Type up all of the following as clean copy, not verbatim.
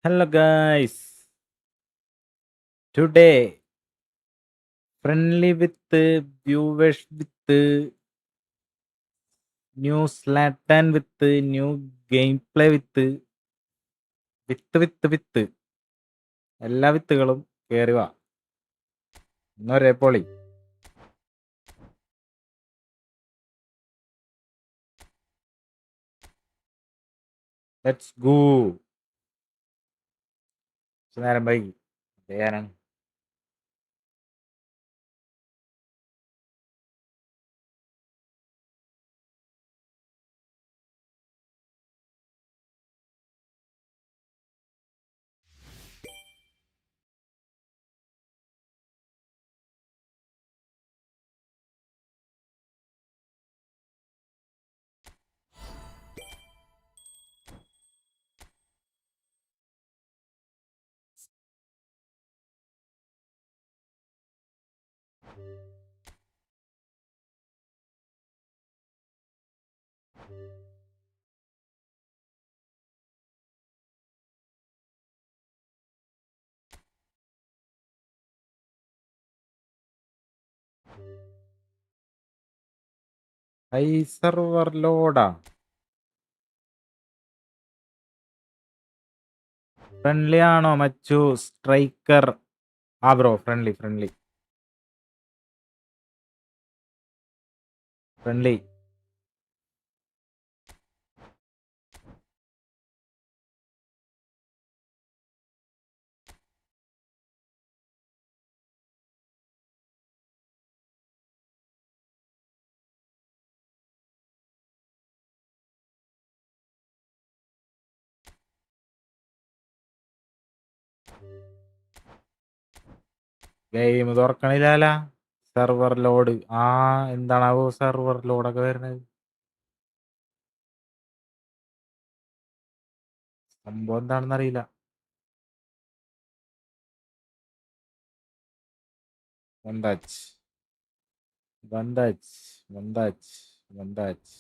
Hello guys, today friendly with viewers with new Slatan with new gameplay with എല്ലാ വിത്തുകളും കേറി വാ എന്നൊരേ പൊളി. Let's go. നേരം വൈകി ചെയ്യാനാണ്. High server ലോഡാ. ഫ്രണ്ട്ലി ആണോ മച്ചു? സ്ട്രൈക്കർ ആ bro, friendly friendly friendly. Game തുറക്കണില്ല. Server load. എന്താണാവോ സെർവർ ലോഡൊക്കെ വരുന്നത്? സംഭവം എന്താണെന്ന് അറിയില്ല. വന്താച്ച് വന്താച്ച് വന്താച്ച് വന്താച്ച്.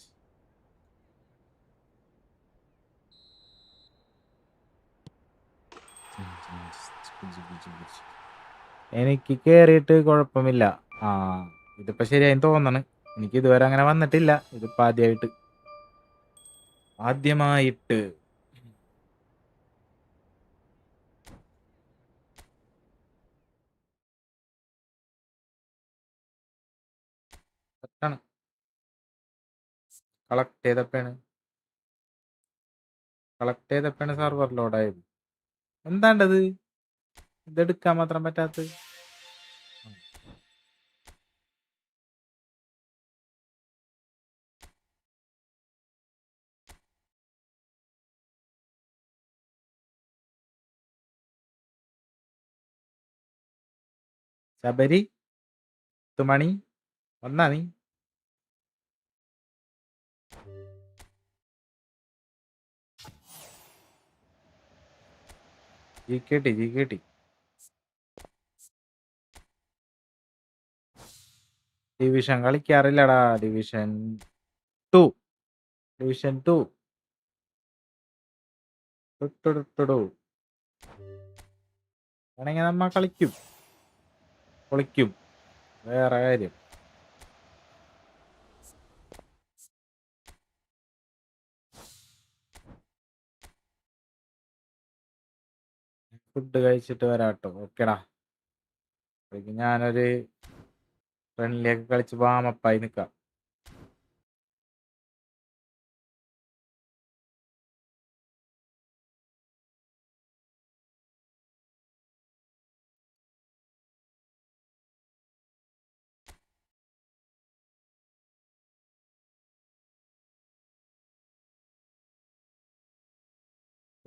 എനിക്ക് കേറിയിട്ട് കുഴപ്പമില്ല. ഇതിപ്പോ ശരിയായി തോന്നണ്. എനിക്ക് ഇതുവരെ അങ്ങനെ വന്നിട്ടില്ല. ഇതിപ്പോ ആദ്യമായിട്ട് കളക്ട് ചെയ്തപ്പോഴാണ് സെർവർ ലോഡായത്. എന്താണ്ടത് ഇതെടുക്കാൻ മാത്രം പറ്റാത്തത്? ശബരി തുമണി വന്നാ നീ? ജി കെ ടി ഡിവിഷൻ കളിക്കാറില്ലടാ. ഡിവിഷൻ ടു ആണെങ്കിൽ നമ്മ കളിക്കും, പൊളിക്കും. വേറെ കാര്യം. ഫുഡ് കഴിച്ചിട്ട് വരാട്ടോ. ഓക്കെടാ. ഞാനൊരു ഫ്രണ്ട്ലിയൊക്കെ കളിച്ച് വാമപ്പായി നിക്കാം.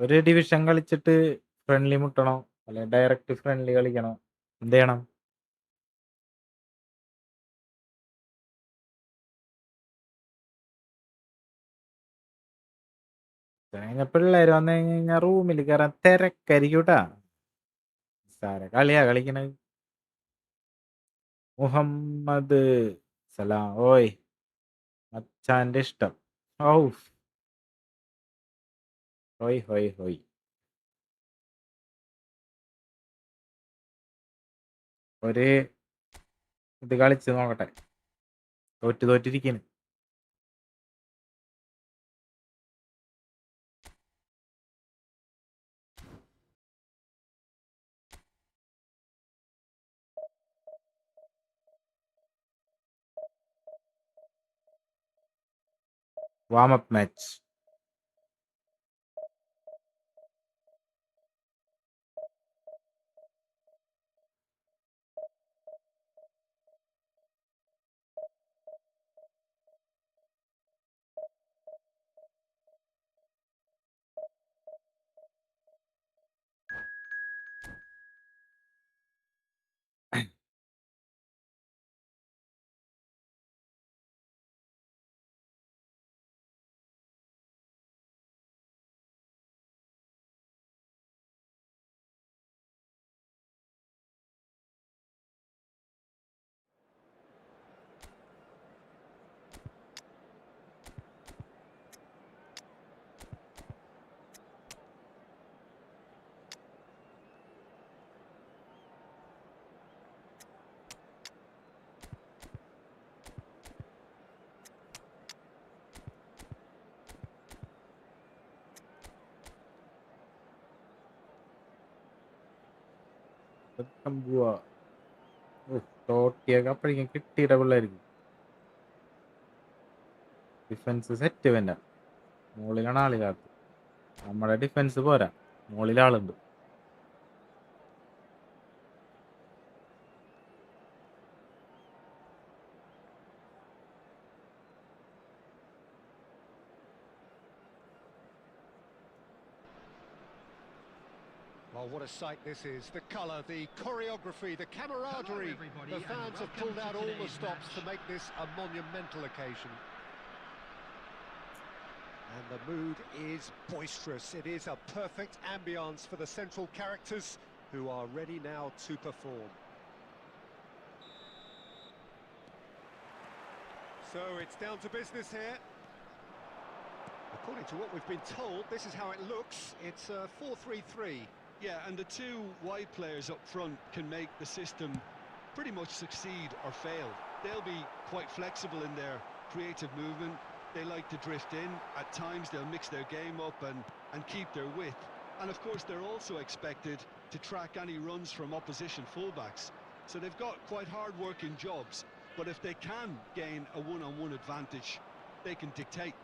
ഒരു ഡിവിഷൻ കളിച്ചിട്ട് ഫ്രണ്ട്ലി മുട്ടണോ അല്ലെ ഡയറക്റ്റ് ഫ്രണ്ട്ലി കളിക്കണോ? എന്ത് ചെയ്യണം? പിള്ളേര് വന്നു കഴിഞ്ഞാൽ റൂമിൽ കയറാൻ തിരക്കരിക്കൂട്ടാ. സാര കളിയാ കളിക്കണത്. മുഹമ്മദ് സലാം. ഓയ് മച്ചാന്റെ ഇഷ്ടം. ഔ ഹോയ് ഹോയ് ഹോയ്. ഒരു ഇത് കളിച്ച് നോക്കട്ടെ. തോറ്റിരിക്കുന്നു. Warm up match. പോവാ. തോട്ടിയൊക്കെ അപ്പോഴേക്കും കിട്ടിയിട്ട പിള്ളേർക്ക്. ഡിഫൻസ് സെറ്റ് വേണ്ട. മുകളിലാണ് ആളില്ലാത്ത. നമ്മുടെ ഡിഫൻസ് പോരാ, മുകളിൽ ആളുണ്ട്. Oh, what a sight this is. The colour, the choreography, the camaraderie. The fans have pulled out all the stops to make this a monumental occasion. And the mood is boisterous. It is a perfect ambience for the central characters who are ready now to perform. So it's down to business here. According to what we've been told, this is how it looks. It's a 4-3-3. Yeah, and the two wide players up front can make the system pretty much succeed or fail. They'll be quite flexible in their creative movement. They like to drift in. At times they'll mix their game up and keep their width. And of course they're also expected to track any runs from opposition fullbacks. So they've got quite hard-working jobs. But if they can gain a one-on-one advantage, they can dictate.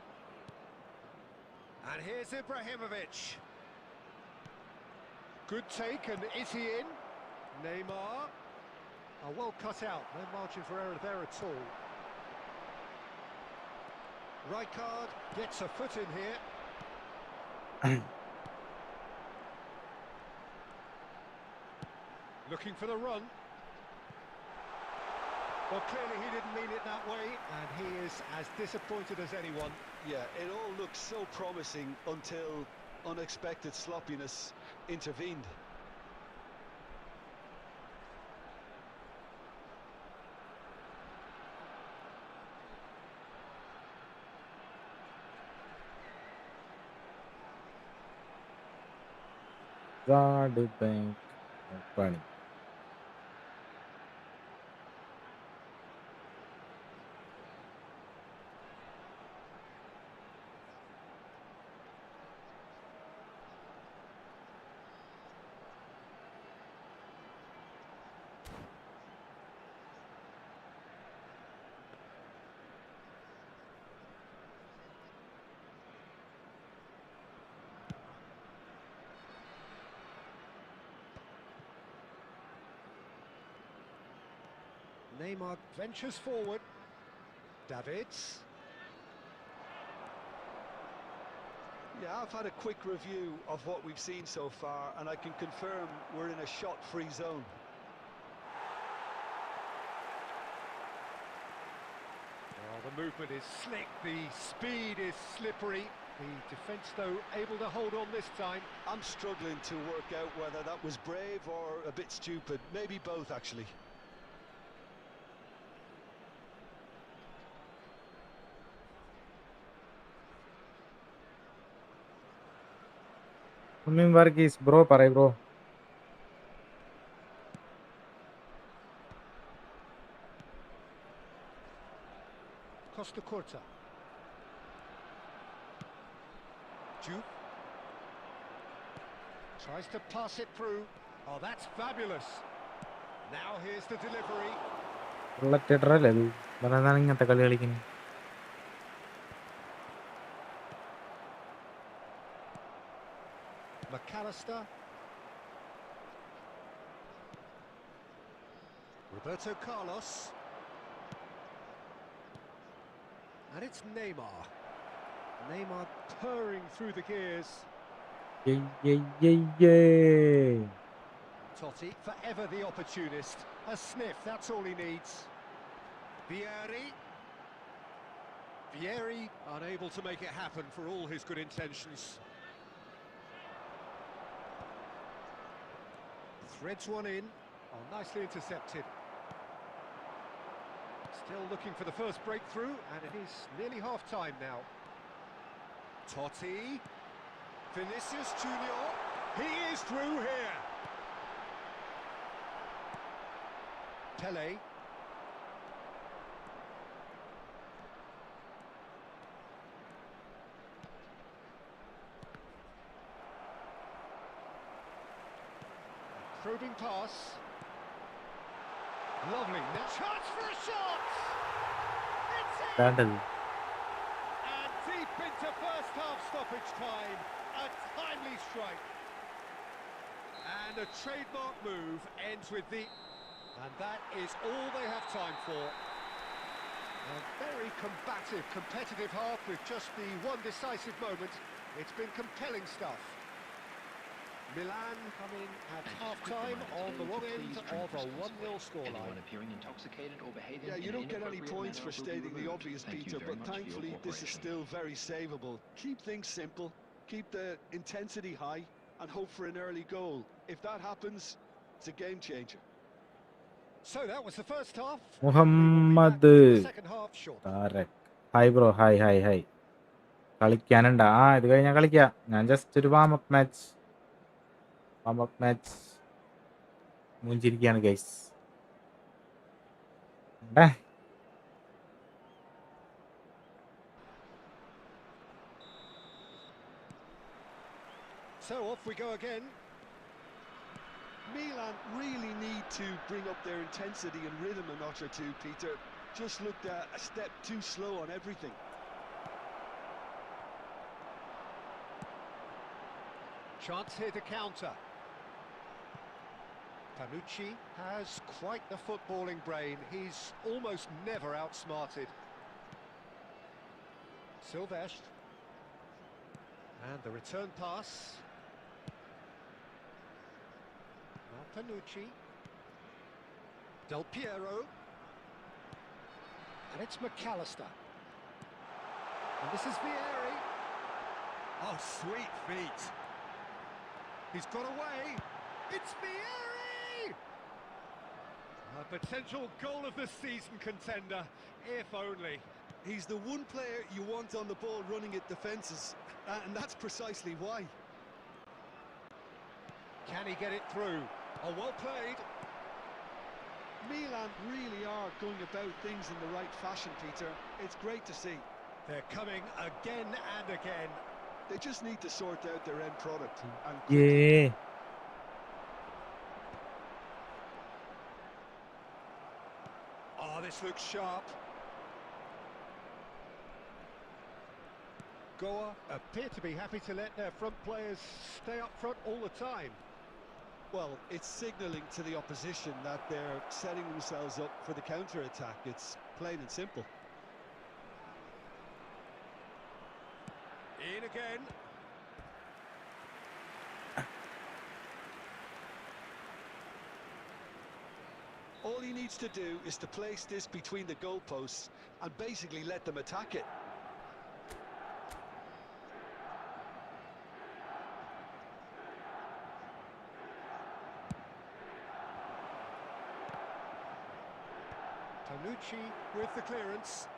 And here's Ibrahimovic. Good take, and is he in? Neymar. Oh, well cut out, no margin for error there at all. Rijkaard gets a foot in here. Looking for the run. Well, clearly he didn't mean it that way, and he is as disappointed as anyone. Yeah, it all looked so promising until unexpected sloppiness intervened. Guard bank പണി. Neymar ventures forward. Davids. Yeah, I've had a quick review of what we've seen so far, and I can confirm we're in a shot-free zone. Well, the movement is slick, the speed is slippery. The defence, though, able to hold on this time. I'm struggling to work out whether that was brave or a bit stupid. Maybe both, actually. Varghese bro പറയ് bro. Costa Curta. Juve. Tries to pass it through. Oh, that's fabulous. Now here's the delivery. അല്ലേ ഇത് പറയുന്നതാണ് ഇങ്ങനത്തെ കളി കളിക്കുന്നത്. McAllister. Roberto Carlos. And it's Neymar. Neymar purring through the gears. Totti, forever the opportunist. A sniff, that's all he needs. Vieri, unable to make it happen for all his good intentions. Threads one in. Oh, nicely intercepted. Still looking for the first breakthrough, and it is nearly half-time now. Totti. Vinicius Junior. He is through here. Pele. Probing pass. Lovely. Chance for a shot! It's in! And deep into first half stoppage time. A timely strike. And a trademark move ends with the... And that is all they have time for. A very combative, competitive half with just the one decisive moment. It's been compelling stuff. Milan coming at half-time on the wrong end of a 1-0 scoreline. Yeah, you don't get any points for stating the obvious, Peter, but thankfully this is still very savable. Keep things simple, keep the intensity high, and hope for an early goal. If that happens, it's a game changer. So that was the first half. Muhammad Second half short. Tarak. Hi bro, hi. കളിക്കാനുണ്ടാ? ഇത് കഴിഞ്ഞാൽ കളിക്കാം. ഞാൻ just ഒരു warm up match മുഞ്ചിരിക്കുകയാണ് guys. So off we go again. Milan really need to bring up their intensity and rhythm a notch or two, Peter. Just looked a step too slow on everything. Chance here to counter. Panucci has quite the footballing brain. He's almost never outsmarted. Silvestre. And the return pass. Now Panucci. Del Piero. And it's McAllister. And this is Vieri. Oh, sweet feet. He's got away. It's Vieri! A potential goal of the season contender, if only. He's the one player you want on the ball running at defences, and that's precisely why. Can he get it through? Oh, well played. Milan really are going about things in the right fashion, Peter. It's great to see. They're coming again and again. They just need to sort out their end product. And Yeah. Oh, this looks sharp. Goa appear to be happy to let their front players stay up front all the time. Well, it's signalling to the opposition that they're setting themselves up for the counter-attack. It's plain and simple. In again. All he needs to do is to place this between the goalposts and basically let them attack it. Panucci with the clearance.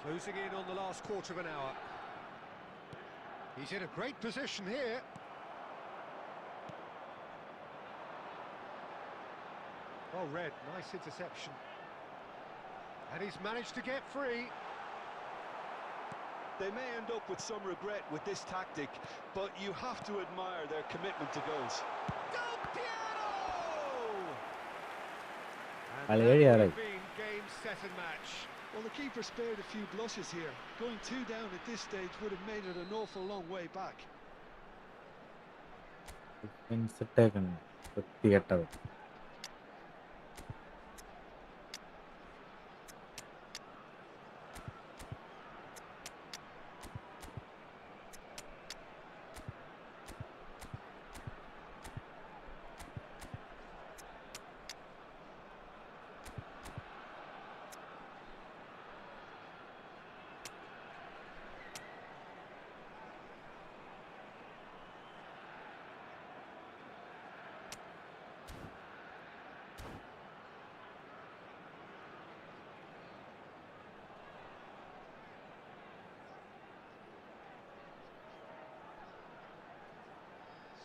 Closing in on the last quarter of an hour. He's in a great position here. Well read, nice interception. And he's managed to get free. They may end up with some regret with this tactic, but you have to admire their commitment to goals. Del Piero! And Vale, that ya would la- have been game, set and match. Well, the keeper spared a few blushes here. Going 2 down at this stage would have made it an awful long way back. Defense ഇട്ടേക്കണ്. വൃത്തികെട്ടത്.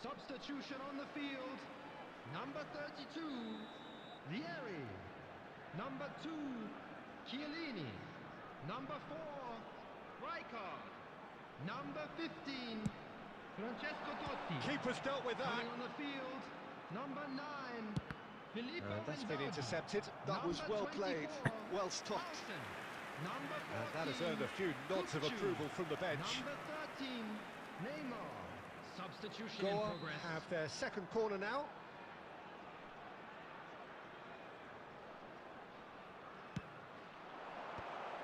Substitution on the field. Number 32, Vieri. Number 2, Chiellini. Number 4, Rijkaard. Number 15, Francesco Totti. Keeper's dealt with that. Coming on the field. Number 9, Filippo That's been Inzaghi. intercepted. That was Number well played, 24, well stopped. Carlsen. Number 14, And that has earned a few nods of Kukçu. approval from the bench. Number 13, Neymar. Substitution in Goa progress. have their second corner now.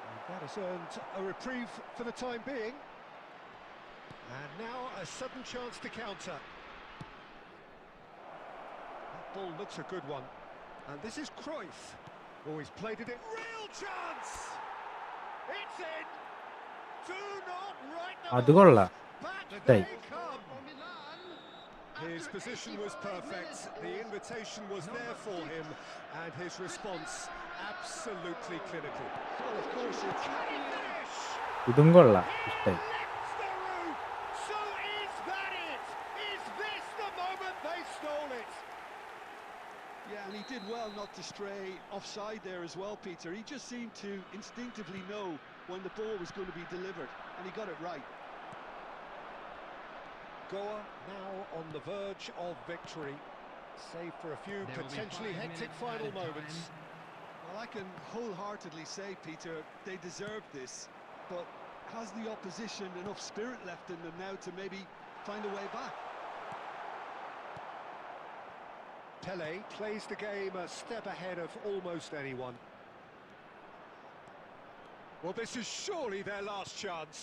And that has earned a reprieve for the time being. And now a sudden chance to counter. That ball looks a good one. And this is Cruyff. Oh, he's played it in. Real chance! It's in! 2-0 right now. അത് കൊള്ളാം. Back Hey. they come. For Milan. His After position was 85 perfect, minutes. the invitation was there for him, and his response absolutely clinical. Well, of course, it's Finish! ഇതും കൊള്ളാം. ഇഷ്ടായി. Lifts the roof! So is that it? Is this the moment they stole it? Yeah, and he did well not to stray offside there as well, Peter. He just seemed to instinctively know when the ball was going to be delivered, and he got it right. Goa now on the verge of victory, save for a few There will be potentially 5 hectic minutes final added moments. time. Well, I can wholeheartedly say, Peter, they deserved this, but has the opposition enough spirit left in them now to maybe find a way back? Pele plays the game a step ahead of almost anyone. Well, this is surely their last chance.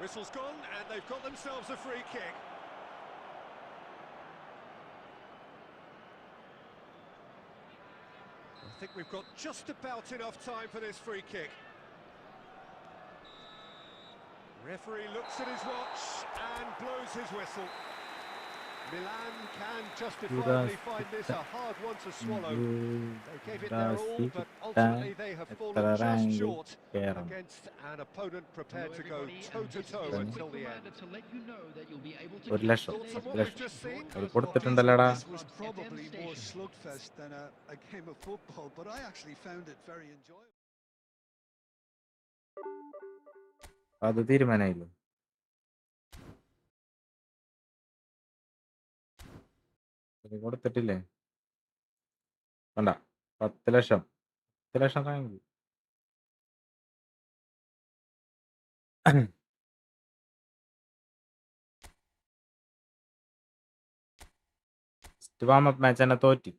Whistle's gone, and they've got themselves a free kick. I think we've got just about enough time for this free kick. Referee looks at his watch and blows his whistle. Milan can justifiably find this a hard one to swallow. They gave it their all, but ultimately they have fallen just short against an opponent prepared to go toe-to-toe until the end. ഒരു ലക്ഷം. Thoughts on 10 what we've lakh. just seen? അവര് കൊടുത്തിട്ടുണ്ടല്ലോടാ. This was probably more slugfest than a game of football, but I actually found it very enjoyable. അത് തീരുമാനമായില്ലേ? ഇത് കൊടുത്തിട്ടില്ലേ? വേണ്ട. 10 ലക്ഷം. 10 ലക്ഷം thank you. Warm up match തന്നെ തോറ്റി.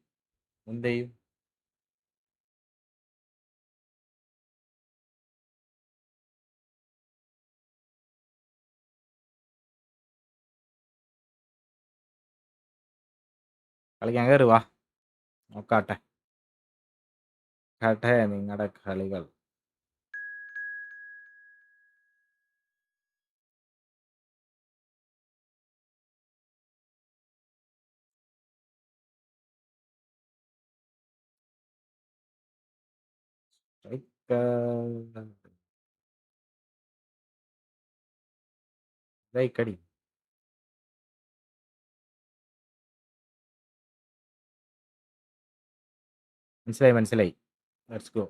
എന്ത് ചെയ്യും? കളിക്കാൻ കയറി വാ, നോക്കാട്ടെ കേട്ടെ നിങ്ങളുടെ കളികൾ. കടി മനസ്സിലായി. Let's go.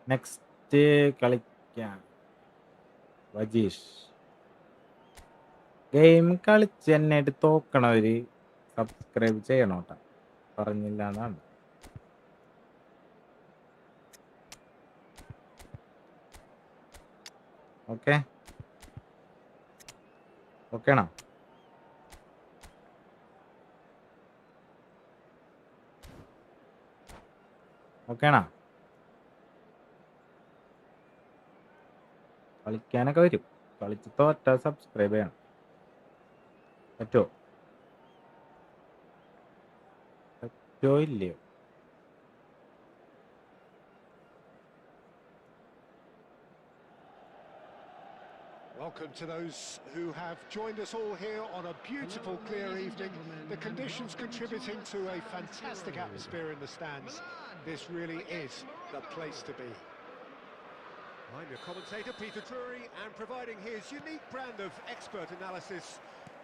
നെക്സ്റ്റ് കളിക്കാം. വജീഷ്. ഗെയിം കളിച്ച് എന്നായിട്ട് തോക്കണവര് സബ്സ്ക്രൈബ് ചെയ്യണം കേട്ടോ. പറഞ്ഞില്ല എന്നാണ്. ഓക്കെ ഓക്കേണോ? ഓക്കേണോ? കളിക്കാനൊക്കെ വരും. കളിച്ച് തോറ്റ സബ്സ്ക്രൈബ് ചെയ്യണം. പറ്റുമോ? പറ്റുമോ ഇല്ലയോ? Welcome to those who have joined us all here on a beautiful, clear evening. The conditions contributing to a fantastic atmosphere in the stands. This really is the place to be. I'm your commentator, Peter Drury, and providing his unique brand of expert analysis,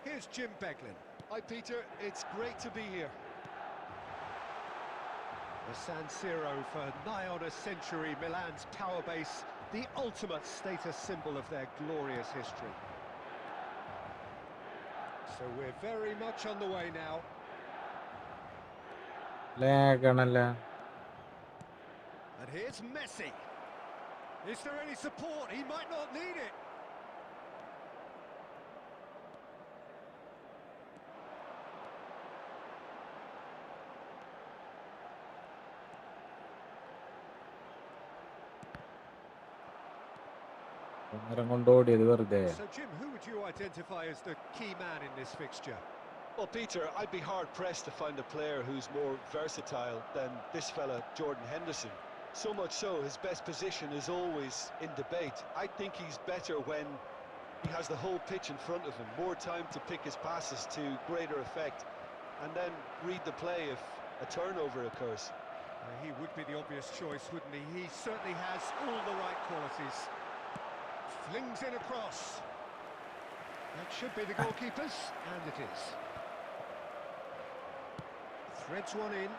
here's Jim Beglin. Hi Peter, it's great to be here. The San Siro for nigh on a century, Milan's power base, the ultimate status symbol of their glorious history. So we're very much on the way now. ലാഗാണല്ല. And here's Messi. Is there any support? He might not need it. നേരം കൊണ്ടോടിയത് വെറുതെ. So Jim, who would you identify as the key man in this fixture? Well, Peter, I'd be hard-pressed to find a player who's more versatile than this fella, Jordan Henderson. So much so, his best position is always in debate. I think he's better when he has the whole pitch in front of him, more time to pick his passes to greater effect, and then read the play if a turnover occurs. He would be the obvious choice, wouldn't he? He certainly has all the right qualities. Flings in across. That should be the goalkeeper's, and it is. Threads one in.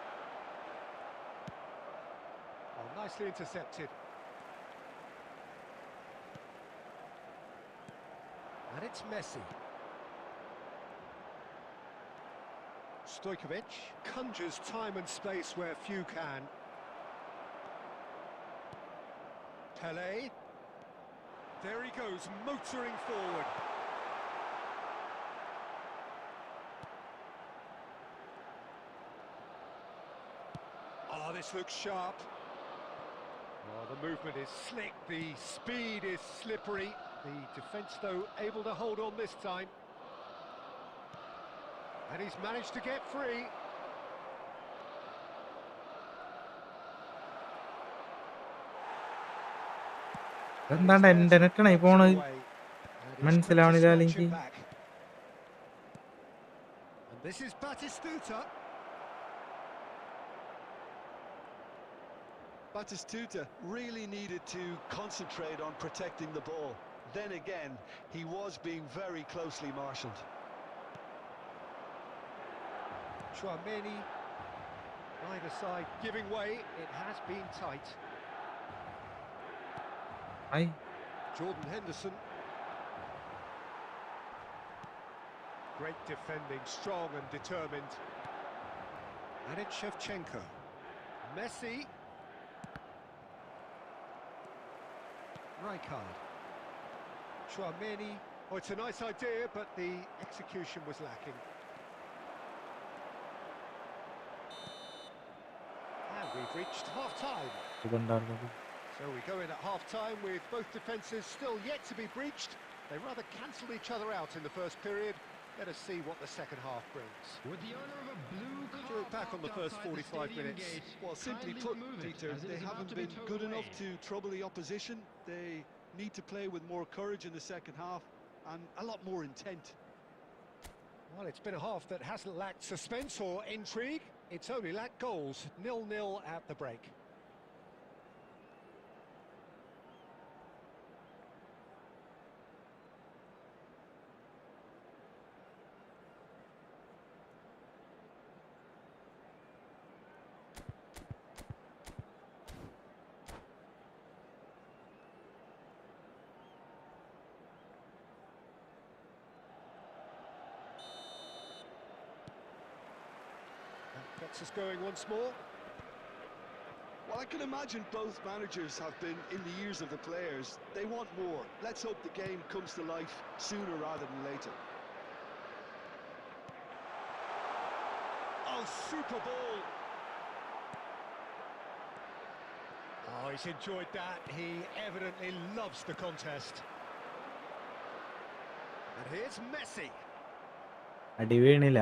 Oh, nicely intercepted. And it's Messi. Stojkovic conjures time and space where few can. Pele. There he goes, motoring forward. Oh, this looks sharp. Oh, the movement is slick, the speed is slippery. The defence, though, able to hold on this time. And he's managed to get free. എന്താണ് എൻ്റെ നെറ്റാണ് പോണത്? മനസ്സിലാവണില്ല അല്ലെങ്കിൽ. And this is Batistuta. Batistuta really needed to concentrate on protecting the ball. Then again, he was being very closely marshalled. Chouameni, either side giving way. It has been tight. I Jordan Henderson. Great defending, strong and determined. And it's Shevchenko. Messi. Rijkaard. Chouameni. Oh, it's a nice idea, but the execution was lacking. And we've reached half-time. ഇതുണ്ടായിരുന്നത്. So we go in at half-time with both defences still yet to be breached. They rather cancelled each other out in the first period. Let us see what the second half brings. With the owner of a blue car Back on the first outside 45 stadium minutes. gate, Well, simply kindly put, remove it, Peter, as it they is about haven't to be been towed good away. enough to trouble the opposition. They need to play with more courage in the second half and a lot more intent. Well, it's been a half that hasn't lacked suspense or intrigue. It's only lacked goals. 0-0 at the break. Gets us going once more. Well, I can imagine both managers have been in the ears of the players. They want more. Let's hope the game comes to life sooner rather than later. Oh, super ball. Oh, he's enjoyed that. He evidently loves the contest. And here's Messi. അടി വീണില്ല.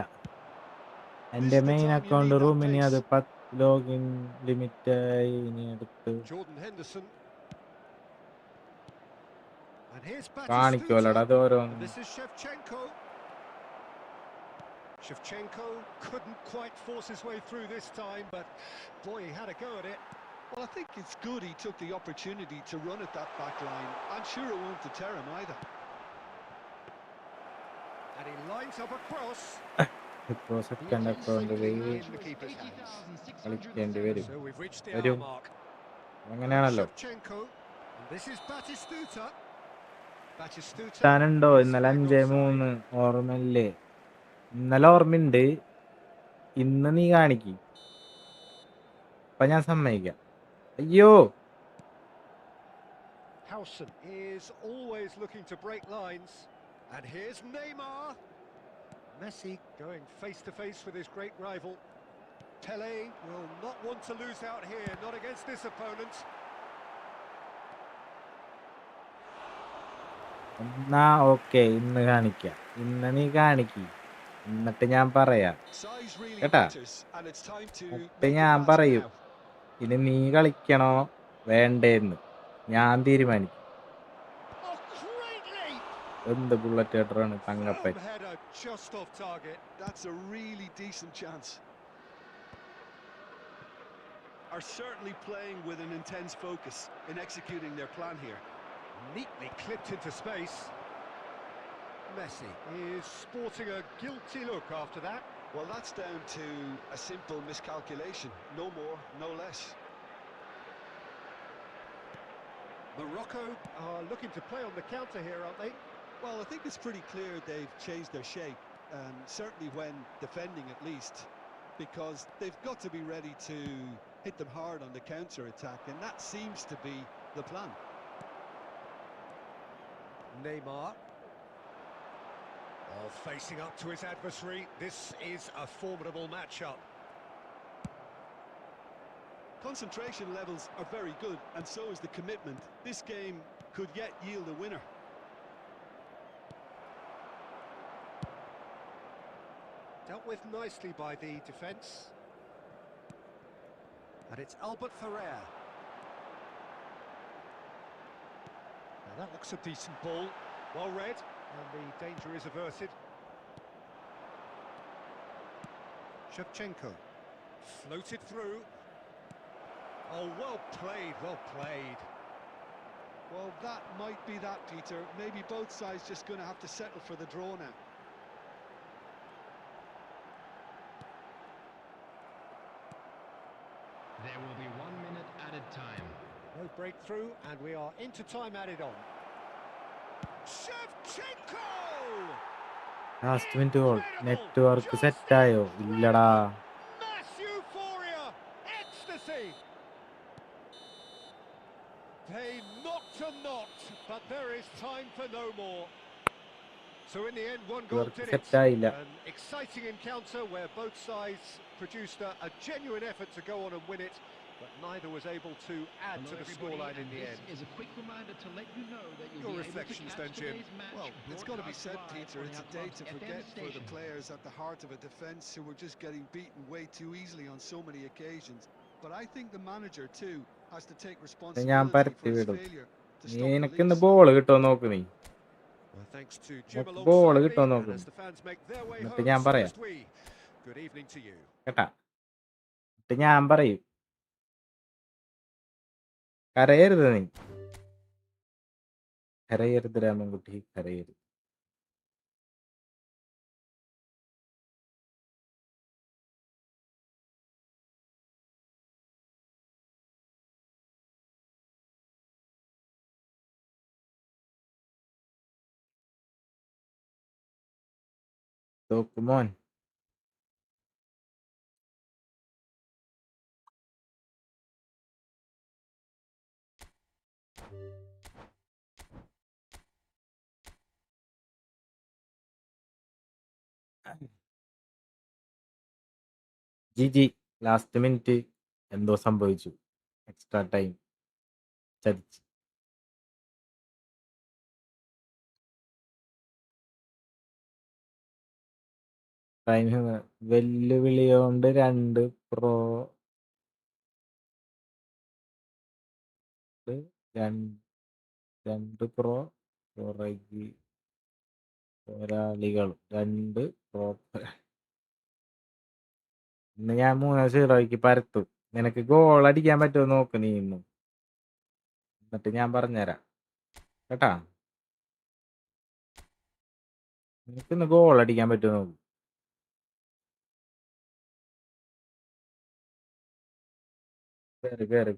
എൻ്റെ main account room ഇനി അത് 10 login ലിമിറ്റായി ഇനി അടുത്ത് Jordan Henderson. And here's കാണിക്കുമല്ലോടാ Batistuta. അത് ഓരോന്ന്. This is Shevchenko. Shevchenko couldn't quite force his way through this time, but boy, he had a go at it. Well, I think it's good he took the opportunity to run at that back line. I'm sure it won't deter him either. And he lines up a cross. Second account In the keeper's hands. കളിക്കേണ്ടി വരും. So we've reached the വരും. hour mark. അങ്ങനെയാണല്ലോ. Shevchenko. And this is Batistuta. Batistuta. താനുണ്ടോ ഇന്നലെ 5-3 ഓർമ്മയില്ലേ? ഇന്നലെ ഓർമ്മയുണ്ട്. ഇന്ന് നീ കാണിക്കും. അപ്പൊ ഞാൻ സമ്മതിക്കാം. അയ്യോ Howson is always looking to break lines. And here's Neymar. Messi going face to face with his great rival. Pele will not want to lose out here, not against this opponent. എന്നാ okay ഇന്ന് കാണിക്കാം. ഇന്ന് നീ കാണിക്കും. എന്നിട്ട് ഞാൻ പറയാം Size really കേട്ടാ. matters, and it's time to എന്നിട്ട് make ഞാൻ it last പറയും now. ഇനി നീ കളിക്കണോ വേണ്ടേന്ന് ഞാൻ തീരുമാനിക്കും. Oh, great leap! എന്ത് ബുള്ളറ്റ് ഹെഡറാണ് Thankappan. Firm header just off target. That's a really decent chance. Are certainly playing with an intense focus in executing their plan here. Neatly clipped into space. Messi is sporting a guilty look after that. Well, that's down to a simple miscalculation. No more, no less. Morocco are looking to play on the counter here, aren't they? Well, I think it's pretty clear they've changed their shape, certainly when defending at least, because they've got to be ready to hit them hard on the counter-attack, and that seems to be the plan. Neymar. Oh, facing up to his adversary. This is a formidable matchup. Concentration levels are very good, and so is the commitment. This game could yet yield a winner. Dealt with nicely by the defence. And it's Albert Ferrer. Now that looks a decent ball. Well read, and the danger is averted. Shevchenko. Floated through. Oh, well played, well played. Well, that might be that, Peter. Maybe both sides just going to have to settle for the draw now. There will be 1 minute added time. No breakthrough, and we are into time added on. Shevchenko! Last minute goal. Network സെറ്റായോ? ഇല്ലടാ. Mass euphoria! Ecstasy! They knocked and knocked, but there is time for no more. So in the end, one goal did it. സെറ്റായില്ല. An exciting encounter where both sides produced a genuine effort to go on and win it, but neither was able to add to the scoreline in the end. This is a quick reminder to let you know that you'll Your be reflections able to then, catch Jim? today's match. Well, it's got to be said, broadcast Peter, live it's on a day our to club's forget FM for the station. players at the heart of a defence who were just getting beaten way too easily on so many occasions. But I think the manager, too, has to take ഞാൻ responsibility പരത്തി for his വിടും. failure to stop the നിനക്കിന്ന് leaks. Ball കിട്ടുമോ നോക്ക് നീ. Well, thanks to Jim നമുക്ക് ball alongside me, കിട്ടുമോ and നോക്ക്. as the fans make their way എന്നിട്ട് home, ഞാൻ so പറയാം must we. Good evening to you. കേട്ടാ. എന്നിട്ട് ഞാൻ പറയും കരയരുത് നീ. കരയരുത് രാമൻകുട്ടി കരയരുത്. തോക്കുമോൻ ജി ലാസ്റ്റ് മിനിറ്റ് എന്തോ സംഭവിച്ചു. എക്സ്ട്രാ ടൈം ചതിച്ച്. വെല്ലുവിളിയോണ്ട് 2 പ്രോ 2 പോരാളികളും 2 പ്രോ. ഇന്ന് ഞാൻ 3-0 പരത്തും. നിനക്ക് ഗോൾ അടിക്കാൻ പറ്റുമോ നോക്ക് നീ ഇന്ന്, എന്നിട്ട് ഞാൻ പറഞ്ഞുതരാം കേട്ടാ. നിനക്ക് ഇന്ന് ഗോൾ അടിക്കാൻ പറ്റുമോ നോക്ക്. കേറ്.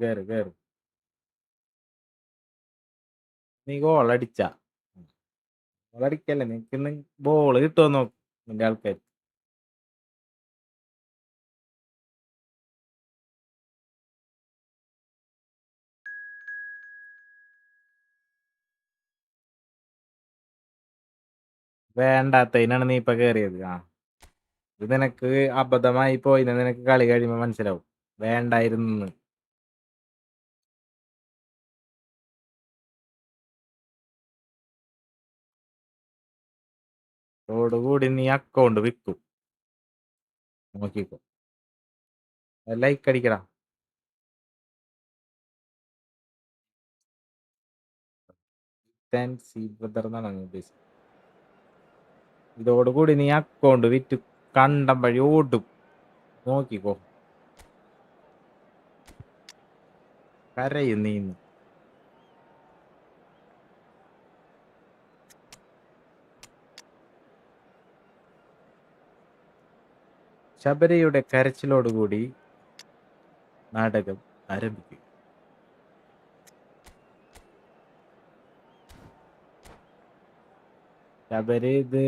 നീ ഗോൾ അടിക്കല്ലേ, നിനക്ക് ഇന്ന് ബോള് കിട്ടുമോ നോക്ക് നിന്റെ ആൾക്കാർ. വേണ്ടാത്തതിനാണ് നീ ഇപ്പൊ കേറിയത്. ഇത് നിനക്ക് അബദ്ധമായി പോയിന്ന് നിനക്ക് കളി കഴിയുമ്പോ മനസ്സിലാവും. വേണ്ടായിരുന്നു. അതോടുകൂടി നീ അക്കൗണ്ട് വിൽക്കും, നോക്കിക്കോ. ലൈക്ക് അടിക്കടാ. എന്നാണ് ഉദ്ദേശിച്ചത്. ഇതോടുകൂടി നീ അക്കൗണ്ട് വിറ്റ് കണ്ടം വഴി ഓടും, നോക്കിക്കോ. കരയും നീ ഇന്ന്. ശബരിയുടെ കരച്ചിലോടുകൂടി നാടകം ആരംഭിക്കും. ശബരി ഇത്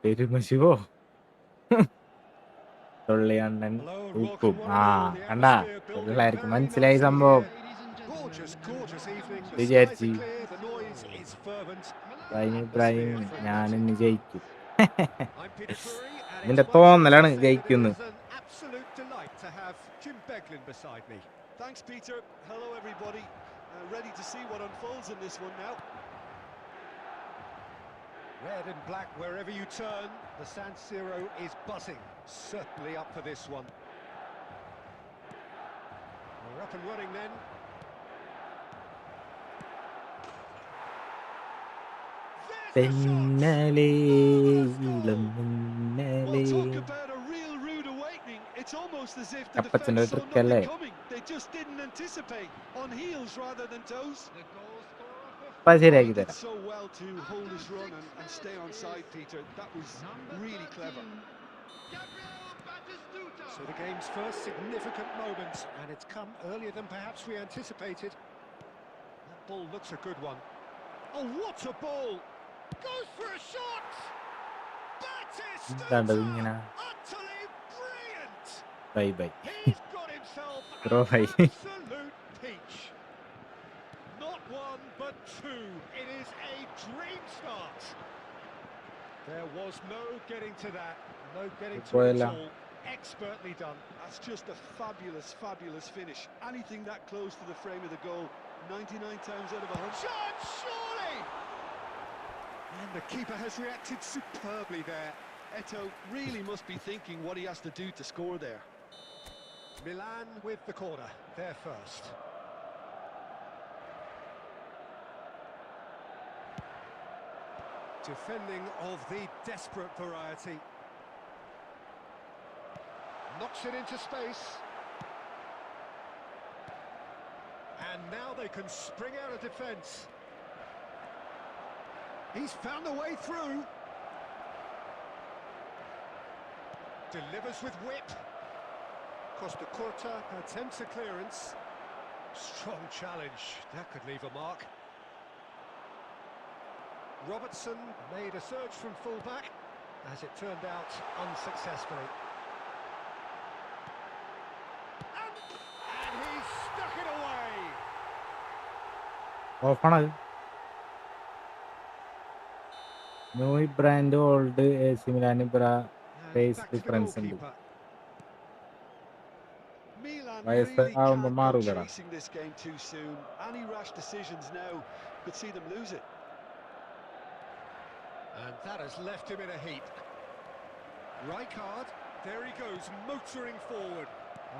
പെരുമശിവോ തൊള്ളിയണ്ണൻ തൂക്കും. കണ്ടാ, പിള്ളേർക്ക് മനസ്സിലായി സംഭവം. വിചാരിച്ച് ഇബ്രാഹിം ഞാൻ ഇന്ന് ജയിക്കും. നിന്റെ തോന്നലാണ് ജയിക്കുന്നു. Thanks, Peter. Hello, everybody. Ready to see what unfolds in this one now. Red and black wherever you turn, the San Siro is buzzing. Certainly up for this one. We're up and running then. തെന്നലേ ഇളം Well, talk about a real rude awakening. It's almost as if the അപ്പച്ചൻ്റെ defense saw trick അല്ലേ? nothing coming. They just didn't anticipate. On heels rather than toes. ഇപ്പം He ശരിയാക്കി did തരാം. so well to hold his run and stay on side, Peter. That was really clever. So the game's first significant moment, and it's come earlier than perhaps we anticipated. That ball looks a good one. Oh, what a ball! Goes for a shot! Batista! ഇങ്ങനെ Utterly brilliant! Bye He's got himself Bro, an bye. absolute peach. Not one, but two. It is a dream start. There was no getting to that. No getting to it at all. Expertly done. That's just a fabulous, fabulous finish. Anything that close to the frame of the goal, 99 times out of 100. Shot, surely! And the keeper has reacted superbly there. Eto really must be thinking what he has to do to score there. Milan with the corner, there first. Defending of the desperate variety. Knocks it into space. And now they can spring out of defence. He's found a way through. Delivers with whip. Costa Curta attempts a clearance. Strong challenge. That could leave a mark. Robertson made a surge from full-back. as it turned out unsuccessfully. And he stuck it away. ഓഫാണ് new brand old AC Milan And face back to the difference ഉണ്ട്. goalkeeper. Milan വയസ്സ് really ആവുമ്പോ can't go മാറൂലടാ. chasing this game too soon. Any rash decisions now could see them lose it. And that has left him in a heap. Rijkaard, there he goes, motoring forward.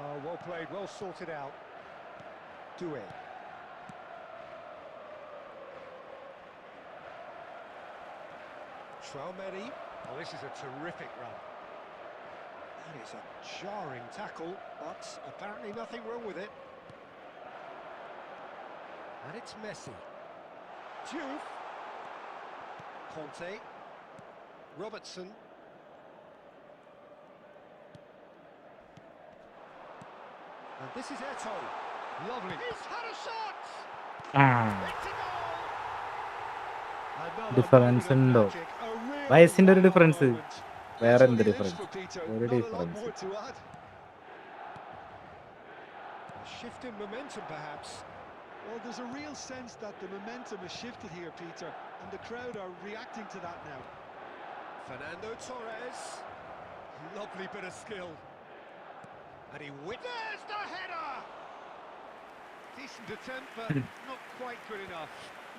Oh, well played, well sorted out. Doué. Traumeri. Oh, this is a terrific run. That is a jarring tackle, but apparently nothing wrong with it. And it's Messi. Diouf. Conte. Robertson. And this is Eto'o. Lovely. He's had a shot. It's a goal. Another difference moment of ഉണ്ടോ? magic, a real വയസ്സിന്റെ ഒരു wow difference moment. വേറെ That's എന്ത് what he lives difference? for, Peter. ഒരു Not a lot difference. more to add. A shift in momentum, perhaps. Well, there's a real sense that the momentum has shifted here, Peter, and the crowd are reacting to that now. Fernando Torres. Lovely bit of skill. And he there's the header! Decent attempt, but not quite good enough.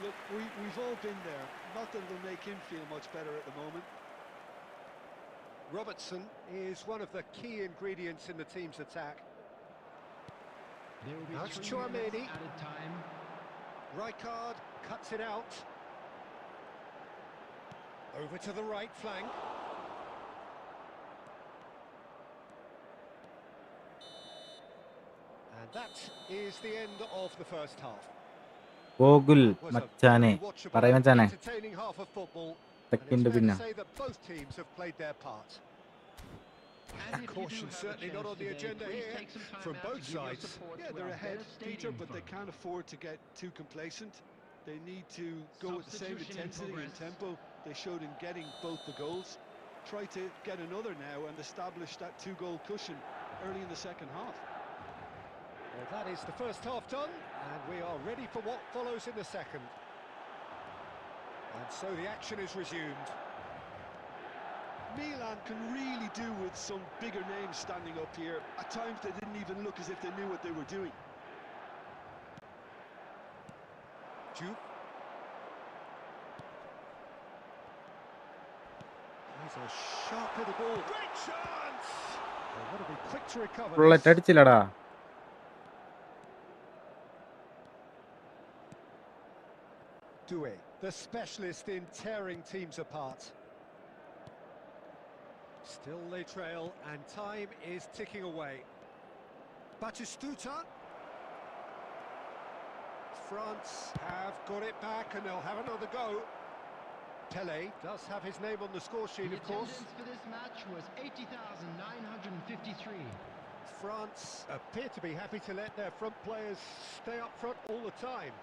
Look, we've all been there. Not that it'll make him feel much better at the moment. Robertson is one of the key ingredients in the team's attack. There will be That's 3 Tchouaméni. minutes added time. Rijkaard cuts it out. Over to the right flank. And that is the end of the first half. Gokul Was a മച്ചാനെ very watchable പറയ and മച്ചാനെ entertaining half of football. And second it's fair പിന്നെ to say that both teams have played their part. And if you do Caution have a certainly not chance on the today, agenda please here take some time from out to both give your sides. support Yeah, to they're our ahead, best Peter, stadium but they fund. can't afford to get too complacent. They need to go with the same Substitution in intensity and progress. tempo they showed in getting both the goals. Try to get another now and establish that 2-goal cushion early in the second half. Well, that is the first half done, and we are ready for what follows in the second. And so the action is resumed. Milan can really do with some bigger names standing up here. At times they didn't even look as if they knew what they were doing. Diouf. There's a sharp hit of ball. Great chance! Well, got to be quick to recover bullet this. അടിച്ചില്ലടാ. Doué, the specialist in tearing teams apart. Still they trail, and time is ticking away. Batistuta. France have got it back, and they'll have another go. Pele does have his name on the score sheet, The of course. attendance for this match was 80,953. France appear to be happy to let their front players stay up front all the time.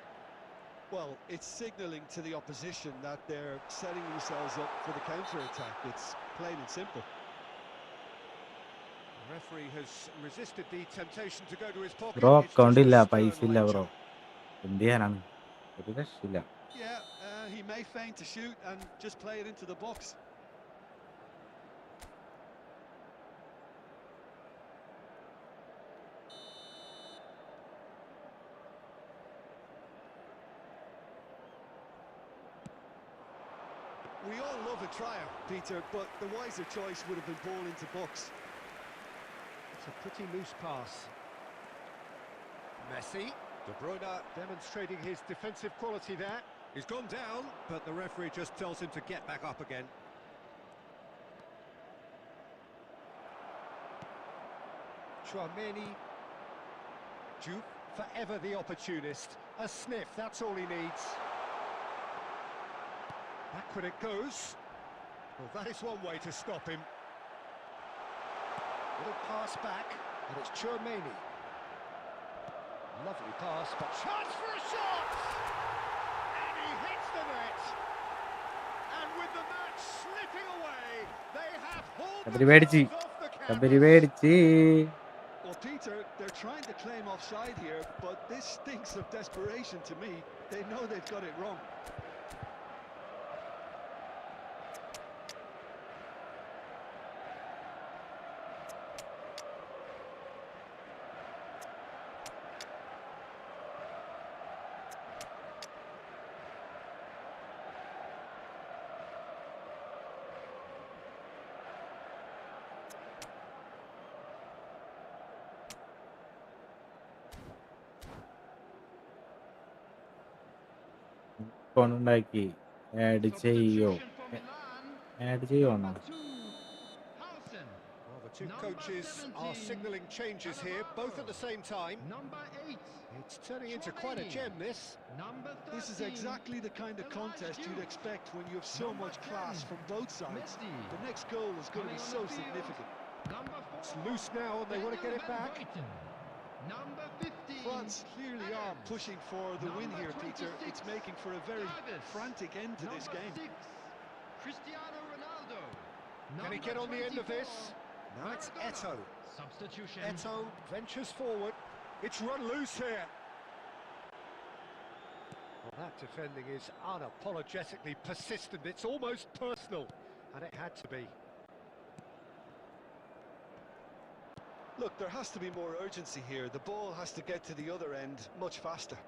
Well, it's signalling to the opposition that they're setting themselves up for the counter-attack. It's plain and simple. The referee has resisted the temptation to go to his pocket. Bro It's just account a ഇല്ല, stern പൈസ ഇല്ല bro. lecture. എന്ത് ചെയ്യാനാണ്? ഒരു രക്ഷയില്ല. Yeah, he may feign to shoot and just play it into the box. We all love a triumph, Peter, but the wiser choice would have been ball into box. It's a pretty loose pass. Messi. De Bruyne demonstrating his defensive quality there. He's gone down, but the referee just tells him to get back up again. Tchouaméni. Diouf, forever the opportunist. A sniff, that's all he needs. Backward it goes. Well, that is one way to stop him. Little pass back, and it's Tchouaméni. Lovely pass, but Chance for a shot! And he hits the net! And with the match slipping away, Sabri Vedici. Goes off the Sabri canvas. Vedici. Well, Peter, they're trying to claim offside here, but this stinks of desperation to me. They know they've got it wrong. കൊണ്ടുണ്ടാക്കി add ചെയ്യോ Substitution for Milan. Add ചെയ്യുവാണോ Number 2, Hausen. Well, the two Number coaches are 17, signalling changes here, both at the same time. Number 8, It's turning into quite a gem, this. number 13. This is exactly the kind of contest you'd expect when you have so Number much class 10, from both sides. Messi. The next goal is going to be Coming on so the field. significant. Number 4, It's loose now and they want to get it back. Number 15, France clearly are Adams. pushing for the win Number here, Peter. 26, It's making for a very Davis. frantic end to this Number game. 6, Cristiano Ronaldo. Can he get on the end of this? Now it's Eto. Substitution. Eto ventures forward. It's run loose here. Well, that defending is unapologetically persistent. It's almost personal, and it had to be. Look, there has to be more urgency here. The ball has to get to the other end much faster.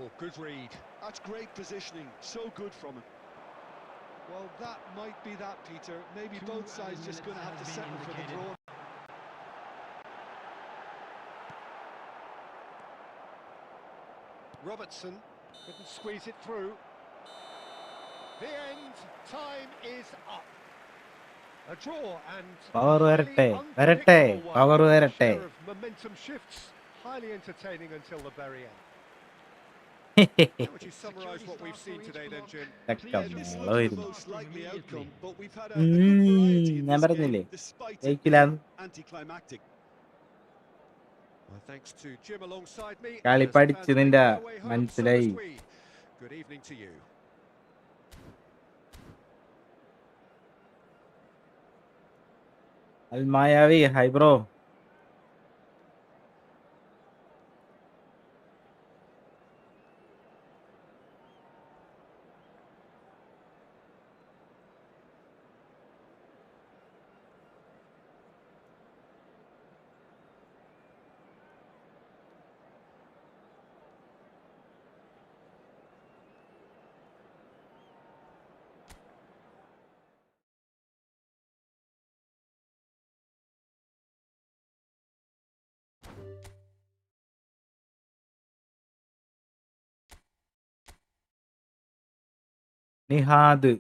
Oh, good read. That's great positioning. So good from him. Well, that might be that, Peter. Maybe both sides just going to have to settle for the draw. Robertson couldn't squeeze it through. The end time is up. A draw and Power a വരട്ടെ highly വരട്ടെ unpredictable one. Power വരട്ടെ Share of momentum shifts, highly entertaining until the very end. How would you summarise what we've seen today then, Jim? ഇതൊക്കെ This മേളം looks the വരുന്നു most likely outcome, but we've had a good variety in ഞാൻ this പറഞ്ഞില്ലേ game, despite it ജയിക്കില്ലാന്ന് being anticlimactic. Well, thanks to Jim alongside me. കളി as the fans പഠിച്ച് make നിന്റെ their way home, so മനസ്സിലായി must we. Good evening to you. അൽമായാവി hi bro Nihad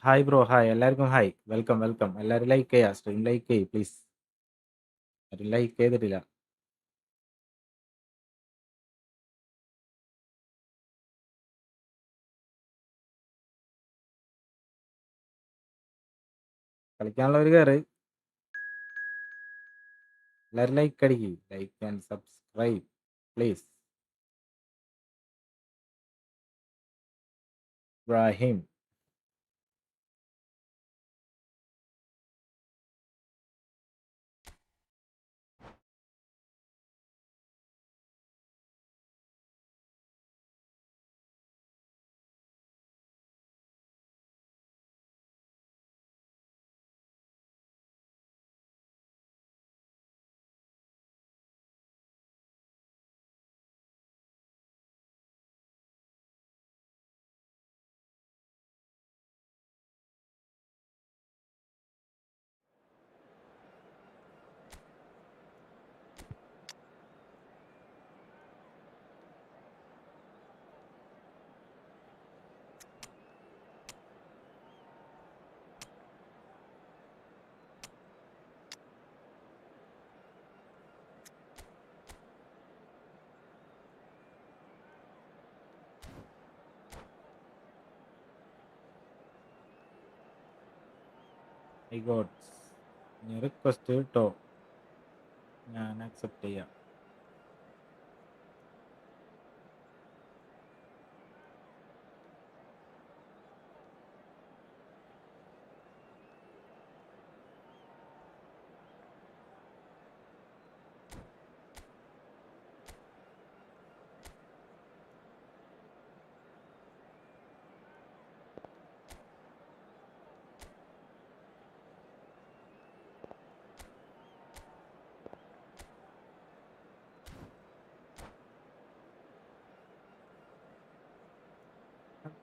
hi bro hi എല്ലാവർക്കും hi welcome welcome എല്ലാവരും like ചെയ്യാ stream like ചെയ്യ് please ആരും ലൈക്ക് ചെയ്തിട്ടില്ല കളിക്കാനുള്ളവർ കയറ് എല്ലാവരും ലൈക്ക് അടിക്ക് like and subscribe please Ibrahim I got request കേട്ടോ ഞാൻ അക്സെപ്റ്റ് ചെയ്യാം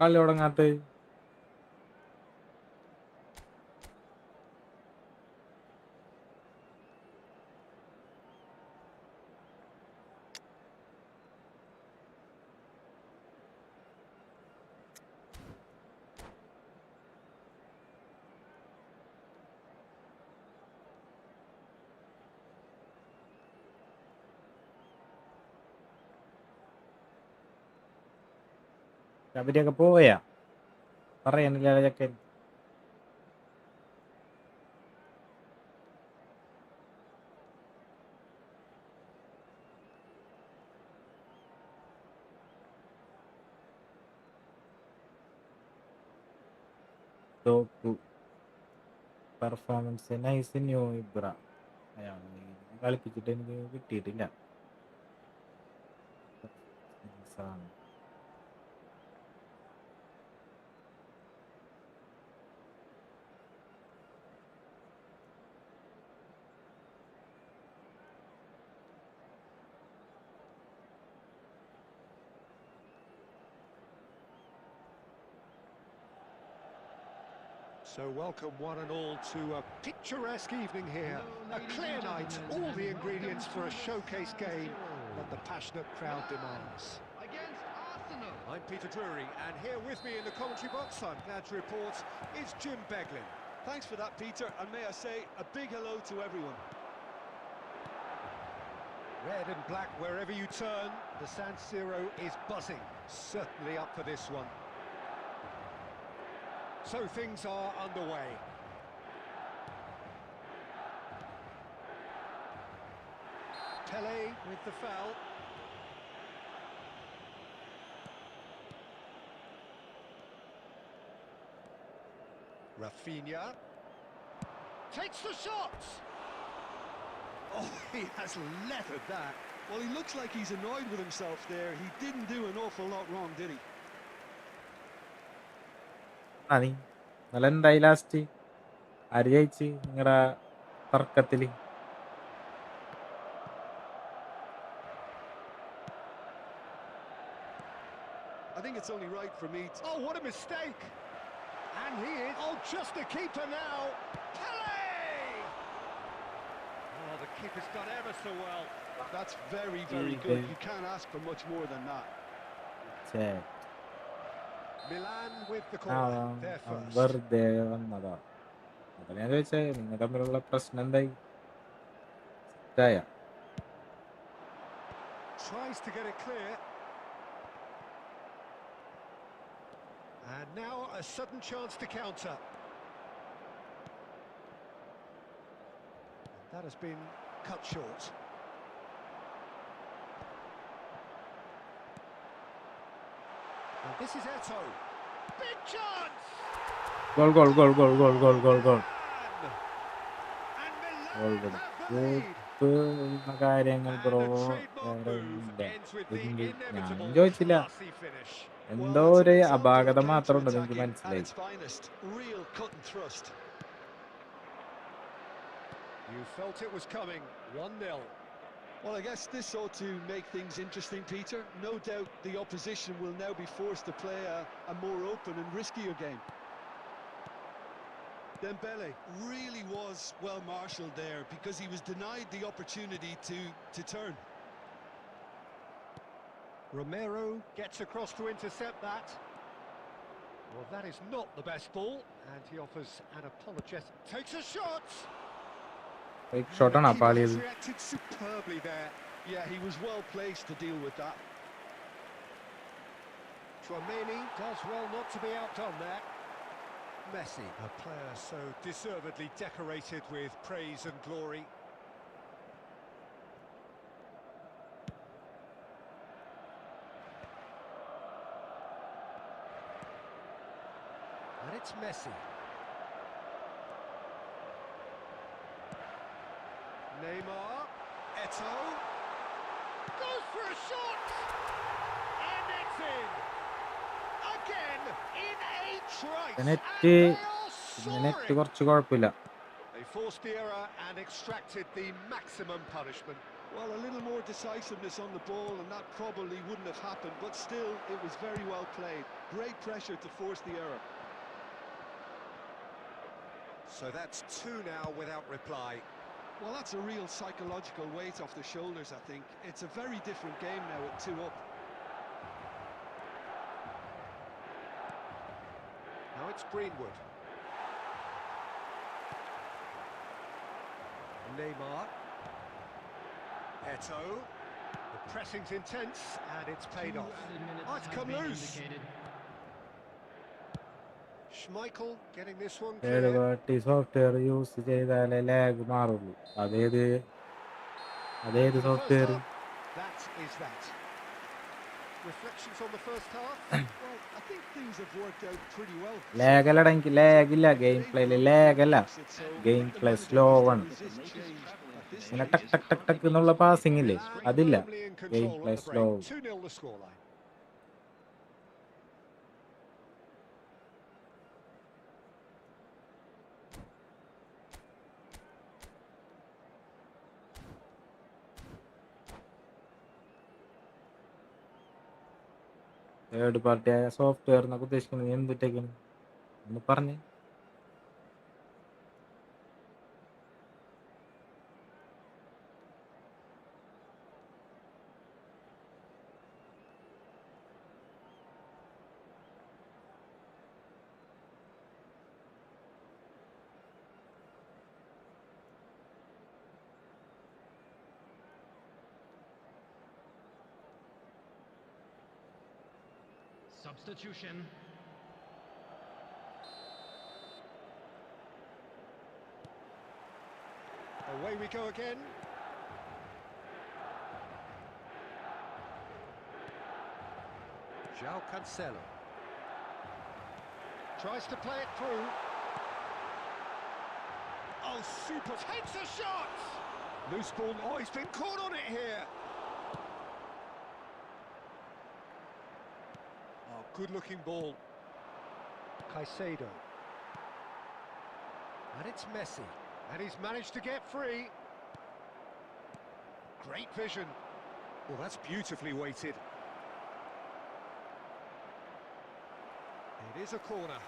കളി തുടങ്ങാത്ത അവരൊക്കെ പോയാ പറയാനില്ല ചക്കൻ. തോക്കു പെർഫോമൻസ് നൈസ് ന്യൂ ഇബ്ര അയാൾ കളിപ്പിച്ചിട്ട് എനിക്ക് കിട്ടിയിട്ടില്ല. ആണ്. So welcome one and all to a picturesque evening here. A clear night, all the ingredients for a showcase game that the passionate crowd demands. Against Arsenal. I'm Peter Drury, and here with me in the commentary box, I'm glad to report, is Jim Beglin. Thanks for that, Peter, and may I say a big hello to everyone. Red and black wherever you turn, the San Siro is buzzing. Certainly up for this one. So things are underway. Pele with the foul. Rafinha takes the shot. Oh, he has leathered that. Well, he looks like he's annoyed with himself there. He didn't do an awful lot wrong, did he? നീ നല്ല എന്തായി last ആര് ജയിച്ച് നിങ്ങളുടെ തർക്കത്തില്? I think it's only right for me to... Oh, what a mistake! And he is... Oh, just the keeper now! Pele! Oh, the keeper's done ever so well. That's very, very good. You can't ask for much more than that. Milan with the corner. They're first. വെറുതെ വന്നതാ. അതല്ല ഞാൻ ചോദിച്ചേ, നിങ്ങൾ തമ്മിലുള്ള പ്രശ്നം എന്തായി? Tries to get it clear. And now a sudden chance to counter. And that has been cut short. And this is Eto. Big chance! Goal. And Milan have the lead. കാര്യങ്ങൾ And bro the trademark move ends with the ഞാൻ inevitable ചോദിച്ചില്ല. classy finish. എന്തോ Well, ഒരു it's an അപാകത example of മാത്രമുണ്ട് എനിക്ക് counter-attacking മനസ്സിലായി. at its finest. Real cut and thrust. You felt it was coming. 1-0. Well, I guess this ought to make things interesting, Peter. No doubt the opposition will now be forced to play a more open and riskier game. Dembele really was well marshalled there because he was denied the opportunity to turn. Romero gets across to intercept that. Well, that is not the best ball, and he offers an apologetic. Takes a shot. Shot ആണ് Keeper പാളിയത്. has reacted superbly there. Yeah, he was well placed to deal with that. Tchouaméni does well not to be outdone there. Messi, a player so deservedly decorated with praise and glory. And it's Messi. Neymar, Eto, goes for a shot, and it's in. Again, in a trice, and net they are net soaring. കുറച്ച് കുഴപ്പമില്ല. They forced the error and extracted the maximum punishment. Well, a little more decisiveness on the ball, and that probably wouldn't have happened, but still, it was very well played. Great pressure to force the error. So that's two now without reply. Well, that's a real psychological weight off the shoulders, I think. It's a very different game now at 2 up. Now it's Greenwood. Neymar. Eto. The pressing's intense and it's paid off. Oh, it's come loose. Schmeichel getting this one third clear. Party software use ചെയ്താലേ lag മാറുള്ളൂ. അതേത് For the first software? half, that is that. Reflections on the first half? Well, I think things have worked out pretty well. Lag അല്ലടാ, എനിക്ക് lag ഇല്ല game പ്ലേയില്. Lag അല്ല, game play slow ആണ്. ഇങ്ങനെ ടക്ക് ടക്ക് ടക്ക് ടക്ക് എന്നുള്ള passing ഇല്ലേ, അതില്ല. Firmly in game control play at the slow. break. 2-0 the scoreline. Third party ആയ സോഫ്റ്റ്വെയർ എന്നൊക്കെ ഉദ്ദേശിക്കുന്നത് എന്തിട്ടേക്കാണ് ഒന്ന് പറഞ്ഞേ. Substitution. Away we go again. João Cancelo. Tries to play it through. Oh, super. Takes a shot! Loose ball. Oh, he's been caught on it here. Oh, good-looking ball. Caicedo. And it's Messi. And he's managed to get free. Great vision. Well, that's beautifully weighted. It is a corner.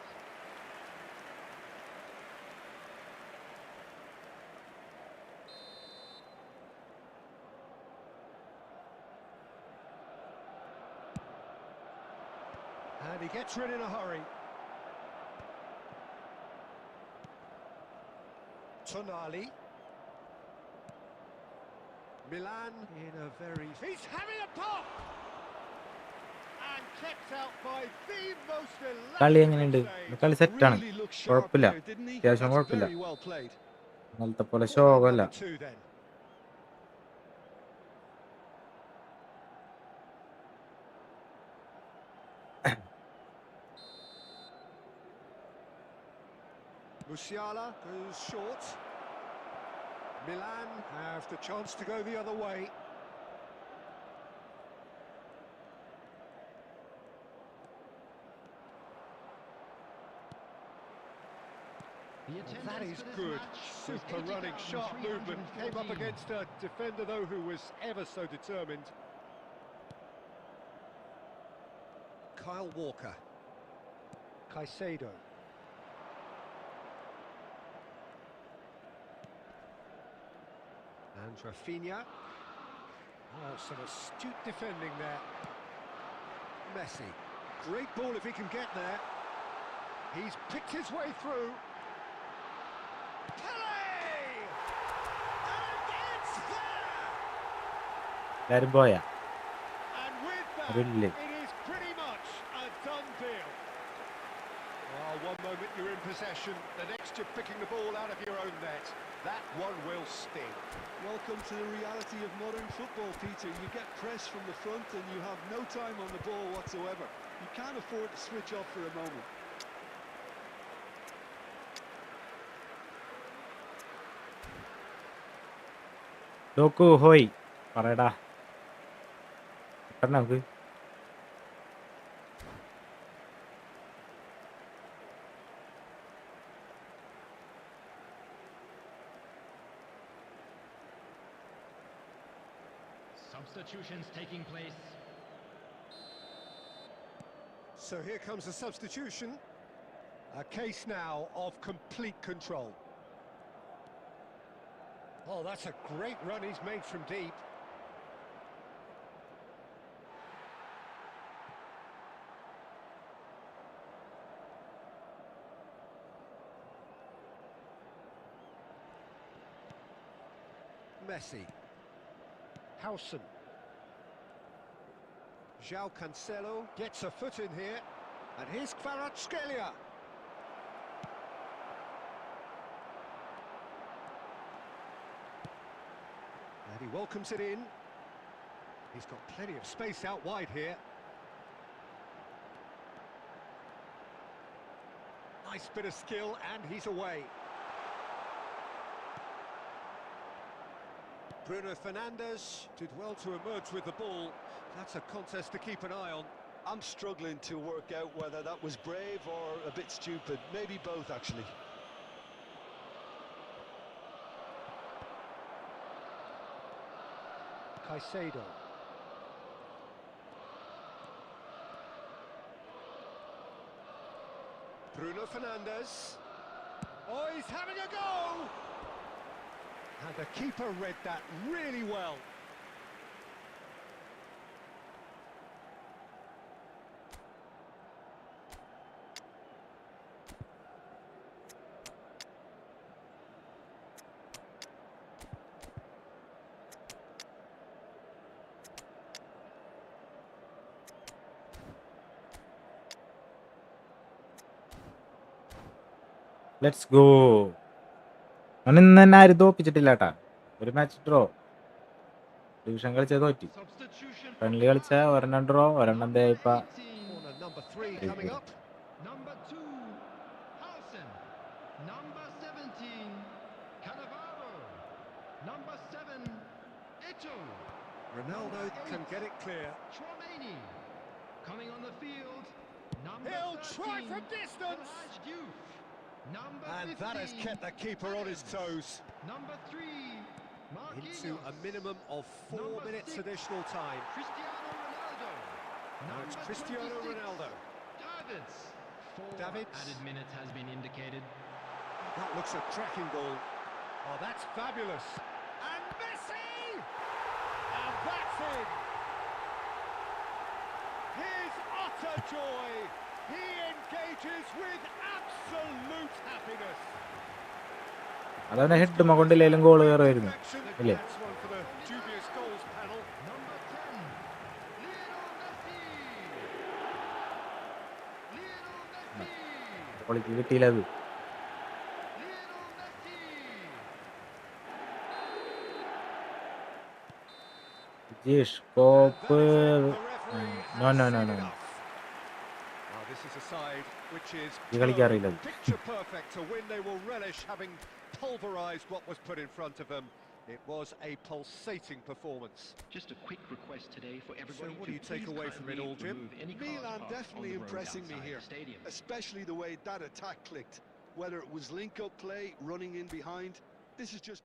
And he gets rid in a hurry. Tonali. Milan in a very... He's having a pop! And kept out by the most കളി elaborate എങ്ങനെയുണ്ട്? save. കളി സെറ്റാണ്, Really looked sharp കുഴപ്പമില്ല, there, didn't he? അത്യാവശ്യം That's കുഴപ്പമില്ല. very well played. ഇന്നലത്തെ പോലെ Ball ശോകമല്ല. number 2 then. Musiala goes short. Milan have the chance to go the other way. That is good. Super running, sharp movement. Came up against a defender, though, who was ever so determined. Kyle Walker. Caicedo. And Rafinha. Oh, some astute defending there. Messi. Great ball if he can get there. He's picked his way through. Pele! And it's there! എല്ലാരും പോയാ? And with that, Really? it is pretty much a done deal. Oh, one moment you're in possession, the next you're picking the ball out of your own net. That one will sting. Welcome to the reality of modern football, Peter. You get pressed from the front and you have no time on the ball whatsoever. You can't afford to switch off for a moment. ഡോക്കു ഹോയ് പറയടാ, പെട്ടെന്ന് നമുക്ക്. substitutions taking place. So here comes a substitution. A case now of complete control. Oh, that's a great run he's made from deep. Messi. Howson. João Cancelo gets a foot in here. And here's Kvaratskhelia. And he welcomes it in. He's got plenty of space out wide here. Nice bit of skill, and he's away. Bruno Fernandes did well to emerge with the ball. That's a contest to keep an eye on. I'm struggling to work out whether that was brave or a bit stupid. Maybe both, actually. Caicedo. Bruno Fernandes. Oh, he's having a go! And the keeper read that really well. Let's go. ഇന്ന് തന്നെ ആരും തോപ്പിച്ചിട്ടില്ല കേട്ടാ. ഒരു match draw. Division കളിച്ചത് തോറ്റി. Substitution. Friendly കളിച്ച ഒരെണ്ണം draw, ഒരെണ്ണം ഇപ്പ Corner number 3 coming up. Number 2, Howson. Number 17, Cannavaro. Number 7, Ito. Ronaldo can get it clear. Chouameni. Coming on the field, number He'll 13, try from distance. Raj Diouf. Number And 15, that has kept the keeper on his toes. Number 3, Marquinhos. Into a minimum of 4 Number minutes 6, additional time. Cristiano Ronaldo. Now it's Number Cristiano 26, Ronaldo. Davids. 4 Davids. added minutes has been indicated. That looks a cracking goal. Oh, that's fabulous. And Messi! And that's in. His utter joy. He engages with absolute happiness. അതവനെ head കൊണ്ടില്ലേലും goal കയറുമായിരുന്നു Perfection. ഇല്ലേ? That's one for the dubious goals panel. Number 10, Lionel Messi. Lionel Messi. പൊളിക്ക് കിട്ടിയില്ല അത്. Lionel Messi. Jish copper. The referee No, has no, no, seen no. enough. Now this is a side which is ഈ കളിക്കറിയില്ല അത്. picture perfect to win. They will relish having pulverized what was put in front of them. It was a pulsating performance. Just a quick request today for So everybody what do you to take please away from it kindly all, Jim? remove any cars Milan parked definitely on the road impressing me outside here, the stadium. especially the way that attack clicked. Whether it was link-up play, running in behind, this is just...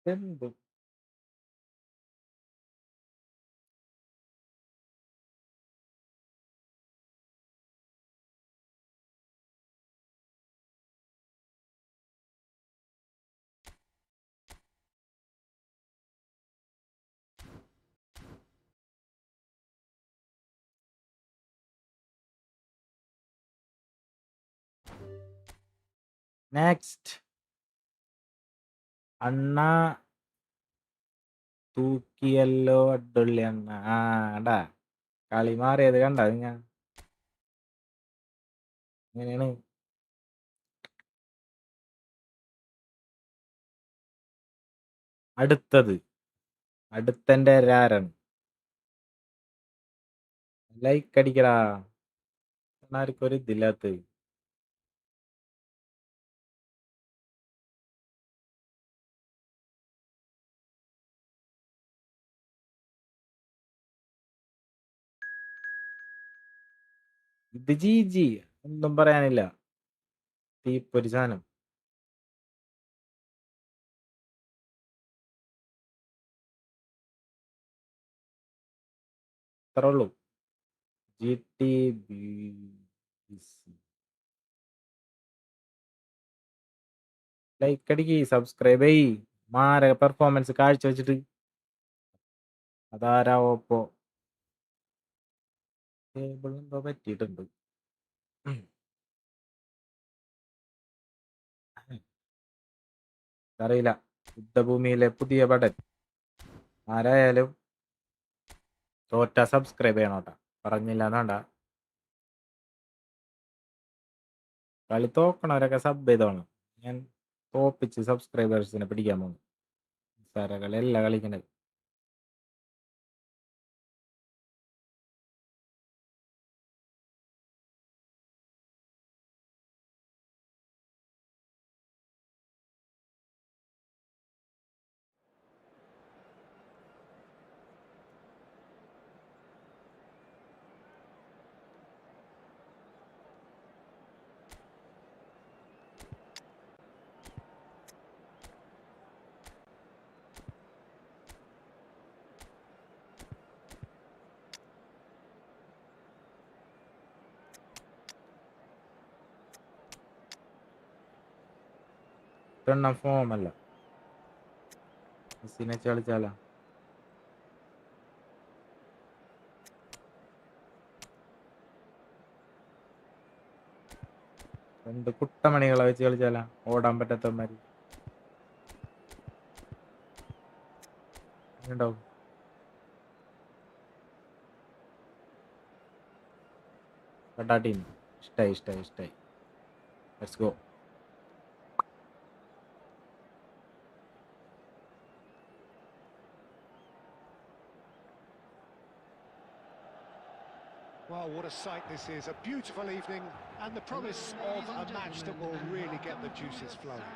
എന്ത് next അണ്ണ തൂക്കിയല്ലോ അഡുള്ളി അണ്ണ. ആ ടാ കളി മാറിയത് കണ്ട ഞാൻ എങ്ങനെയാണ്. അടുത്തത് അടുത്തന്റെ രാരൻ ലൈക്ക് അടിക്കടാ. ആർക്കും ഒരു ഇതില്ലാത്ത ഇത്. ജി ജി ഒന്നും പറയാനില്ല. തീപ്പൊരി സാധനം. അത്രേ ഉള്ളൂ. GTB ലൈക്ക് അടിക്ക്, സബ്സ്ക്രൈബ് ചെയ്യ്. മാരക പെർഫോമൻസ് കാഴ്ച വെച്ചിട്ട് അതാരാ ഓപ്പോ ടേബിൾ എന്തോ പറ്റിയിട്ടുണ്ട്. അറിയില്ല. യുദ്ധഭൂമിയിലെ പുതിയ ഭടൻ. ആരായാലും തോറ്റ സബ്സ്ക്രൈബ് ചെയ്യണോട്ടാ, പറഞ്ഞില്ല എന്നാണ്ട. കളി തോക്കണവരൊക്കെ സബ് ചെയ്തോണം. ഞാൻ തോപ്പിച്ച് സബ്സ്ക്രൈബേഴ്സിനെ പിടിക്കാൻ പോകുന്നു. കളിയല്ല കളിക്കണത്. ഫോം അല്ല, മെസ്സിനെ കളിച്ചാലാ. രണ്ട് കുട്ടമണികളെ വെച്ച് കളിച്ചാലാ, ഓടാൻ പറ്റാത്തമാര് ഉണ്ടാവും. ടീം ഇഷ്ടായി. Let's go. Well, what a sight this is. A beautiful evening and the promise of a match that will really get the juices flowing.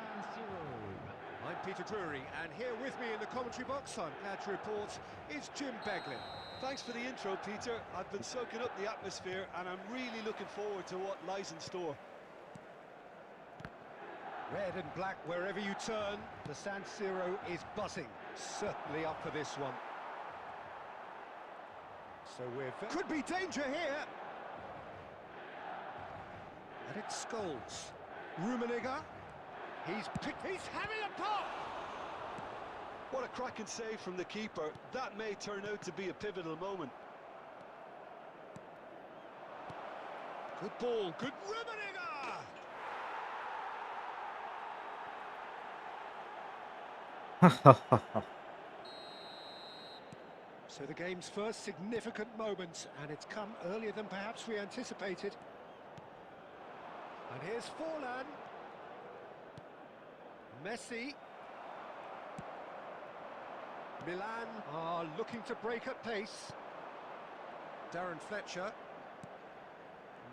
I'm Peter Drury, and here with me in the commentary box, I'm glad to report, is Jim Beglin. Thanks for the intro, Peter. I've been soaking up the atmosphere and I'm really looking forward to what lies in store. Red and black wherever you turn, the San Siro is buzzing. Certainly up for this one. So could be danger here. And it's Scholes. Rummenigge. He's having a pop. What a cracking save from the keeper. That may turn out to be a pivotal moment. Good ball, good Rummenigge. So the game's first significant moment, and it's come earlier than perhaps we anticipated. And here's Forlan. Messi. Milan are looking to break at pace. Darren Fletcher.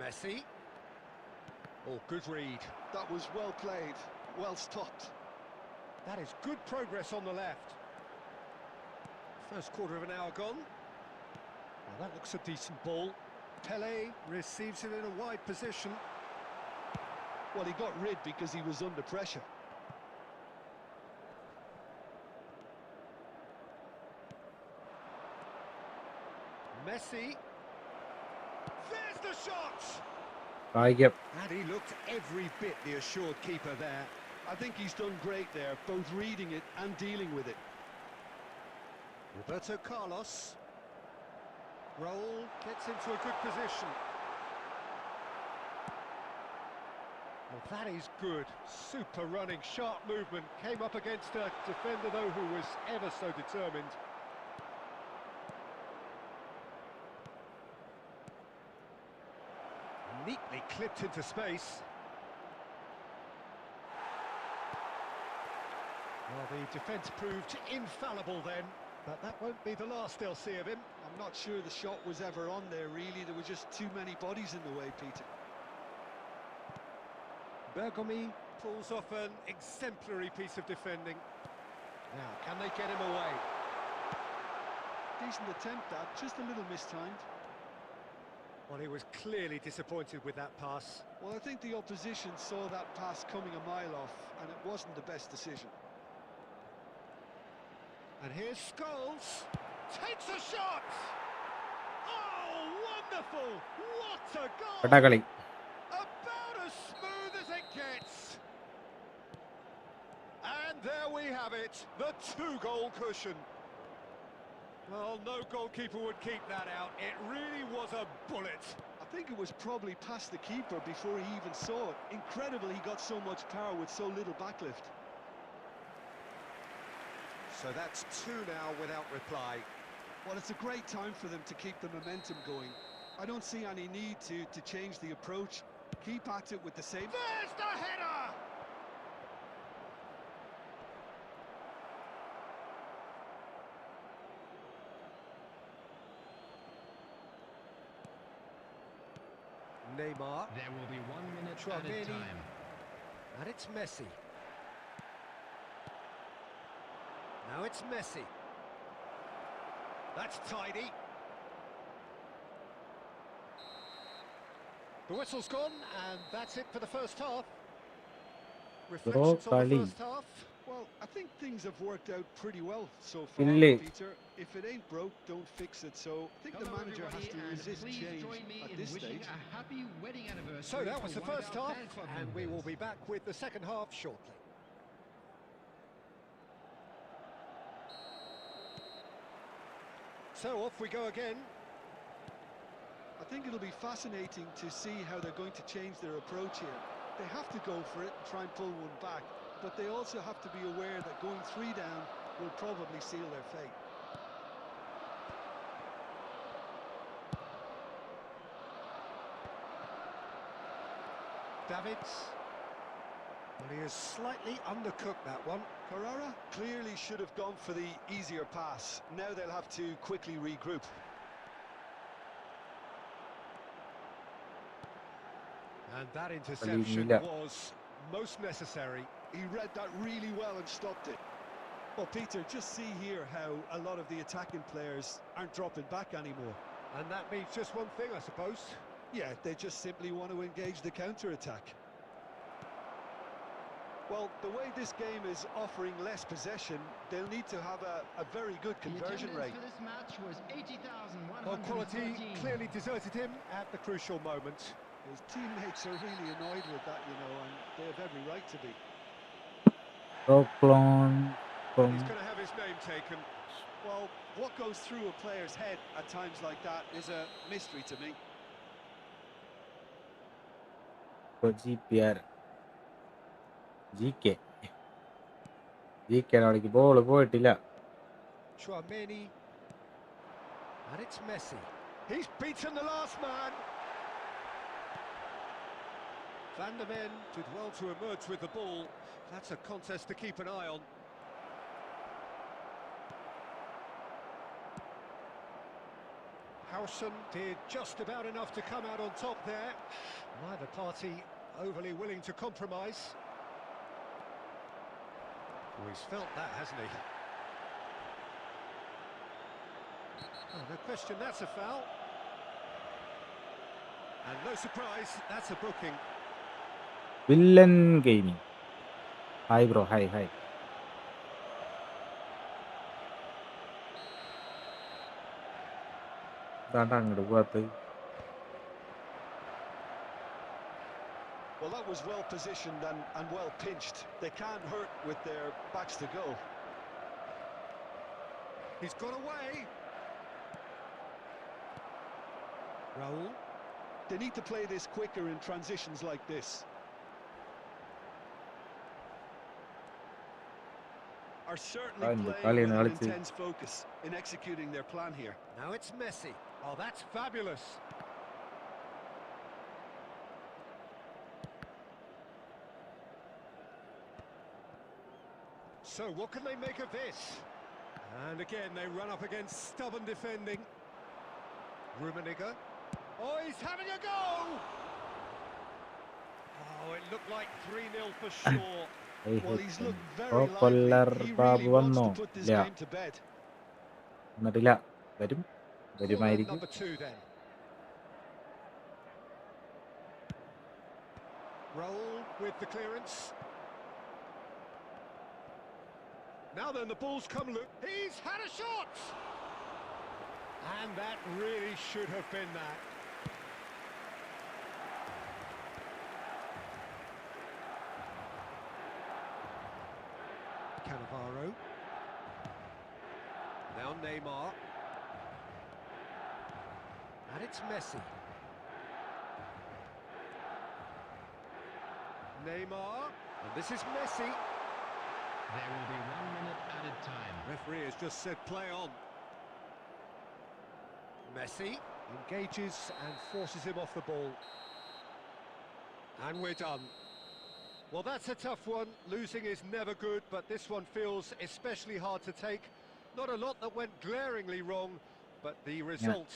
Messi. Oh, good read. That was well played, well stopped. That is good progress on the left. First quarter of an hour gone. Well, that looks a decent ball. Pele receives it in a wide position. Well, he got rid because he was under pressure. Messi. There's the shot! And he looked every bit the assured keeper there. I think he's done great there, both reading it and dealing with it. Roberto Carlos. Raul gets into a good position. Well, that is good. Super running, sharp movement. Came up against a defender, though, who was ever so determined. Neatly clipped into space. Well, the defence proved infallible then, but that won't be the last they'll see of him. I'm not sure the shot was ever on there, really. There were just too many bodies in the way, Peter. Bergomi pulls off an exemplary piece of defending. Now, can they get him away? Decent attempt, that. Just a little mistimed. Well, he was clearly disappointed with that pass. Well, I think the opposition saw that pass coming a mile off, and it wasn't the best decision. And here's Scholes. Takes a shot! Oh, wonderful! What a goal! പട്ടാക്കളി. About as smooth as it gets. And there we have it, the 2-goal cushion. Well, no goalkeeper would keep that out. It really was a bullet. I think it was probably past the keeper before he even saw it. Incredible he got so much power with so little backlift. So that's 2 now without reply. Well, it's a great time for them to keep the momentum going. I don't see any need to change the approach. Keep at it with the same... There's the header! Neymar, There will be 1 minute Tchouaméni. added time. and it's Messi. Now it's Messi. That's tidy. The whistle's gone, and that's it for the first half. Reflections on the Kali. first half. Well, I think things have worked out pretty well so far, Ille. Peter. If it ain't broke, don't fix it. So I think the Hello manager has everybody, to and resist please change join me at in this wishing stage. a happy wedding anniversary. So that was for the one of first our half, fan club and we will members. be back with the second half shortly. So off we go again. I think it'll be fascinating to see how they're going to change their approach here. They have to go for it and try and pull one back, but they also have to be aware that going 3 down will probably seal their fate. Davids. Well, he has slightly undercooked that one. Carrara clearly should have gone for the easier pass. Now they'll have to quickly regroup. And that interception Milan. was most necessary. He read that really well and stopped it. Well, Peter, just see here how a lot of the attacking players aren't dropping back anymore. And that means just one thing, I suppose. Yeah, they just simply want to engage the counter-attack. Well, the way this game is offering less possession, they'll need to have a very good conversion The rate. attendance for this match was 80,113. Well, quality clearly deserted him at the crucial moment. His teammates are really annoyed with that, you know, and they have every right to be. Roklon. And he's going to have his name taken. Well, what goes through a player's head at times like that is a mystery to me. GPR. GK. GK നാളേക്ക് ball പോയിട്ടില്ല. Tchouaméni. And it's Messi. He's beaten the last man. Van der Ven did well to emerge with the ball. That's a contest to keep an eye on. Howson did just about enough to come out on top there. Neither party overly willing to compromise. Oh, he's felt that, hasn't he? Oh, no question, that's a foul. And no surprise, that's a booking. Milan gaming. Hi bro, hi. ഇതാണ്ടാ അങ്ങോട്ട് പോകാത്തത്. Well, that was well positioned and well pinched. They can't hurt with their backs to goal. He's got away. Raul. They need to play this quicker in transitions like this. Are certainly playing with an intense focus in executing their plan here. Now it's Messi. Oh, that's fabulous. So what can they make of this? And again, they run up against stubborn defending. Rummenigge. Oh, he's having a go! Oh, it looked like 3-0 for sure. Well, he's looked very Popular lively. He Babu really wants വന്നോ? to put this ഇല്ല. game to bed. എന്നിട്ടില്ല. Forward വരുമായിരിക്കും. number 2 then. Raul with the clearance. Now then, the ball's come loose. He's had a shot! And that really should have been that. Cannavaro. Now Neymar. And it's Messi. Neymar. And this is Messi. There will be 1 minute added time. Referee has just said play on. Messi engages and forces him off the ball. And we're done. Well, that's a tough one. Losing is never good, but this one feels especially hard to take. Not a lot that went glaringly wrong, but the result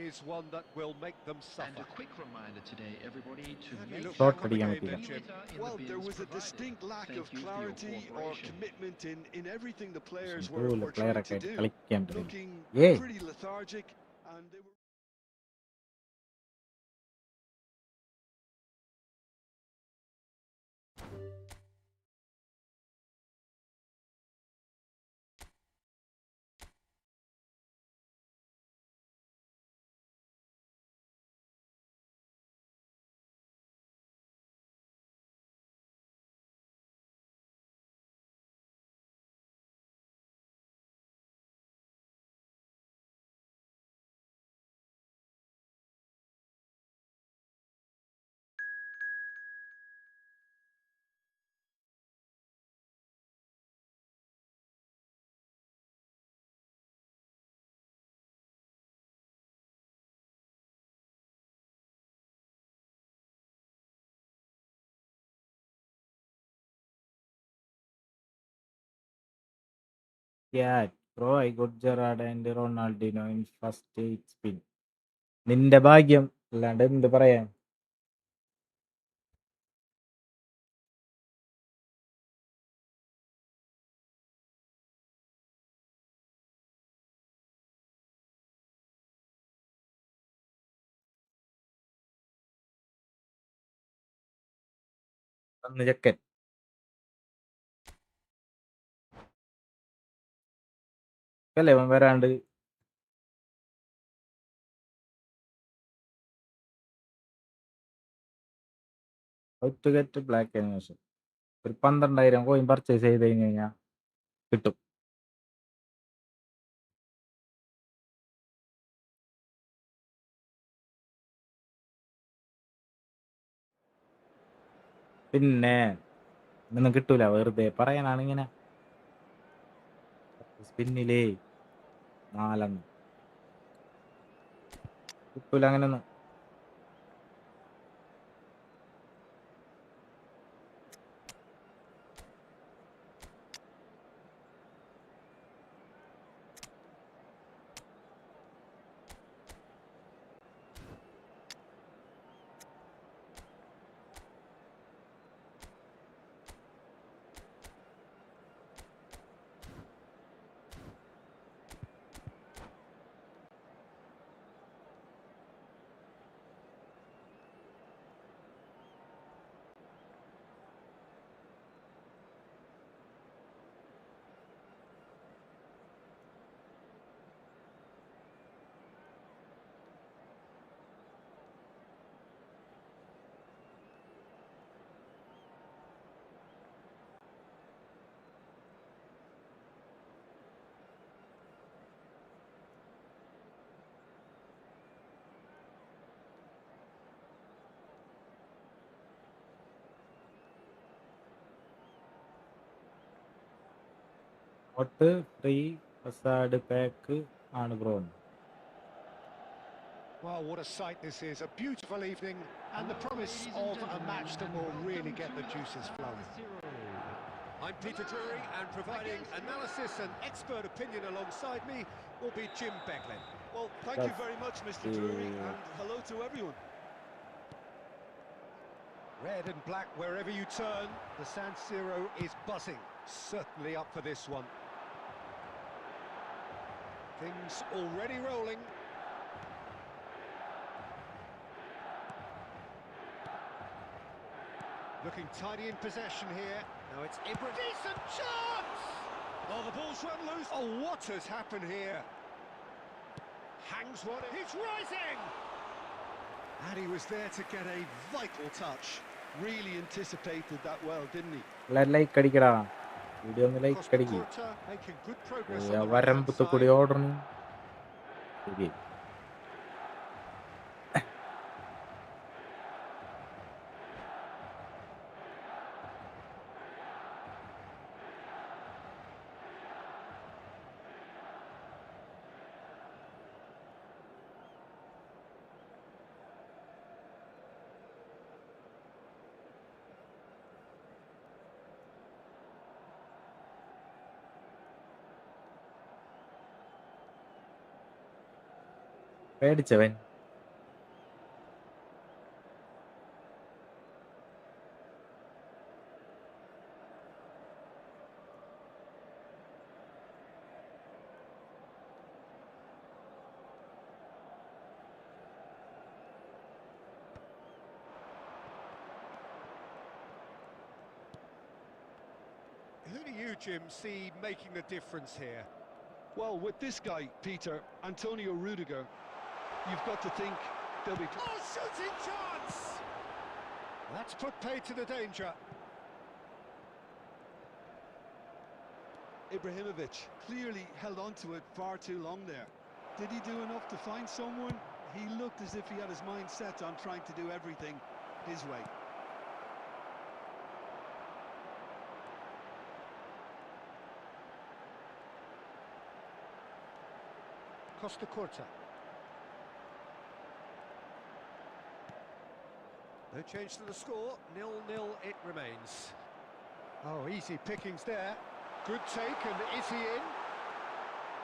is one that will make them suffer. And a quick reminder today, everybody, to Have you make looked Short back on the അടിക്കാൻ game പറ്റില്ല. then, Jim? Well, there was a distinct lack of clarity or commitment in everything the players were player trying ഒക്കെ to do. കളിക്കാൻ പറ്റില്ല. Looking Yeah. pretty lethargic, and they were... Yeah, bro, I got Gerrard and Ronaldinho in first 8 spin. നിന്റെ ഭാഗ്യം അല്ലാണ്ട് എന്ത് പറയാൻ. അന്ന് ചെക്കൻ അല്ലേ അവൻ വരാണ്ട്. to get black animation. ഒരു 12,000 കോയിൻ പർച്ചേസ് ചെയ്ത് കഴിഞ്ഞ് കഴിഞ്ഞാൽ കിട്ടും. പിന്നെ ഒന്നും കിട്ടൂല, വെറുതെ പറയാനാണ് ഇങ്ങനെ. സ്പിന്നിലേ 4 കിട്ടൂല അങ്ങനെയൊന്നും. ഒട്ട് ഫ്രീ ഫസാഡ് പാക്ക് ആണ് bro. Well, what a sight this is. A beautiful evening and the promise of a match that will really get the juices flowing. I'm Peter Drury, and providing analysis and expert opinion alongside me will be Jim Beglin. Well, thank you very much, Mr. Drury, and hello to everyone. Red and black wherever you turn, the San Siro is buzzing. Certainly up for this one. Things already rolling. Looking tidy in possession here. Now it's Ibra. Decent chance! Oh, the ball's run loose. Oh, what has happened here? Hangs one. He's rising! And he was there to get a vital touch. Really anticipated that well, didn't he? Like അടിക്കടാ, video ഒന്ന് like Costa അടിക്കുക. Curta making good progress on the right-hand വരമ്പത്ത് കൂടി side. ഓടണം. ശരി, പേടിച്ചവൻ. Who do you, Jim, see making the difference here? Well, with this guy, Peter, Antonio Rudiger, you've got to think they'll be... Oh, shooting chance! That's put paid to the danger. Ibrahimovic clearly held on to it far too long there. Did he do enough to find someone? He looked as if he had his mind set on trying to do everything his way. Costa Curta. No change to the score, 0-0 it remains. Oh, easy pickings there. Good take, and is he in?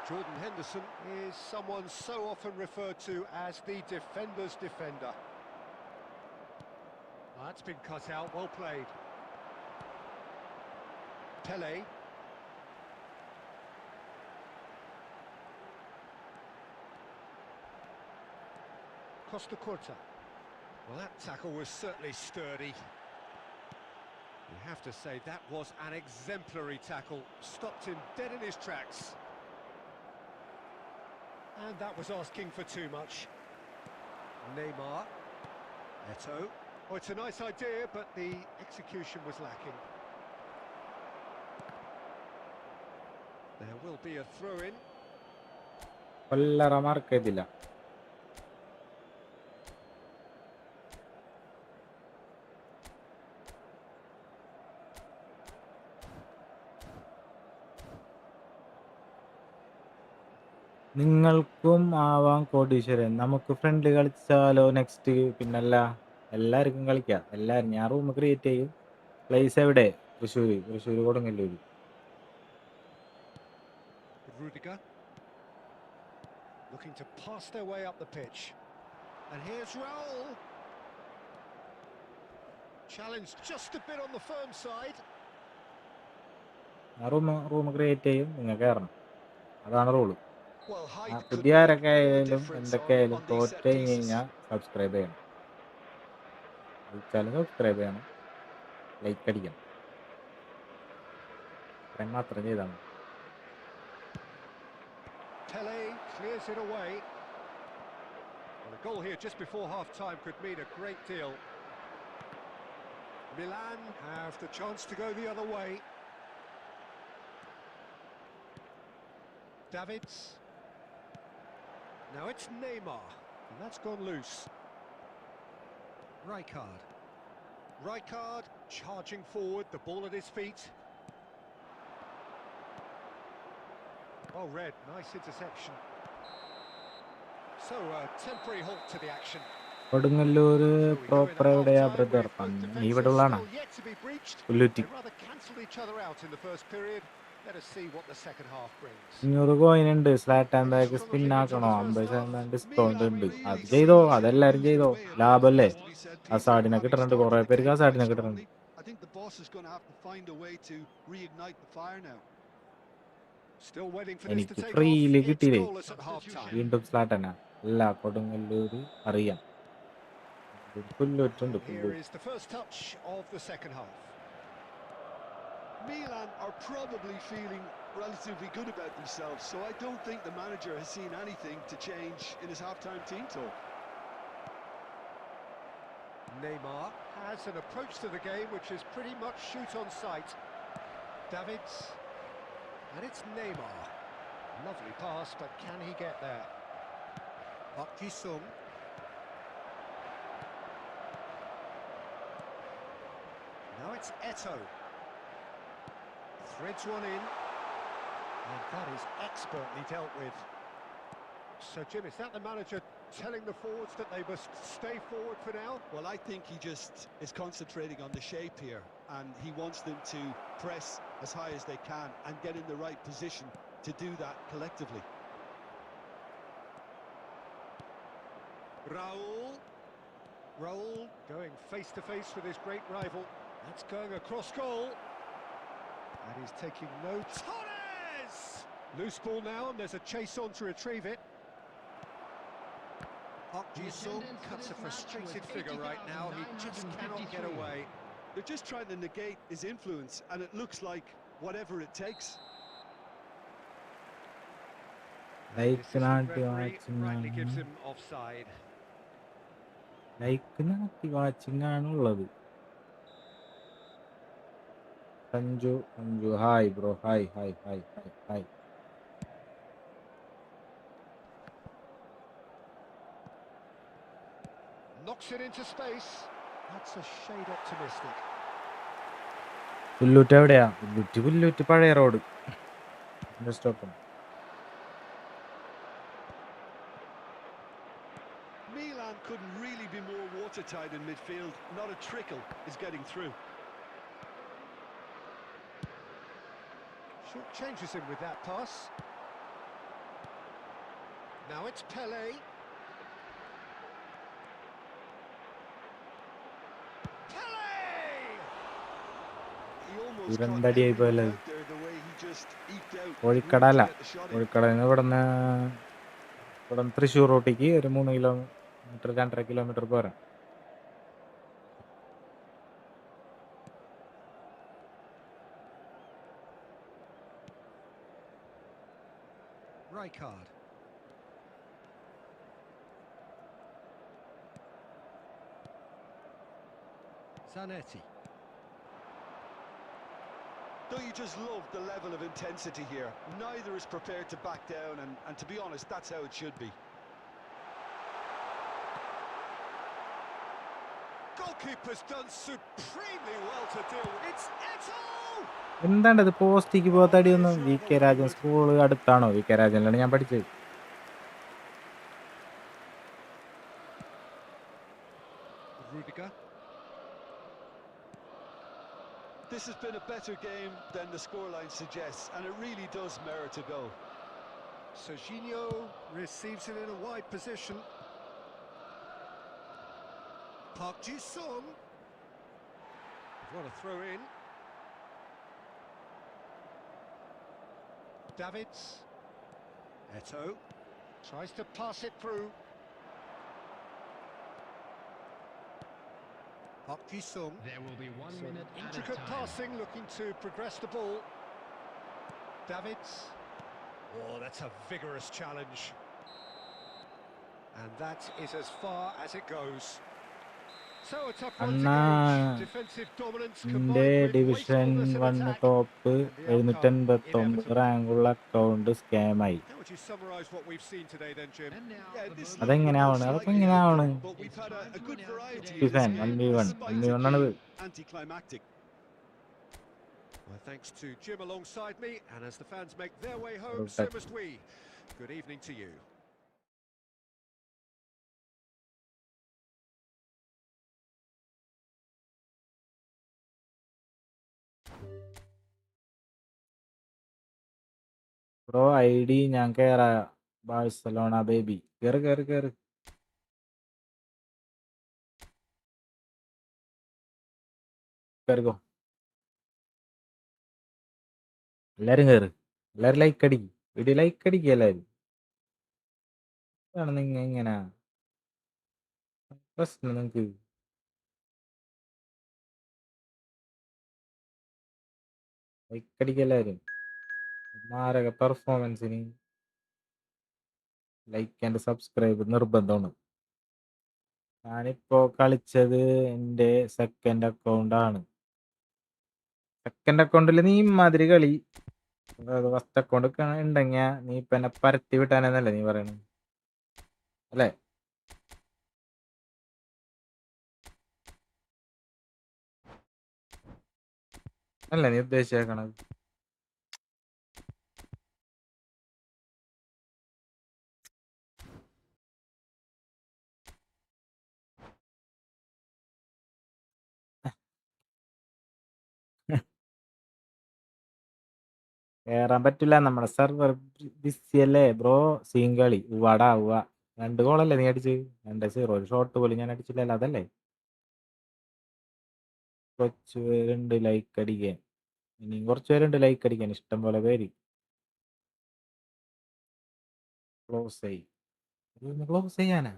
Jordan Henderson is someone so often referred to as the defender's defender. That's been cut out, well played. Pele. Costa Curta. Well, that tackle was certainly sturdy. You have to say that was an exemplary tackle. Stopped him dead in his tracks. And that was asking for too much. Neymar. Eto. Oh, it's a nice idea, but the execution was lacking. There will be a throw-in. കൊല്ലറ mark ചെയ്തില്ല. നിങ്ങൾക്കും ആവാം കോടീശ്വരൻ. നമുക്ക് friendly കളിച്ചാലോ next? പിന്നല്ല, എല്ലാവർക്കും കളിക്കാം. എല്ലാവരും, ഞാൻ room create ചെയ്യും. പ്ലേസ് എവിടെ? Thrissur Kodungallur. Rudiger. Looking to pass their way up the pitch. And here's Raul. Challenged just a bit on the firm side. ഞാൻ റൂം ക്രിയേറ്റ് ചെയ്യും, നിങ്ങൾ കയറണം. അതാണ് റൂള്. Well, height could പുതിയ make ആരൊക്കെ all the ആയാലും difference എന്തൊക്കെ ആയാലും on these set തോറ്റ് കഴിഞ്ഞ് pieces. കഴിഞ്ഞാൽ സബ്സ്ക്രൈബ് ചെയ്യണം. കളിച്ചാലും സബ്സ്ക്രൈബ് ചെയ്യണം, ലൈക്ക് അടിക്കണം. അത്രയും മാത്രം ചെയ്താൽ മതി. Pele clears it away. Well, a goal here just before half-time could mean a great deal. Milan have the chance to go the other way. Davids. Now it's Neymar, and that's gone loose. Rijkaard charging forward, the ball at his feet. Well read, nice interception. So a temporary halt to the action. Kodungallur proper എവിടെയാ brother? നീ ഇവിടെ ഉള്ളതാണോ? Pulluti. $500 coin ഉണ്ട്. സ്ലാറ്റ് bag spin ആക്കണോ? 50% discount ഉണ്ട്. അത് ചെയ്തോ, അതെല്ലാരും ചെയ്തോ. ലാഭല്ലേ? അസാഡിനെ കിട്ടുന്നുണ്ട്, കുറെ പേർക്ക് അസാഡിനെ കിട്ടുന്നുണ്ട്. I think the boss is going to have to find a way to reignite the fire now. എനിക്ക് ഫ്രീയില് കിട്ടിയില്ലേ വീണ്ടും സ്ലാറ്റ് തന്നെ. അല്ല, കൊടുങ്ങല്ലൂർ അറിയാം. പുല്ലുറ്റുണ്ട്. Here is the first touch of the second half. Milan are probably feeling relatively good about themselves, so I don't think the manager has seen anything to change in his half-time team talk. Neymar has an approach to the game which is pretty much shoot on sight. Davids, and it's Neymar. Lovely pass, but can he get there? Park Ji-sung. Now it's Eto. Threads one in. And that is expertly dealt with. So, Jim, is that the manager telling the forwards that they must stay forward for now? Well, I think he just is concentrating on the shape here, and he wants them to press as high as they can and get in the right position to do that collectively. Raul going face-to-face with his great rival. That's going across goal. And he's taking no... Torres! Loose ball now, and there's a chase on to retrieve it. Park Ji-sung cuts a frustrated figure right now. He just cannot get away. They're just trying to negate his influence, and it looks like whatever it takes. Assistant referee rightly gives him offside. ലൈക്കിനകത്ത് വാച്ചിങ്ങാണുള്ളത്. Sanju hi bro, hi. Knocks it into space. That's a shade optimistic. Pullut എവിടെയാ? പുല്ലൂറ്റ് പഴയ road. Stop. Milan couldn't really be more watertight in midfield. Not a trickle is getting through. Short changes him with that pass. Now it's Pele. ദുരന്തടിയായി പോയല്ലോ. കോഴിക്കടല്ല, കോഴിക്കടയിൽ നിന്ന് ഇവിടുന്ന് തൃശ്ശൂർ റോട്ടിക്ക് ഒരു 3 kilometre 2.5 kilometre പോരാ. Rijkaard. Zanetti. Don't you just love the level of intensity here? Neither is prepared to back down, and to be honest, that's how it should be. Goalkeeper's done supremely well to deal with. It's Eto! എന്താണ്ടത് പോസ്റ്റിക്ക് പോത്തടിയൊന്നും. VK Rajan school അടുത്താണോ? VK രാജനിലാണ് ഞാൻ പഠിച്ചത്. Rudiger. This has been a better game than the scoreline suggests, and it really does merit a goal. Serginho receives it in a wide position. Park Ji-sung. What a throw in. Davids. Eto tries to pass it through. Park Ji-sung. There will be 1 minute at a Intricate time. passing, looking to progress the ball. Davids. Oh, that's a vigorous challenge. And that is as far as it goes. So a tough one to gauge. Defensive dominance എൻ്റെ combined with division wastefulness in 1 attack. Top And the outcome 789 inevitable. റാങ്കുള്ള account സ്കാമായി. How would you summarise what we've seen today then, Jim? And now Yeah, the this moment. അതെങ്ങനെയാവണ്? അതൊക്കെ എങ്ങനെയാവണ്? But we've had a good variety in Defend, this game, 1v1 despite it ആണത്. being anticlimactic. Well, thanks to Jim alongside me, and as the fans make their way home, so Perfect. must we. Good evening to you. Bro ID ഞാൻ കേറാ. Barcelona baby. കേറ്. കേറിക്കോ. എല്ലാരും കേറ്. എല്ലാരും like അടിക്കും. Video like അടിക്കുക എല്ലാരും. ഇതാണ് ഇങ്ങനെ പ്രശ്നം നിങ്ങക്ക്. ലൈക്ക് അടിക്കല്ലാരും. മാരക പെർഫോമൻസിന് ലൈക്ക് ആൻഡ് സബ്സ്ക്രൈബ് നിർബന്ധമാണ്. ഞാനിപ്പോ കളിച്ചത് എൻ്റെ സെക്കൻഡ് അക്കൗണ്ടാണ്. സെക്കൻഡ് അക്കൗണ്ടിൽ നീ ഇമാതിരി കളി ഫസ്റ്റ് അക്കൗണ്ട് ഉണ്ടെങ്കിൽ നീ ഇപ്പൊ എന്നെ പരത്തി വിട്ടാനെന്നല്ലേ നീ പറയണത്, അല്ലേ? അല്ല നീ ഉദ്ദേശിച്ചേക്കണത്. കേറാൻ പറ്റില്ല, നമ്മുടെ സെർവർ ബിസി അല്ലേ ബ്രോ. സീൻ കളി ഉവാടാ ഉവ്വ. 2 ഗോളല്ലേ നീ അടിച്ച്? 2-0. ഒരു ഷോട്ട് പോലും ഞാൻ അടിച്ചില്ലല്ലോ, അതല്ലേ? കുറച്ച് പേരുണ്ട് ലൈക്ക് അടിക്കാൻ, ഇനിയും കുറച്ച് പേരുണ്ട് ലൈക്ക് അടിക്കാൻ, ഇഷ്ടം പോലെ പേര്. ക്ലോസ് ചെയ്യാനാ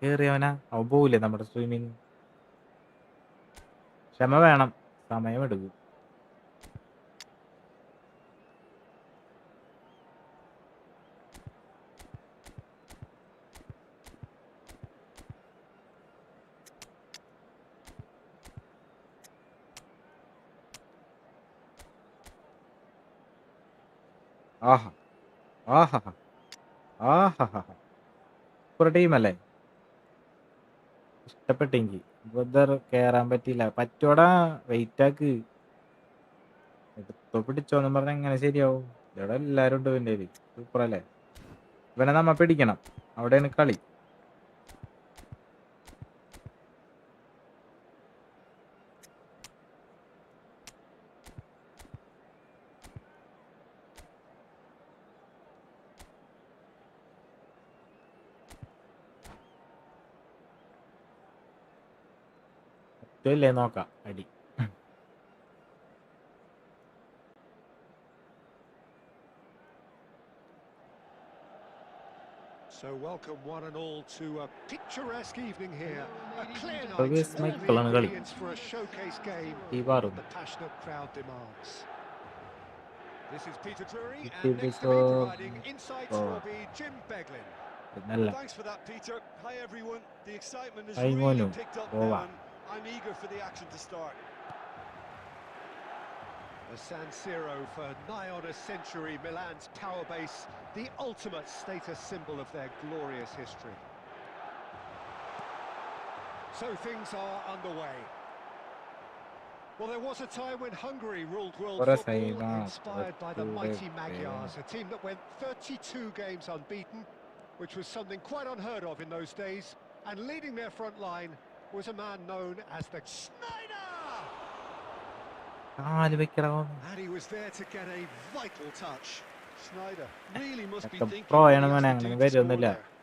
കേറിയവനാ? അവൻ പോവില്ലേ നമ്മുടെ സ്ട്രീമിങ്? ക്ഷമ വേണം, സമയമെടുക്കും. ആഹാ ആഹാ ആഹാ, ഒരു ടീമല്ലേ? ഇഷ്ടപ്പെട്ടെങ്കിൽ വെതർ കേറാൻ പറ്റില്ല. പറ്റോടാ, വെയിറ്റ് ആക്ക്. എടുത്തോ പിടിച്ചോന്നും പറഞ്ഞ എങ്ങനെ ശരിയാവും? ഇവിടെ എല്ലാരും ഉണ്ട് ഇവന്റെ കയ്യില്. സൂപ്പർ അല്ലേ? ഇവനെ നമ്മ പിടിക്കണം, അവിടെയാണ് കളി. പറ്റുമല്ലേ നോക്കാം അടി. So welcome one and all to a picturesque evening here. A clear night, service all the മൈക്കിളാണ് കളി. ingredients for a showcase game ഈ വാറും the passionate crowd demands. This is Peter Drury, It and is next to me so- providing insights will be Jim Beglin. പിന്നല്ല. Thanks for that, Peter. Hi, everyone. The excitement has Hi, really Monu. picked up Over. now, and I'm eager for the action to start. The San Siro for nigh on a century, Milan's power base, the ultimate status symbol of their glorious history. So things are underway. Well, there was a time when Hungary ruled world Ora football, saiva, inspired by the pure mighty pain. Magyars, a team that went 32 games unbeaten, which was something quite unheard of in those days. And leading their front line was a man known as the Schneider! കാല് വെക്കടാ. And he was there to get a vital touch. Schneider really must be ഒക്കെ thinking pro what ആണ് he മോനെ, has to do അങ്ങനെ to score വരുന്നില്ല. there.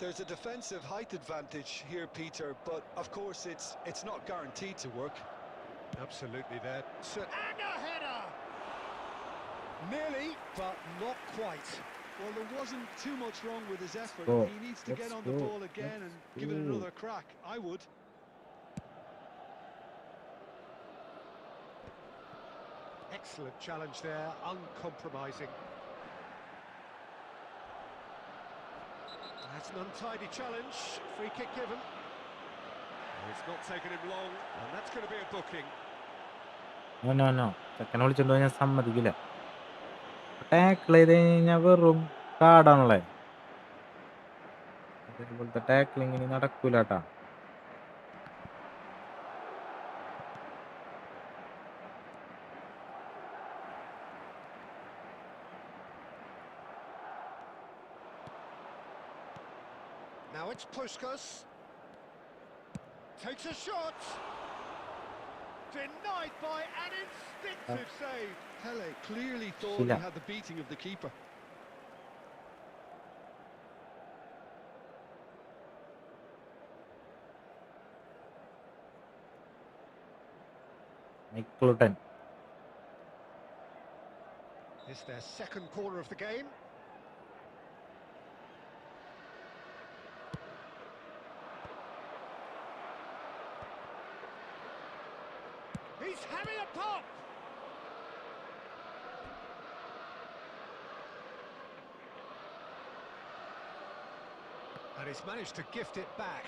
There's a defensive height advantage here, Peter, but of course it's not guaranteed to work. Absolutely there. And a header! Nearly, but not quite. Well, there wasn't too much wrong with his effort. go. He needs to Let's get on the go. ball again and Let's give it go. another crack. I would. Excellent challenge there, uncompromising. That's an untidy challenge, free kick given. It's not taken him long, and that's going to be a booking. No ചെക്കനെ വിളിച്ചോണ്ട് പോയി ഞാൻ സമ്മതിക്കില്ല. Tackle ചെയ്ത് കഴിഞ്ഞാൽ വെറും കാടാണല്ലേ. അതേപോലത്തെ ടാക്കിളിങ്ങിന് നടക്കൂലട്ടാ. Now it's Puskas. Takes a shot. Denied by an instinctive save. Pele clearly thought Sila. he had the beating of the keeper. മൈക്കിൾട്ടൻ. It's their second corner of the game. And he's managed to gift it back.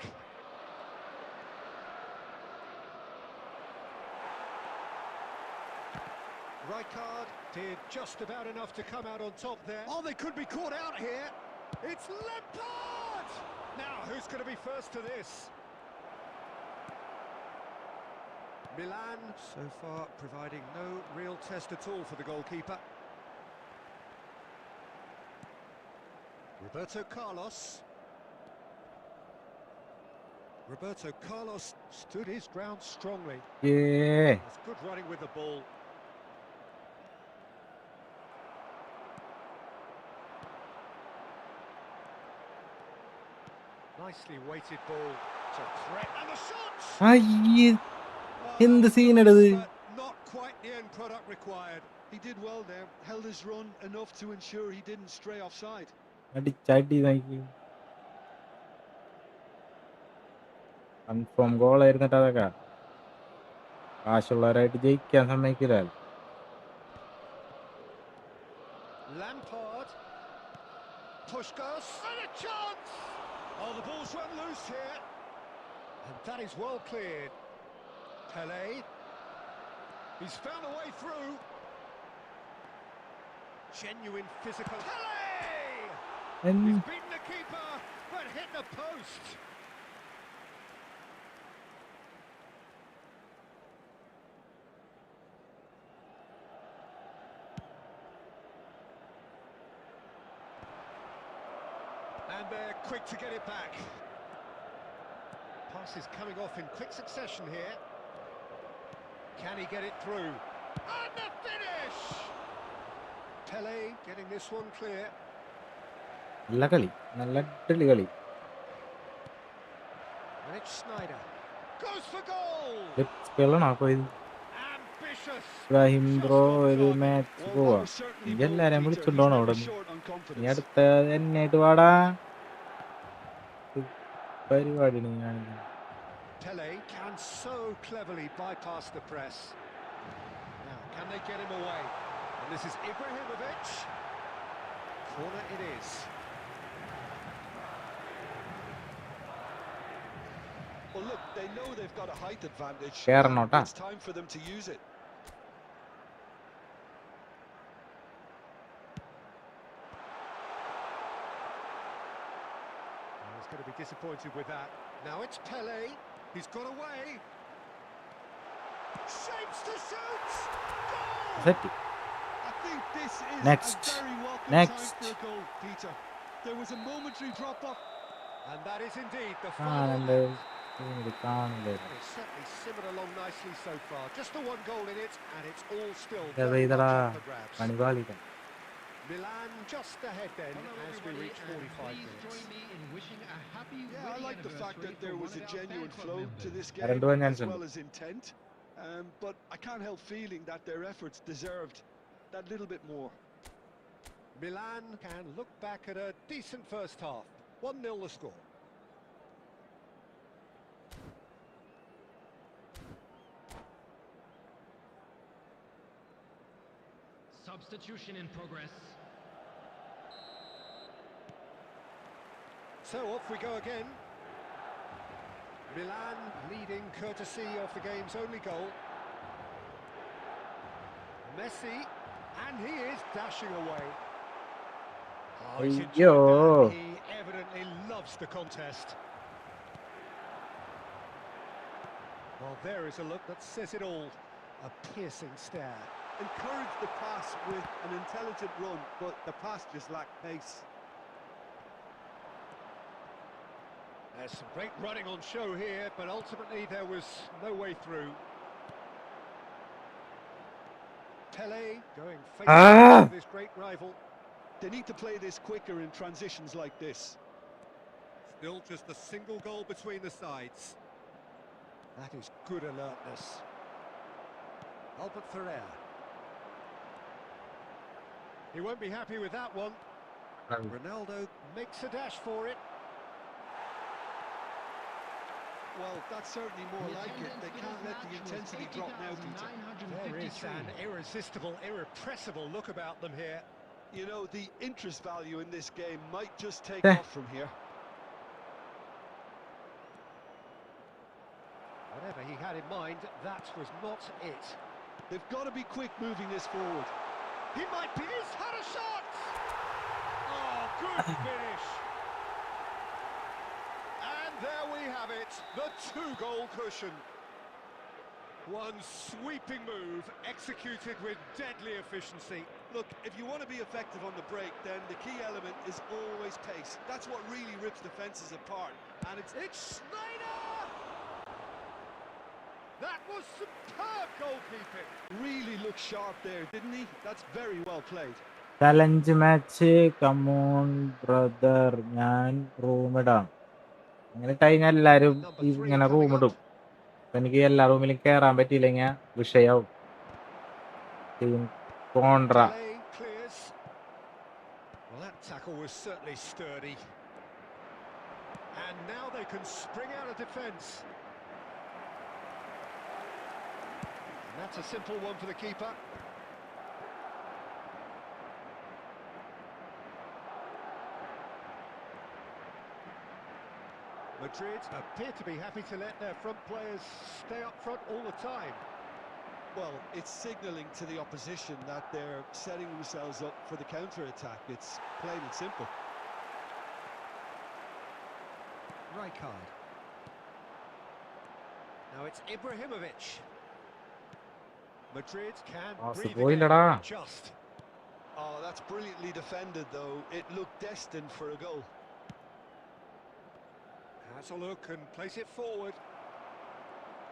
Rijkaard did just about enough to come out on top there. Oh, they could be caught out here. It's Lampard! Now, who's going to be first to this? Milan, so far, providing no real test at all for the goalkeeper. Roberto Carlos. Roberto Carlos stood his ground strongly. Yeah. That's good running with the ball. Nicely weighted ball to threat, and the shots! അയ്യേ Oh, എന്ത് that was scene close, എടുത്? but not quite the end product required. He did well there, held his run enough to ensure he didn't stray offside. അടിച്ചടി നോക്കി. Confirm goal ആയിരുന്നിട്ട് അതൊക്കെ കാശുള്ളവരായിട്ട് ജയിക്കാൻ സമ്മതിക്കില്ല. Lampard. Push goes, and a chance! Oh, the ball's run loose here. And that is well cleared. Pele. He's found a way through. Genuine physical. Pele! He's beaten the keeper, but hit the post. And they're quick to get it back. Pass is coming off in quick succession here. Can he get it through? And the finish! Pele getting this one clear. നല്ല കളി, നല്ല അടിപൊളി കളി. And it's Snyder. Goes for goal! കളാണോ പോയത്? Ambitious! Ibrahim bro ഒരു match Well, പോവാ. that was certainly നീ bold, എല്ലാരെയും Peter. He's വിളിച്ചുണ്ടോണോ never അവിടെ നിന്ന്? short on നീ confidence. അടുത്ത എന്നായിട്ട് വാടാ. പരിപാടി നീ കാണിക്കുന്നു. Pele can so cleverly bypass the press. Now, can they get him away? And this is Ibrahimovic. Corner it is. Well, look, they know they've got a height advantage. കേറണോട്ടാ. It's time for them to use it. He's going to be disappointed with that. Now it's Pele. He's got away. Shapes to shoot. Goal! Set. I think this is Next. a very welcome Next. time for a goal, Peter. There was a momentary drop-off. And that is indeed the final. കാണണ്ടേ കാണില്ലേ. And it's certainly simmered along nicely so far. Just the one goal in it, and it's all still ഇതാ very much ഇതടാ up for grabs. പണി പാളിക്കാൻ. Milan just ahead then as we reach 45 Please minutes. join me in wishing a happy Yeah, I wedding like the fact that anniversary there for was one a of our genuine fan club flow members. to this രണ്ട് game, ഞാൻ as ചെന്നു. well as intent. But I can't help feeling that their efforts deserved that little bit more. Milan can look back at a decent first half. 1-0 the score. Substitution in progress. So off we go again. Milan leading courtesy of the game's only goal. Messi, and he is dashing away. Oh, he's enjoyed Yo. that. He evidently loves the contest. Well, there is a look that says it all. A piercing stare. Encourage the pass with an intelligent run, but the pass just lacked pace. There's some great running on show here, but ultimately there was no way through. Pele going face with his great rival. They need to play this quicker in transitions like this. Still just a single goal between the sides. That is good alertness. Albert Ferrer. He won't be happy with that one. Ronaldo makes a dash for it. Well, that's certainly more like it. They can't let the intensity drop now, Peter. There is an irresistible, irrepressible look about them here. You know, the interest value in this game might just take Eh. off from here. Whatever he had in mind, that was not it. They've got to be quick moving this forward. He might be, he's had a shot! Oh, good finish! And there we have it, the two-goal cushion. One sweeping move, executed with deadly efficiency. Look, if you want to be effective on the break, then the key element is always pace. That's what really rips defences apart. And It's Schneider! That was superb goalkeeping. really looked sharp there, didn't he? That's very well played. Challenge match come on brother ഞാൻ room ഇടാം അങ്ങനെ കഴിഞ്ഞാൽ എല്ലാരും ഇങ്ങനെ room ഇടും അപ്പൊ എനിക്ക് എല്ലാ റൂമിലും കയറാൻ പറ്റിയില്ലെങ്കിൽ വിഷയാവും team കോൺട്ര Delay clears. Well, that tackle was certainly sturdy. And now they can spring out of defence. And that's a simple one for the keeper. Madrid appear to be happy to let their front players stay up front all the time. Well, it's signalling to the opposition that they're setting themselves up for the counter-attack. It's plain and simple. Rijkaard. Now it's Ibrahimovic. Madrid can breathe പോയില്ലടാ again, just. Oh, that's brilliantly defended, though. It looked destined for a goal. Has a look and place it forward.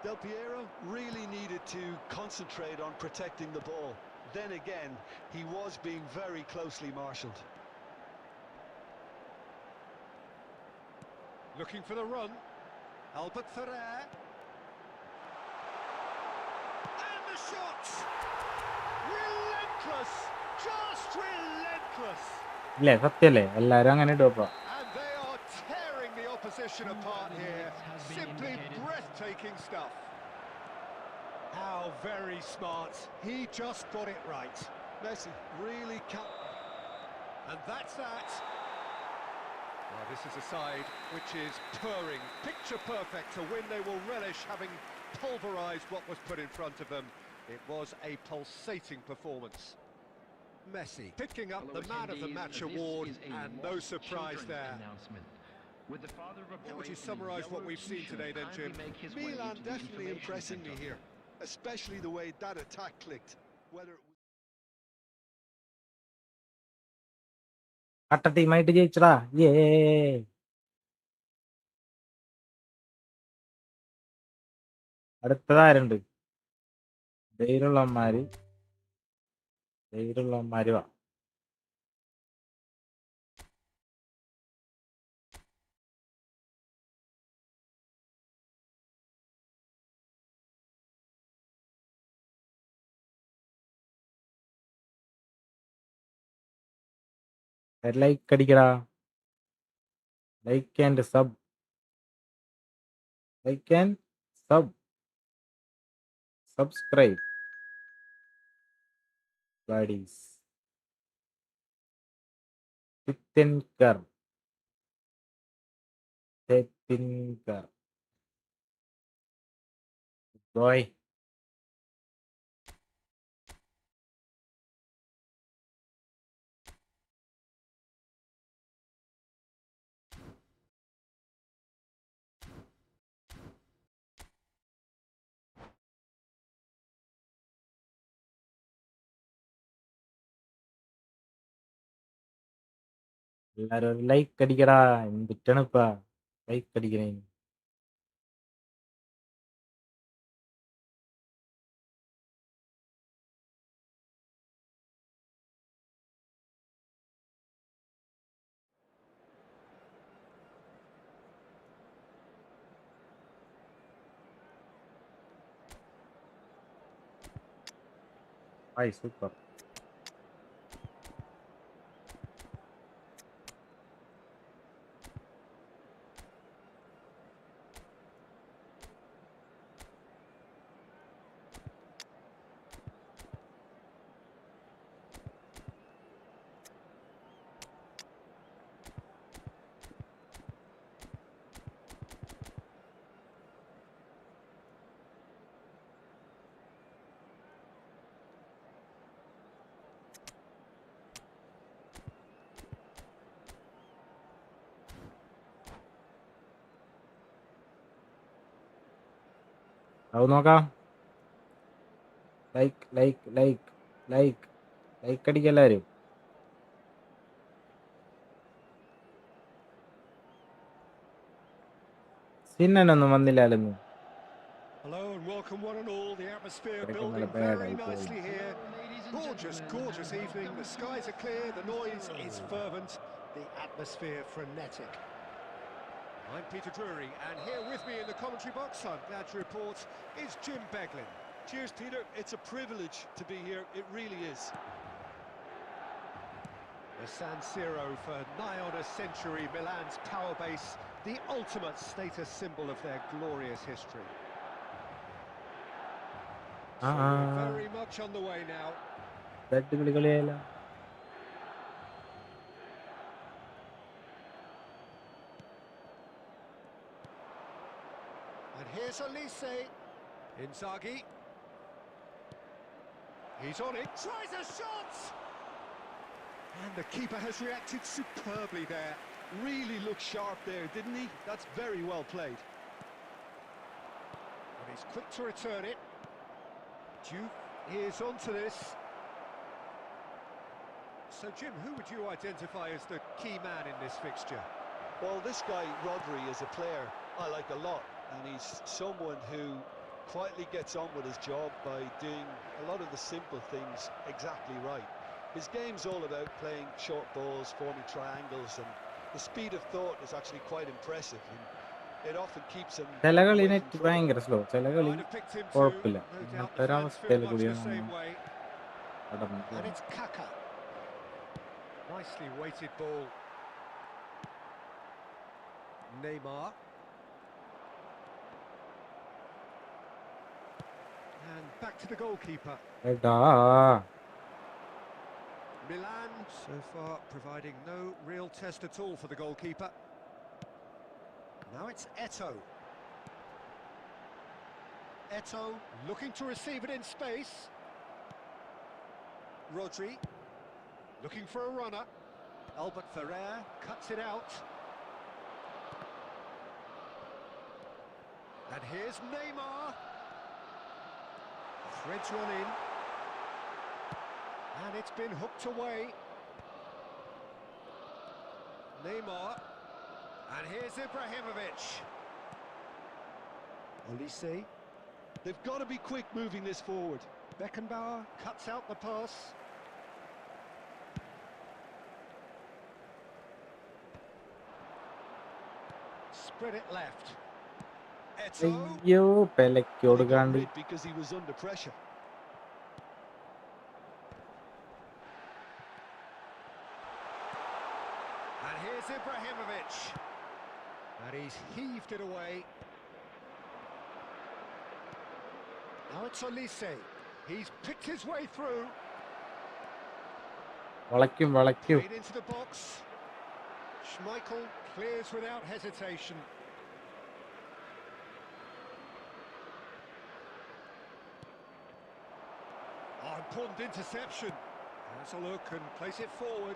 Del Piero really needed to concentrate on protecting the ball. Then again, he was being very closely marshalled. Looking for the run. Albert Ferrer. And the shot! Relentless! Just relentless! ഇല്ലേ സത്യല്ലേ എല്ലാരും അങ്ങനെ ഇടും അപ്പൊ And they are tearing the opposition apart here. Simply breathtaking stuff. How very smart. He just got it right. Messi really can't... And that's that. Well, this is a side which is purring, picture perfect, a win they will relish, having pulverised what was put in front of them. It was a pulsating performance. Messi picking up the Man of the Match award, and no surprise there. How would you summarise what we've seen today then, Jim? Milan definitely impressing me here, especially the way that attack clicked. Whether it was... കട്ട ടീമായിട്ട് ജയിച്ചടാ ഏ അടുത്തതാരുണ്ട് ധൈര്യമുള്ളവന്മാര് വാ like അടിക്കടാ like and sub subscribe buddies Thinker boy എല്ലാരും ഒരു like അടിക്കടാ എന്തിട്ടാണിപ്പാ like അടിക്കണേ ഹായ് സൂപ്പർ അത് നോക്കാം. ലൈക്ക് അടിക്കുക എല്ലാവരും. സിന്നനൊന്നും വന്നില്ലായിരുന്നു. Hello and welcome one and all. The atmosphere ഇത്രയ്ക്ക് നല്ല building very ബാഡായി പോയി. nicely here. Ladies and Gorgeous, gentlemen, gorgeous evening. The skies are clear, the noise is fervent, the atmosphere frenetic. I'm Peter Drury, and here with me in the commentary box, I'm glad to report, is Jim Beglin. Cheers, Peter. It's a privilege to be here. It really is. The San Siro for nigh on a century, Milan's power base, the ultimate status symbol of their glorious history. So we're very much on the way now. അടിപൊളി കളിയായില്ല. And here's Elise. Inzaghi. He's on it. Tries a shot! And the keeper has reacted superbly there. Really looked sharp there, didn't he? That's very well played. And he's quick to return it. Juve is onto this. So, Jim, who would you identify as the key man in this fixture? Well, this guy, Rodri, is a player I like a lot. And he's someone who quietly gets on with his job by doing a lot of the simple things exactly right. His game's all about playing short balls, forming triangles, and the speed of thought is actually quite impressive. And it often keeps him ചില കളി away from net trouble. ഭയങ്കര slow, ചില കളി I'd have picked him too. കുഴപ്പമില്ല. No doubt ഇങ്ങനത്തെ the ഒരു fans feel അവസ്ഥയിൽ much the കൂടിയാണ് same way. കടന്നു And പോകുന്നത്. it's Kaka. Nicely weighted ball. Neymar. And back to the goalkeeper. എടാ Milan so far providing no real test at all for the goalkeeper. Now it's Eto'o. Eto'o looking to receive it in space. Rodri looking for a runner. Albert Ferrer cuts it out. And here's Neymar. Threads one in. And it's been hooked away. Neymar. And here's Ibrahimovic. Olise. They've got to be quick moving this forward. Beckenbauer cuts out the pass. Spread it left. Eto'o. അയ്യോ പെലക്ക് They got കൊടുക്കാണ്ട്. rid because he was under pressure. And here's Ibrahimovic. And he's heaved it away. Now it's Olise. He's picked his way through. വളയ്ക്കും. Played into the box. Schmeichel clears without hesitation. Important interception. Has a look and plays it forward.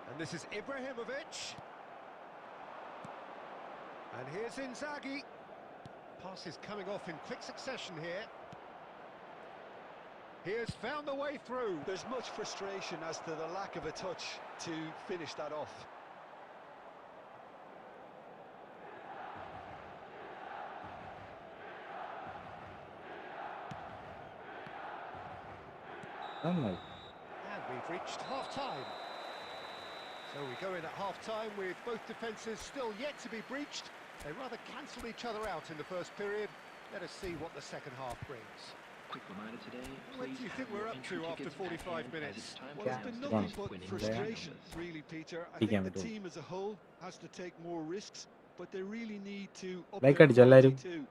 And this is Ibrahimovic. And here's Inzaghi. Pass is coming off in quick succession here. He has found the way through. There's much frustration as to the lack of a touch to finish that off. നന്നായി. And we've reached half-time. So we go in at half-time with both defences still yet to be breached. They rather cancelled each other out in the first period. Let us see what the second half brings. quick reminder today, What do please you think have we're your up entry to after tickets at 45 hand, minutes? as it's time Well, to it's been announce the nothing but winning frustration, numbers. really, Peter. I Big think the game, team as a whole has to take more risks, but they really need to up Like their അടിച്ചോ എല്ലാരും? quality too.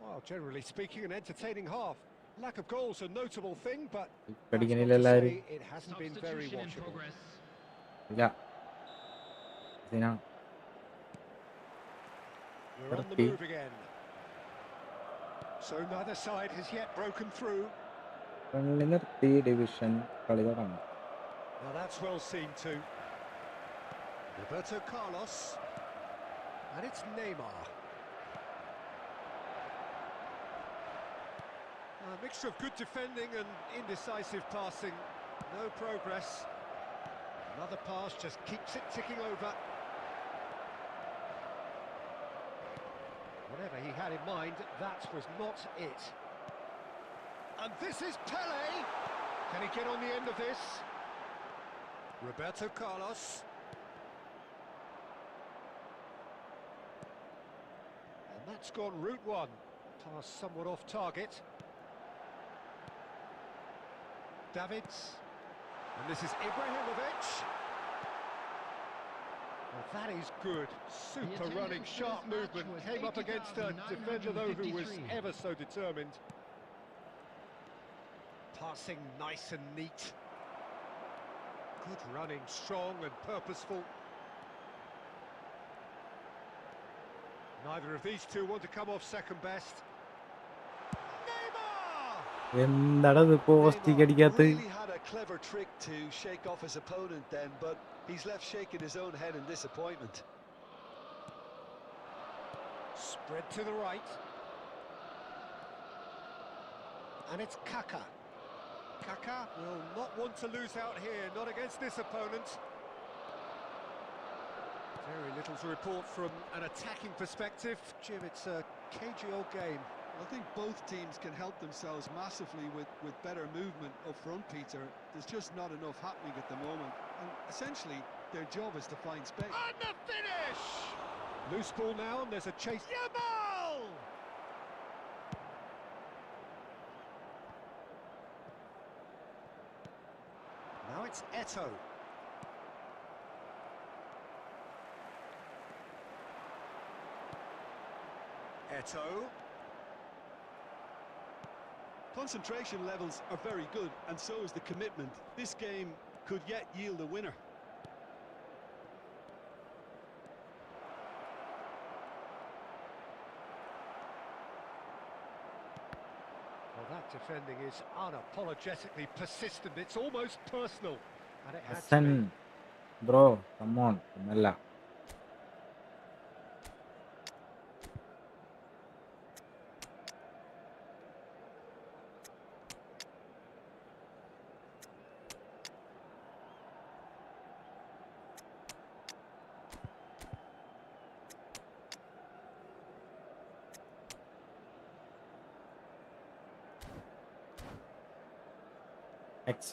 Well, generally speaking, an entertaining half. Lack of goals a notable thing, but that's അടിക്കണില്ല not to എല്ലാരും. say it hasn't been very Substitution in watchable. progress. ഇല്ല. ഇതിനാ We're on the Thirty. move again. So neither side has yet broken through. Friendly നിർത്തി division കളി തുടങ്ങി. Well, that's well seen too. Roberto Carlos. And it's Neymar. mixture of good defending and indecisive passing. No progress. Another pass just keeps it ticking over. Whatever he had in mind, that was not it. And this is Pele. Can he get on the end of this? Roberto Carlos. And that's gone route one. Pass somewhat off target. Davids. And this is Ibrahimovic. Well, that is good. Super running, sharp movement. Came up against a defender, though, who was ever so determined. Passing nice and neat. Good running, strong and purposeful. Neither of these two want to come off second best. എന്താണത് post അടിക്കാത്ത? Really had a clever trick to shake off his opponent then, but he's left shaking his own head in disappointment. Spread to the right. And it's Kaka. Kaka will not want to lose out here, not against this opponent. Very little to report from an attacking perspective. Jim, it's a cagey old game. I think both teams can help themselves massively with better movement up front, Peter. There's just not enough happening at the moment. And essentially, their job is to find space. And the finish! Loose ball now, and there's a chase. Yamal! Now it's Eto. Eto. Concentration levels are very good, and so is the commitment. This game could yet yield a winner. Well, that defending is unapologetically persistent. It's almost personal. And it had to be. Listen, bro, come on, ഒന്നല്ല.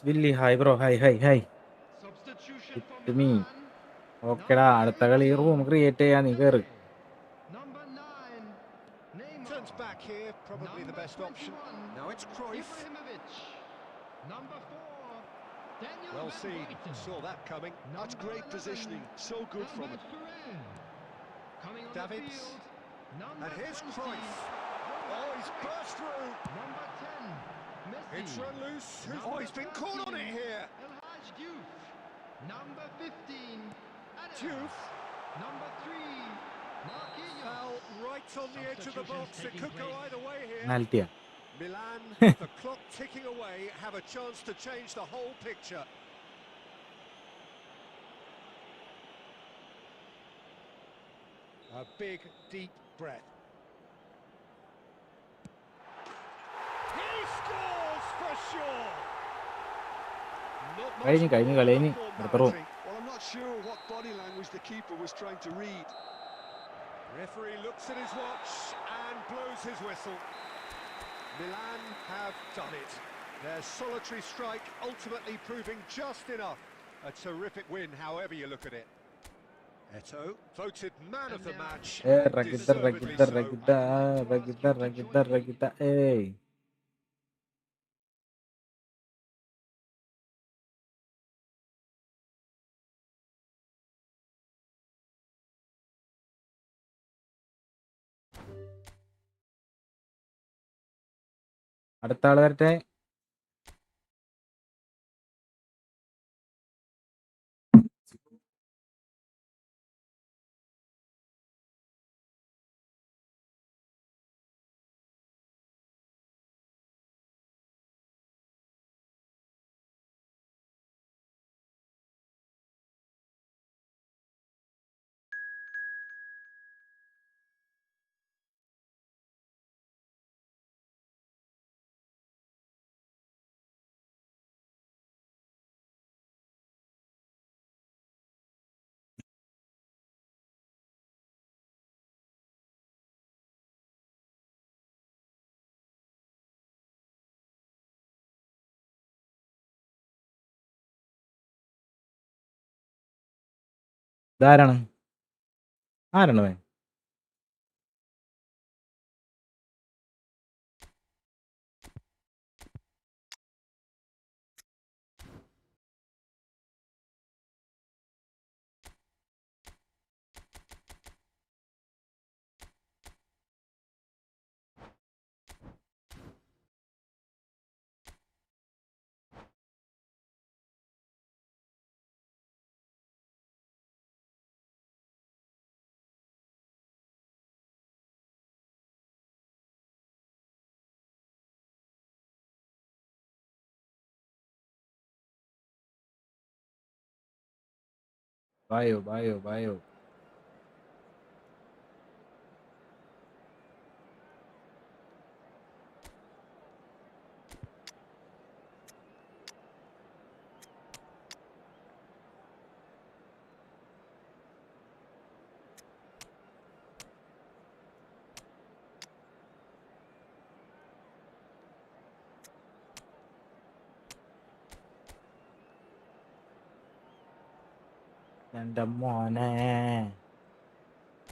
Willy, hi bro, hi. Substitution It's for me. Milan. ഓക്കെടാ, അടുത്ത കളി room create ചെയ്യാൻ നീ കയറി. Number 9, Neymar. Turns back here, probably the Number best option. 21, Now it's Cruyff. Ibrahimovic. Number 4, Daniel Well Van seen, Buyten. saw that coming. That's Number great 11, positioning, so good from Albert it. Ferrer. Coming on Davids. the field, number And here's 20, Cruyff. Oh, he's burst through. number 10, Messi. It's run loose. Number Oh, he's been caught on it 13, here. El Hadj Diouf. Number 15, Adam. Diouf Number 3, Marquinhos. fell right on the edge of the box. It could go either way here. പെനാൽറ്റിയാ. Milan, the clock ticking away, have a chance to change the whole picture. A big, deep breath. He scores for sure. Not much കഴിഞ്ഞു കളി more ഇനി than അടുത്ത room. formality. Well, I'm not sure what body language the keeper was trying to read. Referee looks at his watch and blows his whistle. Milan have done it. Their solitary strike ultimately proving just enough. A terrific win, however you look at it. Eto, voted man of the match. and deservedly so. റഗിത ഏയ് അടുത്ത ആള് വരട്ടെ. ഇതാരാണ്? ആരാണ് അവൻ? ബായോ. എൻ്റെ മോനെ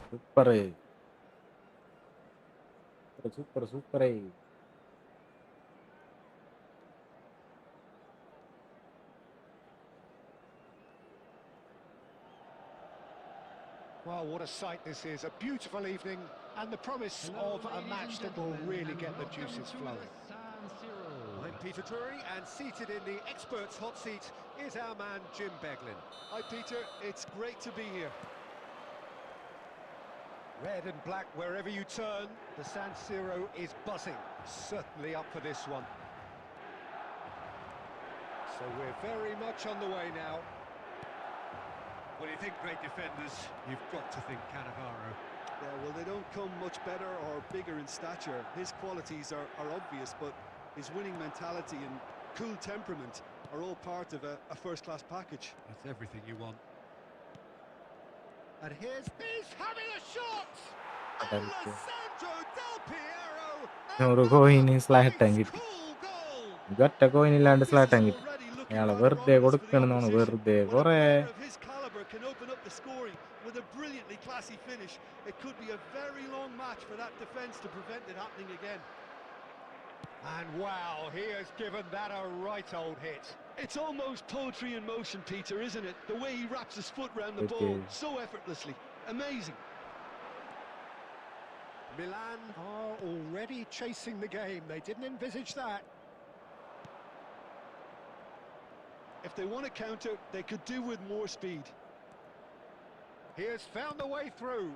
super. Well, what a sight this is. A beautiful evening and the promise of a match that will really get the juices flowing. I'm Peter Drury, and seated in the experts' hot seat is our man Jim Beglin. Hi Peter, it's great to be here. Red and black wherever you turn, the San Siro is buzzing. Certainly up for this one. So we're very much on the way now. When you think great defenders, you've got to think Cannavaro. Yeah, well, they don't come much better or bigger in stature. His qualities are obvious, but his winning mentality and cool temperament are all part of a first-class package. That's everything you want. And he's having a shot! Alessandro Del Piero! ഒരു കോയിന് സ്ലാറ്റാൻ കിട്ടി. Cool goal! ഒറ്റ കോയിനില്ലാണ്ട് സ്ലാറ്റാൻ കിട്ടി. Already looking അയാളെ rather വെറുതെ obvious for the കൊടുക്കണമെന്നാണ്. opposition. വെറുതെ When a കൊറേ player of his caliber can open up the scoring with a brilliantly classy finish, it could be a very long match for that defence to prevent it happening again. And wow, he has given that a right old hit. It's almost poetry in motion, Peter, isn't it? The way he wraps his foot round the It ball is. so effortlessly. Amazing. Milan are already chasing the game. They didn't envisage that. If they want to counter, they could do with more speed. He has found the way through.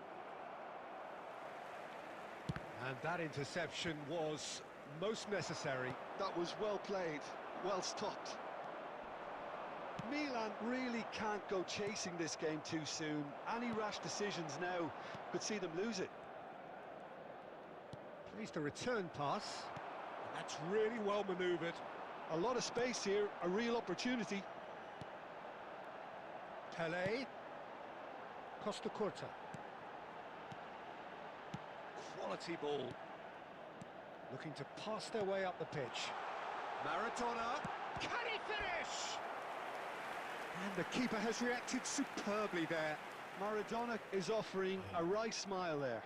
And that interception was most necessary. That was well played, well stopped. Milan really can't go chasing this game too soon. Any rash decisions now could see them lose it. Plays the return pass. That's really well manoeuvred. A lot of space here, a real opportunity. Pele. Costa Curta. Quality ball. Looking to pass their way up the pitch. Maradona. Can he finish? And the keeper has reacted superbly there. Maradona is offering a wry smile there.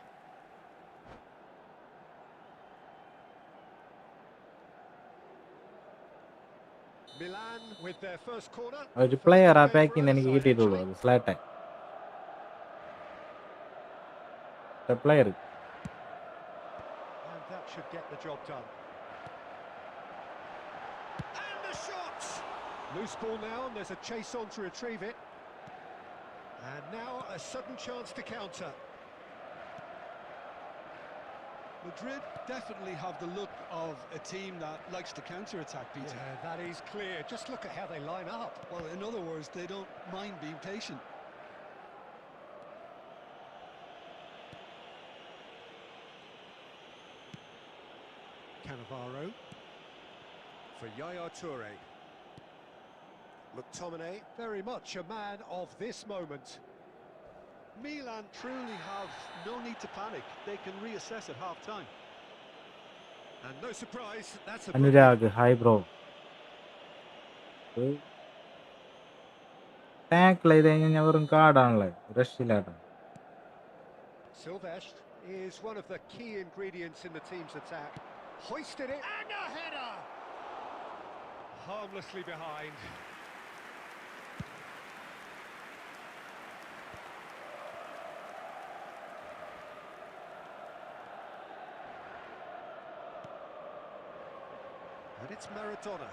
Milan with their first corner. ഒരു player ആ പാക്കിന്ന് എനിക്ക് കിട്ടിയിട്ടുള്ളൂ. അത് സ്ലാറ്റായി. Player And that should get the job done. And the shot! Loose ball now, and there's a chase on to retrieve it. And now a sudden chance to counter. Madrid definitely have the look of a team that likes to counter-attack, Peter. Yeah, that is clear. Just look at how they line up. Well, in other words, they don't mind being patient. Cannavaro for Yaya Toure. McTominay, very much a man of this moment. Milan truly have no need to panic. They can reassess at half-time. And no surprise, that's a... Anurag hi bro. Tackle ചെയ്ത് കഴിഞ്ഞാൽ വെറും കാർഡാണല്ലേ, രക്ഷയില്ലാട്ടോ. Silvestre is one of the key ingredients in the team's attack. Hoisted it and a header! Harmlessly behind. And it's Maradona.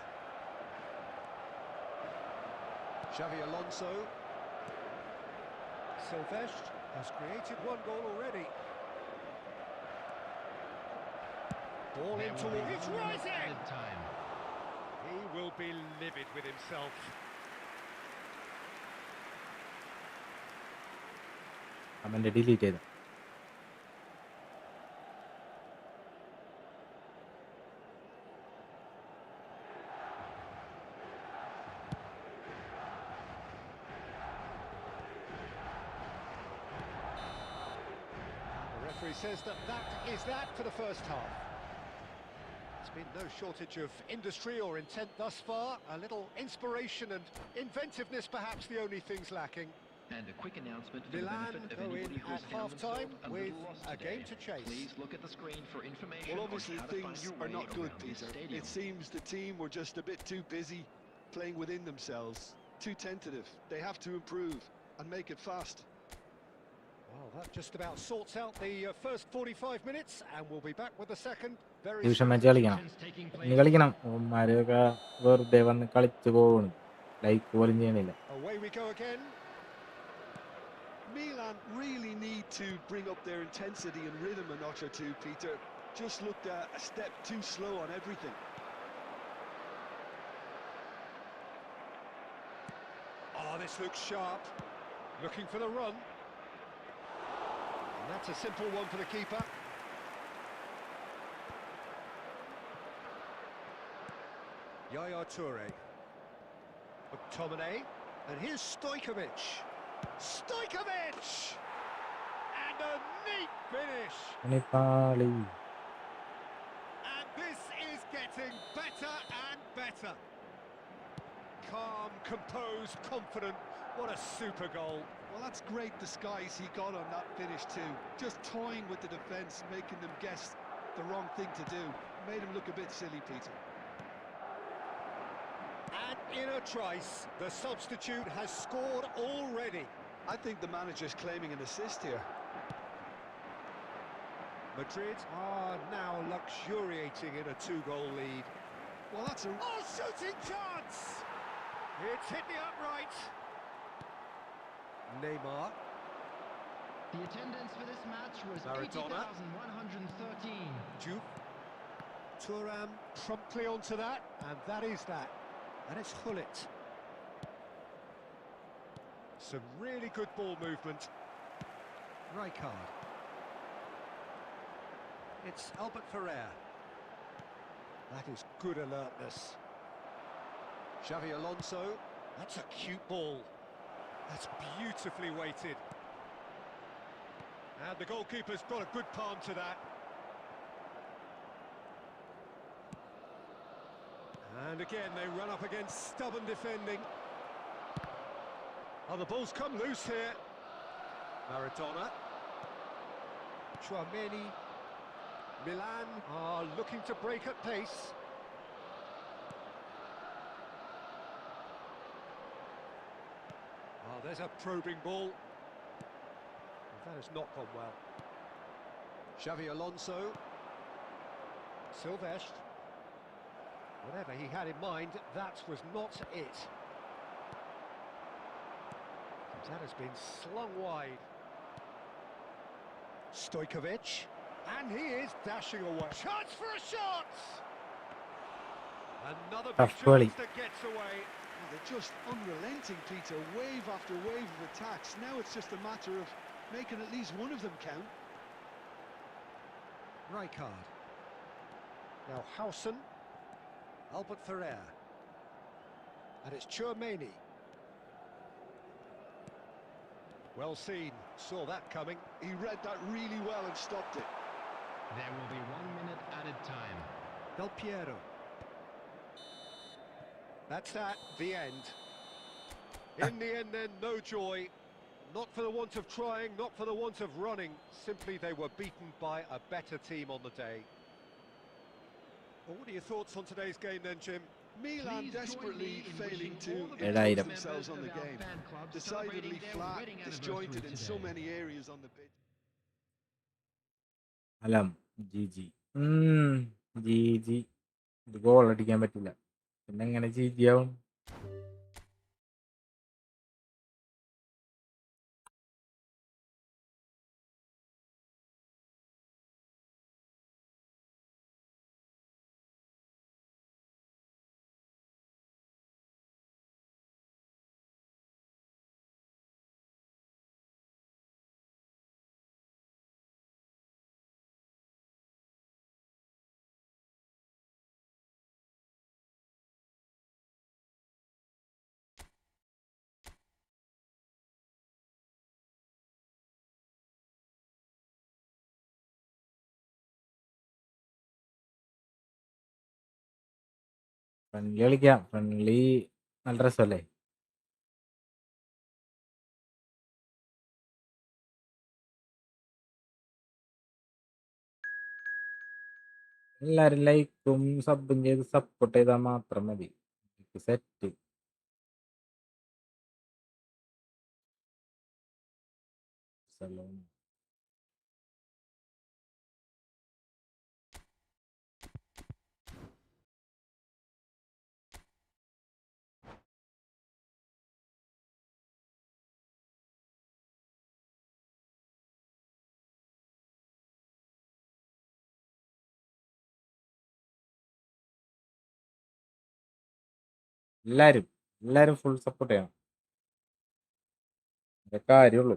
Xavi Alonso. Silvestre has created one goal already. Ball There into will be it. It's 1 minute rising! added time. He will be livid with himself. Comment delete ചെയ്തു. The referee says that is that for the first half. There's been no shortage of industry or intent thus far. A little inspiration and inventiveness, perhaps the only things lacking. And a quick announcement for the Milan benefit of go in anybody who's at found half-time themselves a with little lost a today. game to chase. Please look at the screen for information Well, on obviously how to find things your are way not good, around this Peter. stadium. It seems the team were just a bit too busy playing within themselves, too tentative. They have to improve and make it fast. Well, that just about sorts out the first 45 minutes, and we'll be back with the second very division soon. Match കളിക്കണം, Taking ഇനി place. കളിക്കണം. അവന്മാരൊക്കെ വെറുതെ വന്ന് കളിച്ചു പോകുന്നു, like പോലും ചെയ്യണില്ല. Away we go again. Milan really need to bring up their intensity and rhythm a notch or two, Peter. Just looked a step too slow on everything. Oh, this looks sharp. Looking for the run. And that's a simple one for the keeper. Yaya Toure. McTominay. And here's Stojkovic. Stojkovic! And a neat finish. പണിപ്പാളി. And this is getting better and better. Calm, composed, confident. What a super goal. Well, that's great disguise he got on that finish too. Just toying with the defence, making them guess the wrong thing to do. Made him look a bit silly, Peter. And in a trice, the substitute has scored already. I think the manager's claiming an assist here. Madrid are now luxuriating in a 2-goal lead. Well, that's a... Oh, shooting chance! It's hit the upright. Neymar. The attendance for this match was Maradona. 80,113. Juve. Thuram promptly onto that, and that is that. And it's Hullet. Some really good ball movement. Rijkaard. It's Albert Ferrer. That is good alertness. Xavi Alonso. That's a cute ball. That's beautifully weighted. And the goalkeeper's got a good palm to that. And again, they run up against stubborn defending. Oh, the ball's come loose here. Maradona. Tchouaméni. Milan are looking to break at pace. Oh, there's a probing ball. That has not gone well. Xavi Alonso. Silvestre. Whatever he had in mind, that was not it. That has been slung wide. Stojkovic. And he is dashing away. Chance for a shot! Another big Tough volley. chance that gets away. Well, they're just unrelenting, Peter. Wave after wave of attacks. Now it's just a matter of making at least one of them count. Rijkaard. Now Howson. Albert Ferrer. And it's Tchouaméni. Well seen. Saw that coming. He read that really well and stopped it. There will be 1 minute added time. Del Piero. That's that, the end. In the end then, no joy. Not for the want of trying, not for the want of running. Simply they were beaten by a better team on the day. Well, what are your thoughts on today's game then, Jim? Milan Please join desperately me in failing wishing all to the Edayirim. impose members themselves on of the our game. fan club Decidedly celebrating their flat, wedding disjointed anniversary in so today. many areas on the pitch. Alam G G ഇത് goal അടിക്കാൻ പറ്റില്ല പിന്നെ എങ്ങനെ G ആവും friendly കളിക്കാം friendly നല്ല രസമല്ലേ എല്ലാരും ലൈക്കും സബും ചെയ്ത് സപ്പോർട്ട് ചെയ്താൽ മാത്രം മതി സെറ്റ് എല്ലാരും ഫുൾ സപ്പോർട്ട് ചെയ്യണം അതേ കാര്യമുള്ളൂ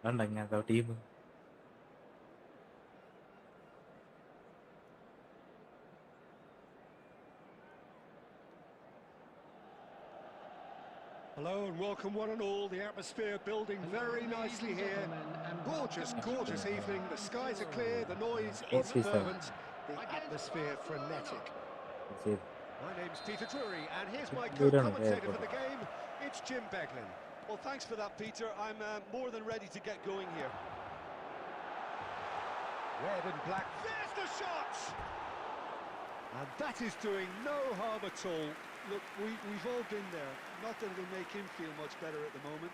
ഇങ്ങനത്തെ team Hello and welcome one and all. The atmosphere building very nicely here. Gorgeous, gorgeous evening. The skies are clear, the noise is fervent, the atmosphere frenetic. My name's Peter Drury and here's my co-commentator for the game. It's Jim Beglin. Well, thanks for that, Peter. I'm more than ready to get going here. Red and black. There's the shot! And that is doing no harm at all. Look, we've all been there. Not that it'll make him feel much better at the moment.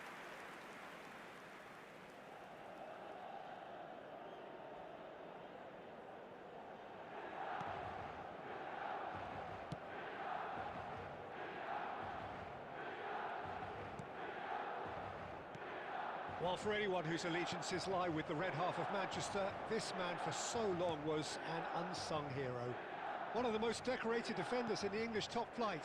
Well, for anyone whose allegiances lie with the red half of Manchester, this man for so long was an unsung hero. One of the most decorated defenders in the English top flight.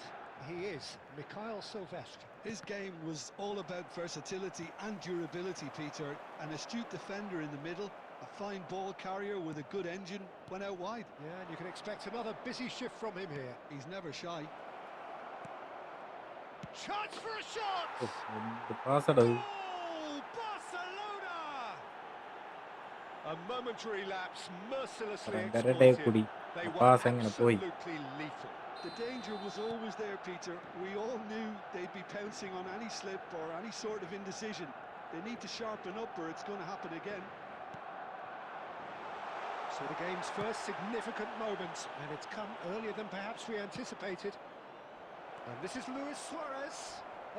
He is Mikhail Silvestre. His game was all about versatility and durability, Peter. An astute defender in the middle, a fine ball carrier with a good engine, went out wide. Yeah, and you can expect another busy shift from him here. He's never shy. Chance for a shot! പാസ്സടവ് Goal! Barcelona! A momentary lapse, mercilessly exploited. They were absolutely lethal. The danger was always there, Peter. We all knew they'd be pouncing on any slip or any sort of indecision. They need to sharpen up or it's going to happen again. So the game's first significant moment, and it's come earlier than perhaps we anticipated. And this is Luis Suarez.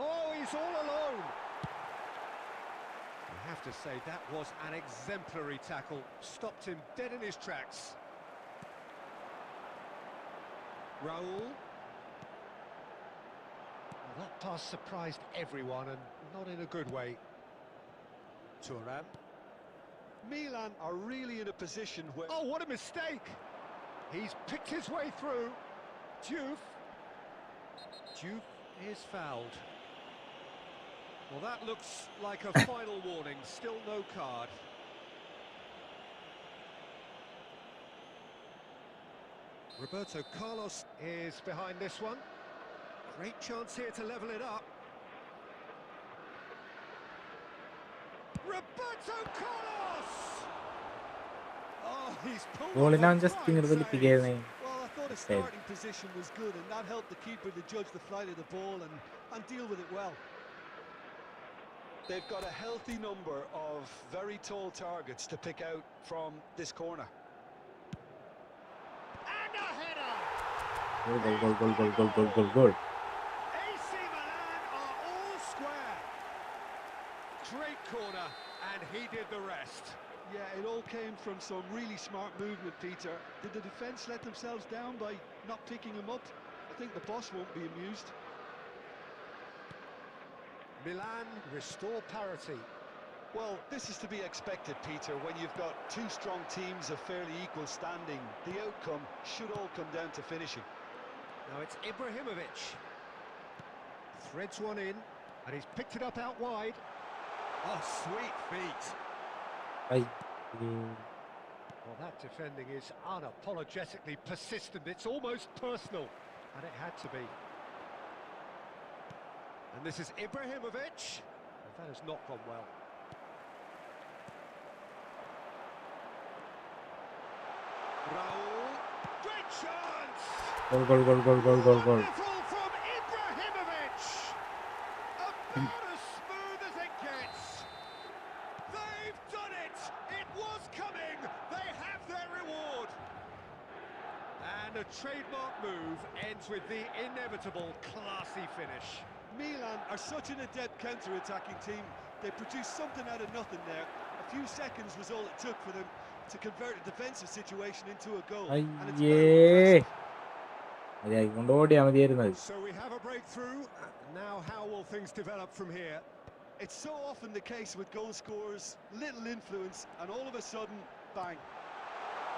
Oh, he's all alone. I have to say, that was an exemplary tackle. Stopped him dead in his tracks. Raul. Well, that pass surprised everyone, and not in a good way. Thuram. Milan are really in a position where... Oh, what a mistake! He's picked his way through. Diouf is fouled. Well, that looks like a final warning. Still no card. Roberto Carlos is behind this one. Great chance here to level it up. Roberto Carlos! Oh, he's pulled off Goal a now just fine really save. piqué. Well, I thought his starting position was good, and that helped the keeper to judge the flight of the ball and deal with it well. They've got a healthy number of very tall targets to pick out from this corner. And a header! Goal. AC Milan are all square. Great corner, and he did the rest. Yeah, it all came from some really smart movement, Peter. Did the defence let themselves down by not picking him up? I think the boss won't be amused. Milan restore parity. Well, this is to be expected, Peter, when you've got two strong teams of fairly equal standing. The outcome should all come down to finishing. Now it's Ibrahimovic. Threads one in, and he's picked it up out wide. Oh, sweet feet. Well, that defending is unapologetically persistent. It's almost personal, and it had to be. And this is Ibrahimovic. And that has not gone well. Raul. Great chance! Goal. Wonderful from Ibrahimovic! About as smooth as it gets. They've done it! It was coming! They have their reward! And a trademark move ends with the inevitable classy finish. Milan are such an adept counter-attacking team. They produced something out of nothing there. A few seconds was all it took for them to convert a defensive situation into a goal. And it's very impressive. So we have a breakthrough. Now how will things develop from here? It's so often the case with goal scorers, little influence, and all of a sudden, bang.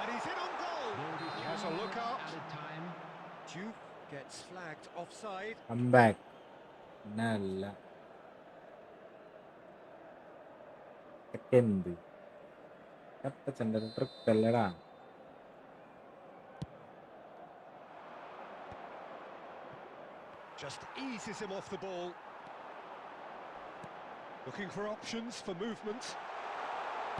And he's in on goal. He has a look up. Diouf gets flagged offside. I'm back. Nalla. Second. Just eases him off the ball. Looking for options for movement.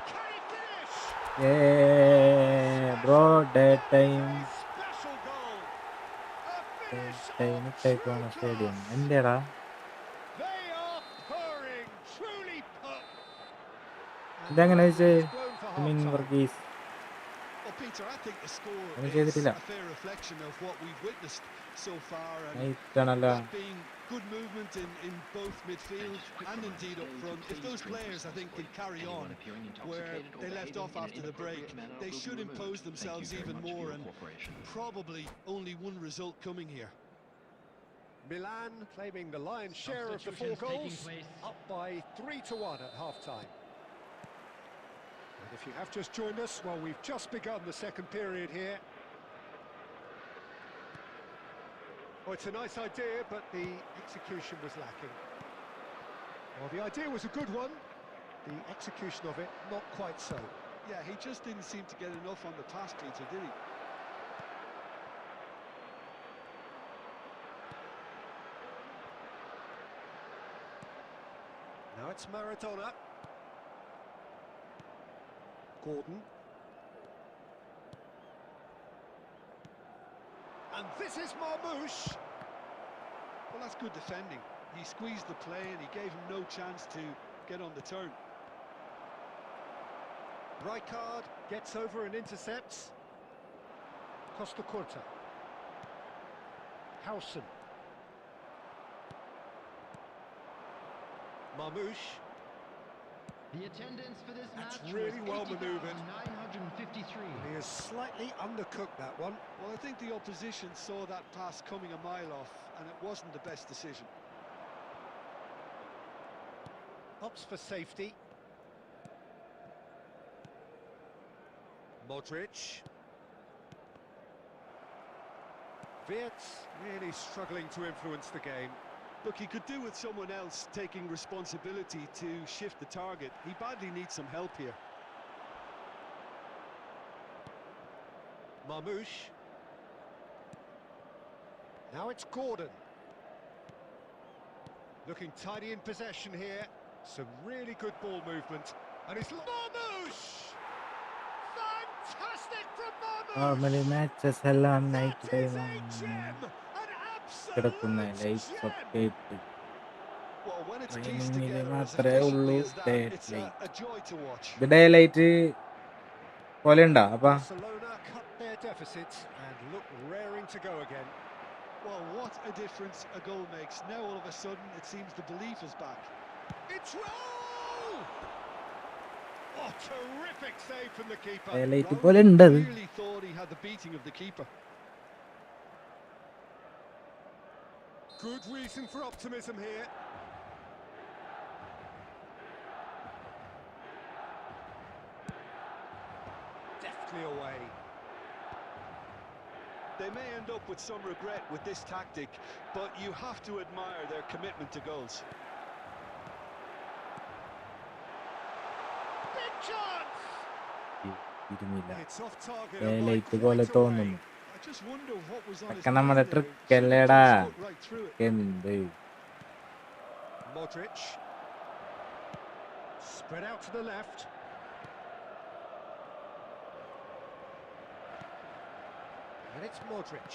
Can he finish? Yeah, bro, that time. Special goal. A finish Time of take true on a stadium. class. Endera. They are purring, truly purring. ഇതെങ്ങനെ വെച്ച് I mean Varghese Well, Peter, I think the score Any is ചെയ്തിട്ടില്ല. a fair reflection of what we've witnessed so far. And നൈറ്റാണല്ല that being good movement in both midfield and indeed up front. If those players, I think, can carry on where they left off after the break, they should impose themselves even more, and probably only one result coming here. Milan claiming the lion's share of the 4 goals, up by 3-1 at half-time. And if you have just joined us, well, we've just begun the second period here. Well, it's a nice idea, but the execution was lacking. Well, the idea was a good one, the execution of it, not quite so. Yeah, he just didn't seem to get enough on the pass, Peter, did he? Now it's Maradona. Gordon. And this is Marmoush. Well, that's good defending. He squeezed the play and he gave him no chance to get on the turn. Rijkaard gets over and intercepts. Costa Curta. Howson. Marmoush. The attendance for this That's match really was well manoeuvred. 953. He has slightly undercooked that one. Well, I think the opposition saw that pass coming a mile off, and it wasn't the best decision. Opts for safety. Modric. Wirtz really struggling to influence the game. Look, he could do with someone else taking responsibility to shift the target. He badly needs some help here. Marmoush. Now it's Gordon. Looking tidy in possession here. Some really good ball movement. And it's Marmoush! Fantastic from Marmoush! Normally matches എല്ലാം night That is time a gem! An കിടക്കുന്ന absolute lights gem! ഒക്കെ ഇട്ട് Well, when it's pieced ട്രെയിനിങ്ങിൽ together as മാത്രമേ ഉള്ളൂ efficiently as day that, it's light a joy to watch. ഇത് day light പോലെ ഉണ്ടോ അപ്പൊ Barcelona cut their deficit and look raring to go again. Well, what a difference a goal makes. Now all of a sudden it seems the belief is back. It's Raul! Oh, terrific save from the keeper. Day light Raul പോലെ ഉണ്ട് അത് clearly thought he had the beating of the keeper. Good reason for optimism here. Deftly away. They may end up with some regret with this tactic, but you have to admire their commitment to goals. Big chance! ഇരുന്നില്ല It's off target. Day and by light പോലെ quite a way. തോന്നുന്നു I just wonder what was on his ഒക്കെ mind നമ്മുടെ there. Trick Someone അല്ലേടാ just cut right through it. എന്ത് Modric. Spread out to the left. And it's Modric.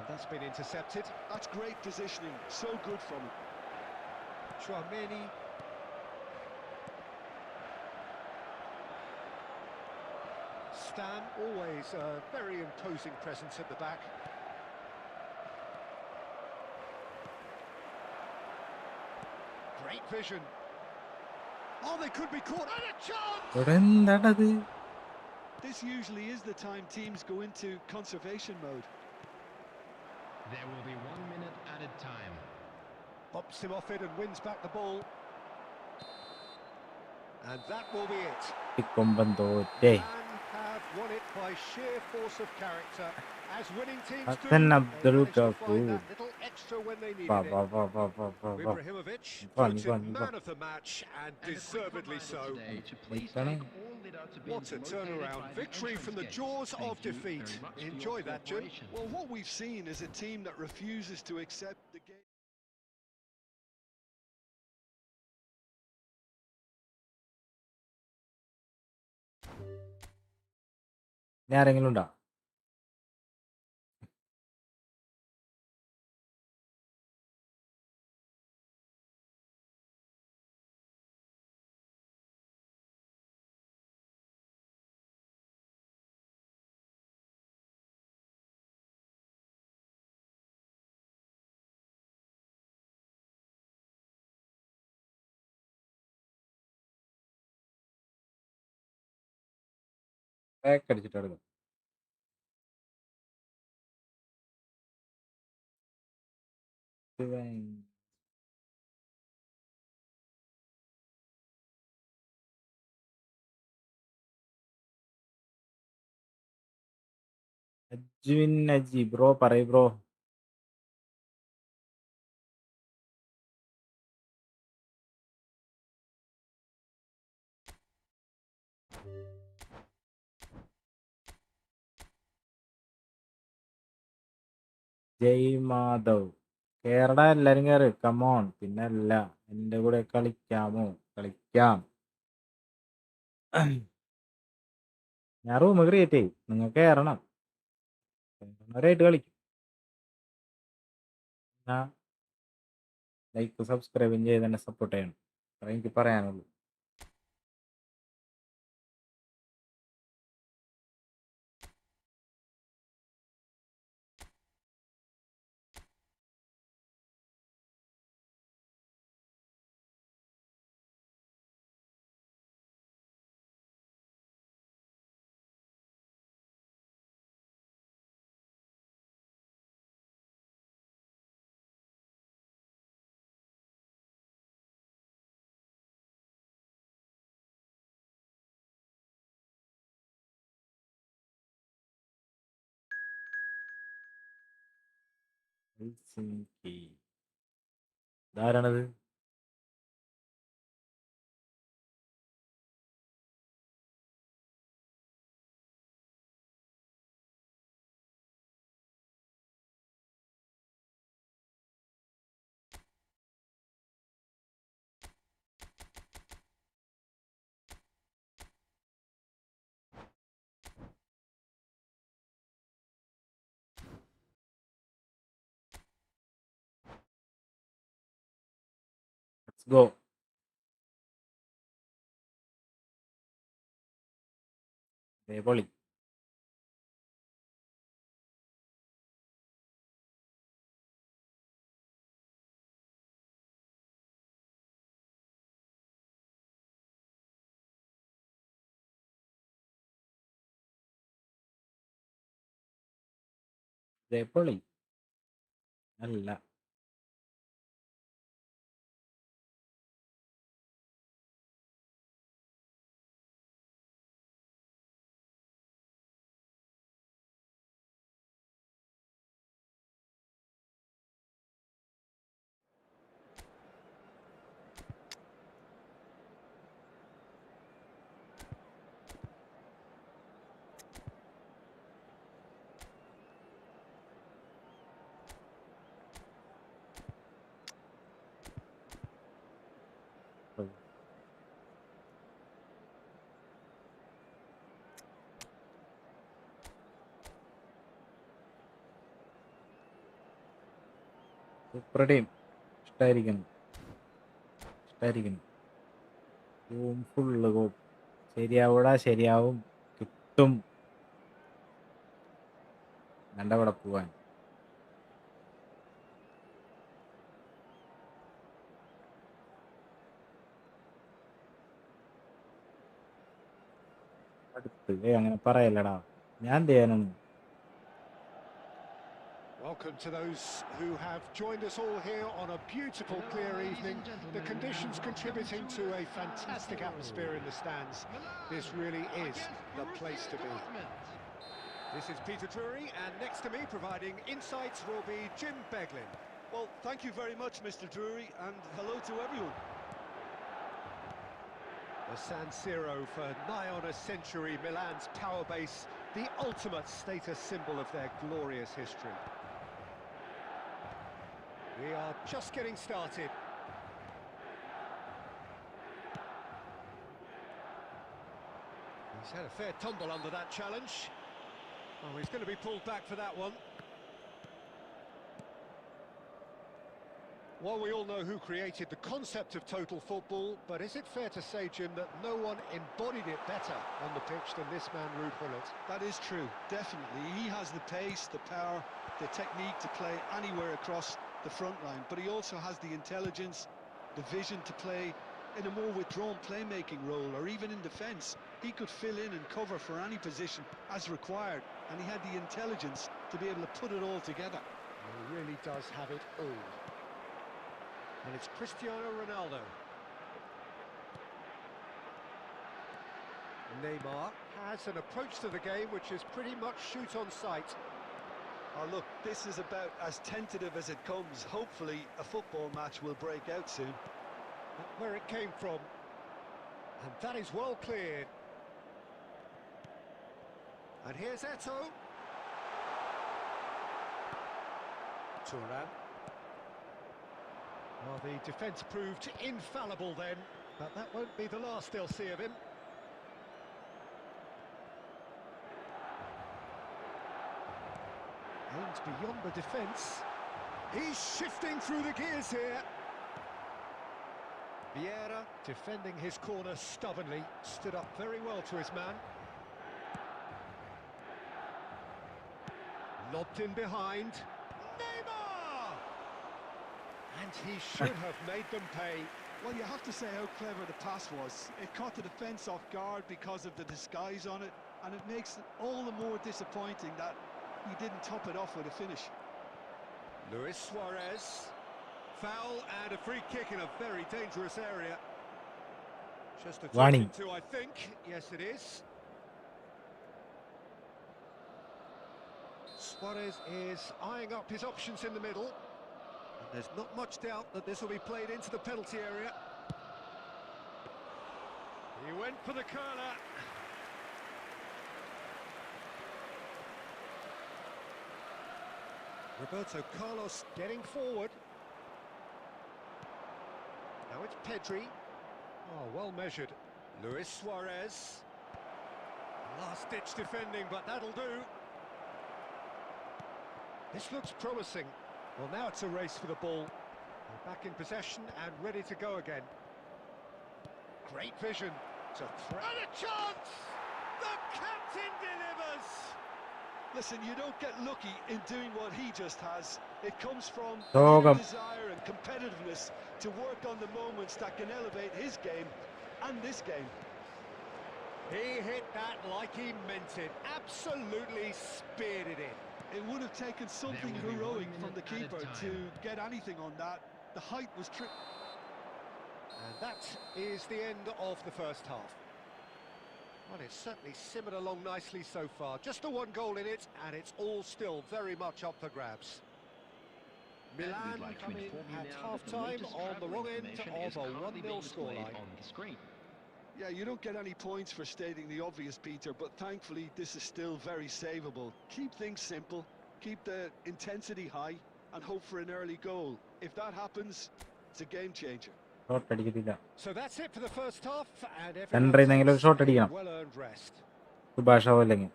That's been intercepted. That's great positioning. So good from him. Chouameni. Stan, always a very imposing presence at the back. Great vision. Oh, they could be caught. And a chance! ഇവിടെ എന്താണത് This usually is the time teams go into conservation mode. There will be 1 minute added time. Bumps him off it and wins back the ball. And that will be it. കൊമ്പൻ തോറ്റേ Milan have won it by sheer force of character. As winning teams do, Hasan they Abdul managed to Ghafoor. find that little extra when they വാ needed വാ it. വാ വാ വാ വാ വാ Ibrahimovic Ivan, voted Ivan, Ivan. man of the match and And a quick deservedly reminder so. today to please Ivan. make all Leader What a turnaround. Victory from the jaws of defeat. Enjoy that, Jim. Well, what we've seen is a team that refuses to accept the game. ഇനി ആരെങ്കിലും ഉണ്ടോ back അടിച്ചിട്ട് എടുക്കും അജ്വിൻ Aji bro പറയ് bro ജയ് മാധവ് കേരള എല്ലാരും കയറി come on പിന്നെ അല്ല എന്റെ കൂടെ കളിക്കാമോ കളിക്കാം ഞാൻ റൂം ക്രിയേറ്റ് ചെയ്യും നിങ്ങൾ കയറണം കേറുന്നവരായിട്ട് കളിക്കും ലൈക്ക് സബ്സ്ക്രൈബും ചെയ്ത് തന്നെ സപ്പോർട്ട് ചെയ്യണം അത്രേ എനിക്ക് പറയാനുള്ളൂ ഇതാരാണത്? Let's go. പൊളി. പൊളി അല്ല. Super team. ഇഷ്ടായിരിക്കുന്നു. ഫുള്ള് കോപ്പ്. ശരിയാവൂടാ, ശരിയാവും, കിട്ടും. അവിടെ പോവാൻ അടുത്ത് അങ്ങനെ പറയല്ലടാ, ഞാൻ എന്ത് ചെയ്യാനൊന്നും. Welcome to those who have joined us all here on a beautiful, clear evening. The conditions contributing to a fantastic atmosphere in the stands. This really is the place to be. This is Peter Drury, and next to me providing insights will be Jim Beglin. Well, thank you very much, Mr. Drury, and hello to everyone. The San Siro for nigh on a century, Milan's power base, the ultimate status symbol of their glorious history. We are just getting started. He's had a fair tumble under that challenge. Oh, he's going to be pulled back for that one. Well, we all know who created the concept of total football, but is it fair to say, Jim, that no one embodied it better on the pitch than this man, Ruud Gullit? That is true, definitely. He has the pace, the power, the technique to play anywhere across the front line, but he also has the intelligence, the vision to play in a more withdrawn playmaking role, or even in defence. He could fill in and cover for any position as required, and he had the intelligence to be able to put it all together. He really does have it all. And it's Cristiano Ronaldo. Neymar has an approach to the game which is pretty much shoot on sight. Oh, look, this is about as tentative as it comes. Hopefully a football match will break out soon. Where it came from. And that is well cleared. And here's Eto'o. Turan. Well, the defence proved infallible then, but that won't be the last they'll see of him. Aims beyond the defence. He's shifting through the gears here. Vieira defending his corner stubbornly, stood up very well to his man. Lobbed in behind. Neymar! And he should have made them pay. Well, you have to say how clever the pass was. It caught the defence off guard because of the disguise on it, and it makes it all the more disappointing that he didn't top it off with a finish. Luis Suarez. Foul and a free kick in a very dangerous area. Just a Warning. two, I think. Yes, it is. Suarez is eyeing up his options in the middle. And there's not much doubt that this will be played into the penalty area. He went for the curler. Roberto Carlos getting forward. Now it's Pedri. Oh, well measured. Luis Suarez. Last-ditch defending, but that'll do. This looks promising. Well, now it's a race for the ball. They're back in possession and ready to go again. Great vision. And a chance! The captain delivers! Listen, you don't get lucky in doing what he just has. It comes from Dogam. desire and competitiveness to work on the moments that can elevate his game and this game. He hit that like he meant it. Absolutely speared it in. It would have taken something There will be 1 heroic from minute the keeper added to time. get anything on that. The height was tricky. And that is the end of the first half. Well, it's certainly simmered along nicely so far. Just the one goal in it, and it's all still very much up for grabs. Milan We'd like to come in inform you at now that the half-time latest on the travel wrong end information of is a currently 1-0 being displayed scoreline. on the screen. Yeah, you don't get any points for stating the obvious, Peter, but thankfully this is still very savable. Keep things simple, keep the intensity high, and hope for an early goal. If that happens, it's a game changer. Shot അടിക്കത്തില്ല. So that's it for the first half, and Centre everyone ന്നെങ്കിലും takes shot a അടിക്കണം. well-earned rest. സുഭാഷോ അല്ലെങ്കിൽ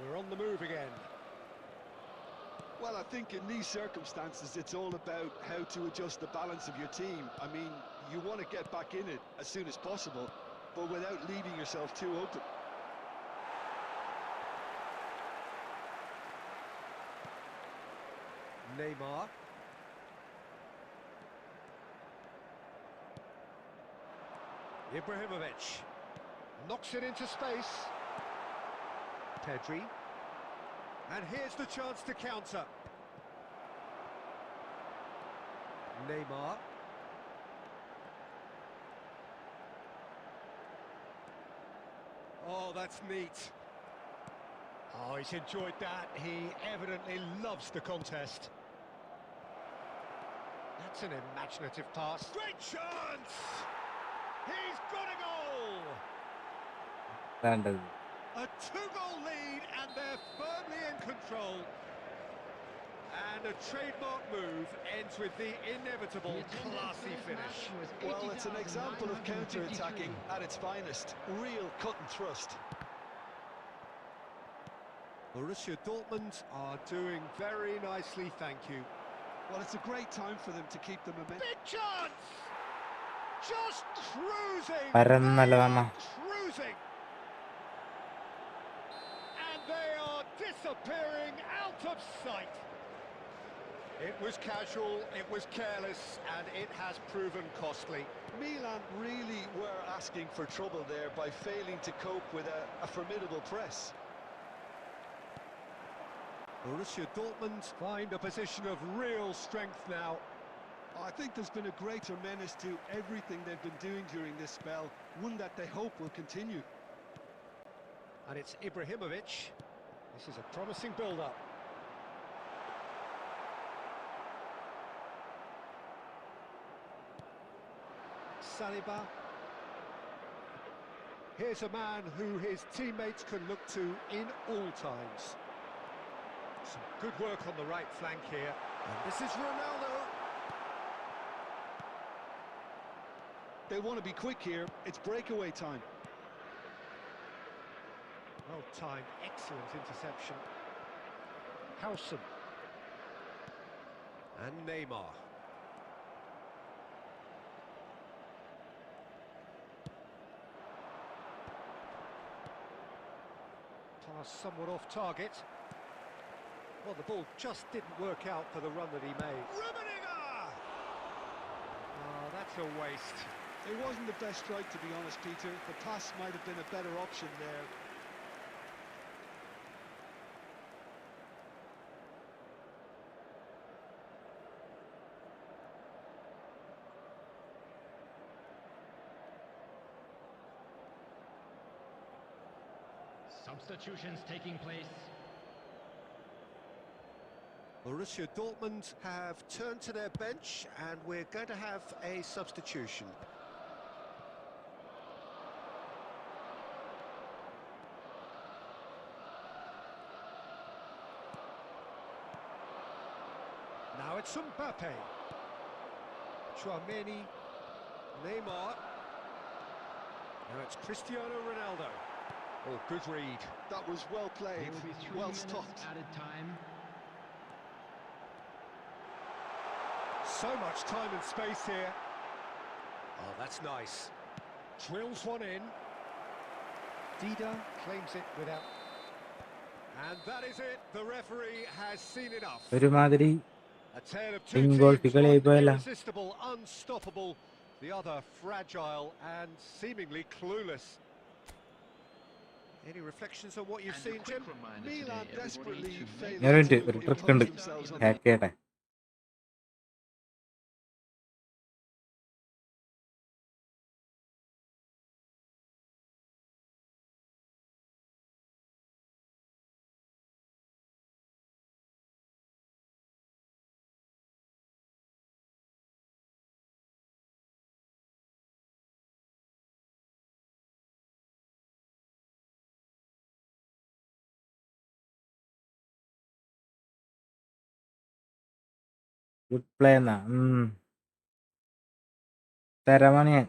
We're on the move again. Well, I think in these circumstances, it's all about how to adjust the balance of your team. I mean, you want to get back in it as soon as possible, but without leaving yourself too open. Neymar. Ibrahimovic knocks it into space. Pedri. And here's the chance to counter. Neymar. Oh, that's neat. Oh, he's enjoyed that. He evidently loves the contest. That's an imaginative pass. Great chance! He's got a goal! വേണ്ടത്. A two-goal lead, and they're firmly in control. And a trademark move ends with the inevitable classy finish. Well, it's an example of counter-attacking at its finest. Real cut and thrust. Borussia Dortmund are doing very nicely, thank you. Well, it's a great time for them to keep the momentum. Big chance! Just cruising! പരന്നല്ലതമ്മ. Cruising! And they are disappearing out of sight. It was casual, it was careless, and it has proven costly. Milan really were asking for trouble there by failing to cope with a formidable press. Borussia Dortmund find a position of real strength now. I think there's been a greater menace to everything they've been doing during this spell, one that they hope will continue. And it's Ibrahimovic. This is a promising build-up. Saliba. Here's a man who his teammates can look to in all times. Some good work on the right flank here. And this is Ronaldo. They want to be quick here. It's breakaway time. Well timed, excellent interception. Howson. And Neymar. Pass somewhat off target. Well, the ball just didn't work out for the run that he made. Rummenigge! Oh, that's a waste. It wasn't the best strike, to be honest, Peter. The pass might have been a better option there. Substitutions taking place. Borussia Dortmund have turned to their bench and we're going to have a substitution. Now it's Mbappe. Chouameni. Neymar. Now it's Cristiano Ronaldo. Oh, good read. That was well played, There will be 3 well minutes stopped. added time. So much time and space here. Oh, that's nice. Drills one in. Dida claims it without. And that is it. The referee has seen enough. ഒരുമാതിരി A tale of two ഇൻഗോൾഫി teams, കളിയായി one പോയല്ല. irresistible, unstoppable, the other fragile and seemingly clueless. Any reflections on what you've And a seen, quick Jim? reminder Milan today, desperately everybody, to failed make ഞാൻ ഒരു to minute ഒരു trick ഉണ്ട് impose themselves on hack ചെയ്യട്ടെ. Good play എന്നാ തരമാണ് ഞാൻ.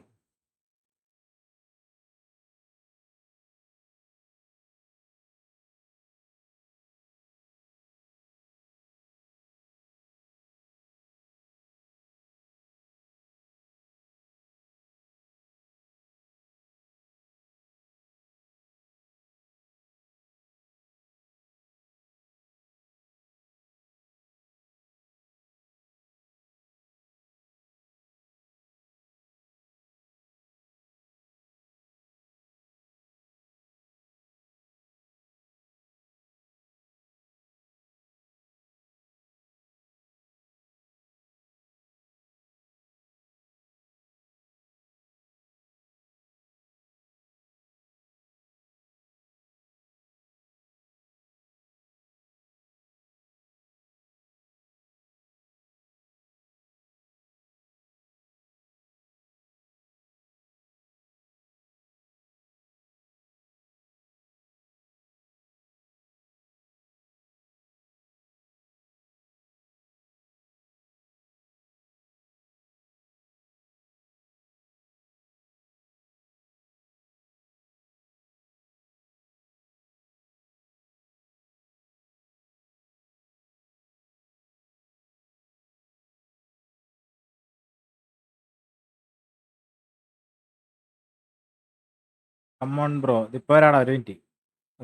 Come on bro ഇതിപ്പോ വരാടാ ഒരു മിനിറ്റ്.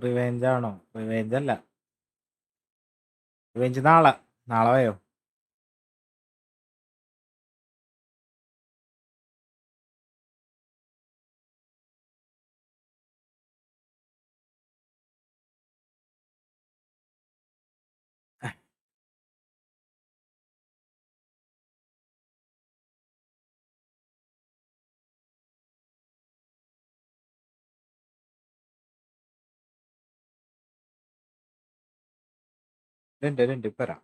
റിവെഞ്ച് ആണോ? റിവെഞ്ച് അല്ല, റിവെഞ്ച് നാളെ. നാളെ വയോ? രണ്ട് ഇപ്പൊ വരാം.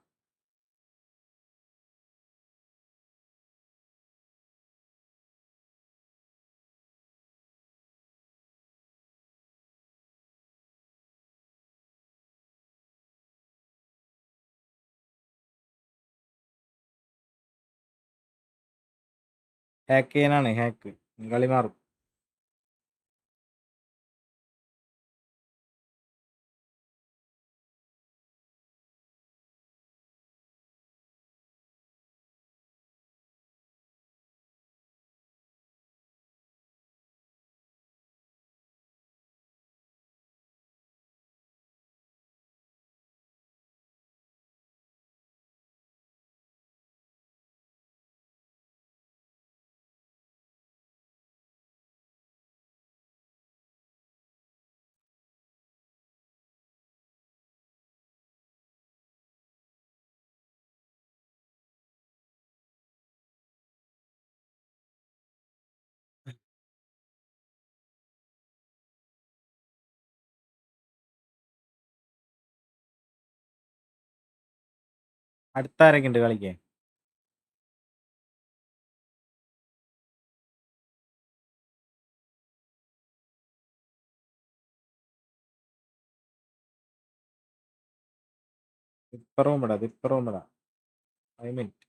ഹാക്ക് ചെയ്യാനാണ്, ഹാക്ക്. കളി മാറും. അടുത്ത ആരൊക്കെ ഉണ്ട് കളിക്കാൻ? ഇപ്പറവും ഇടാ, ഇപ്പറവും ഇടാ. 5 മിനിറ്റ്.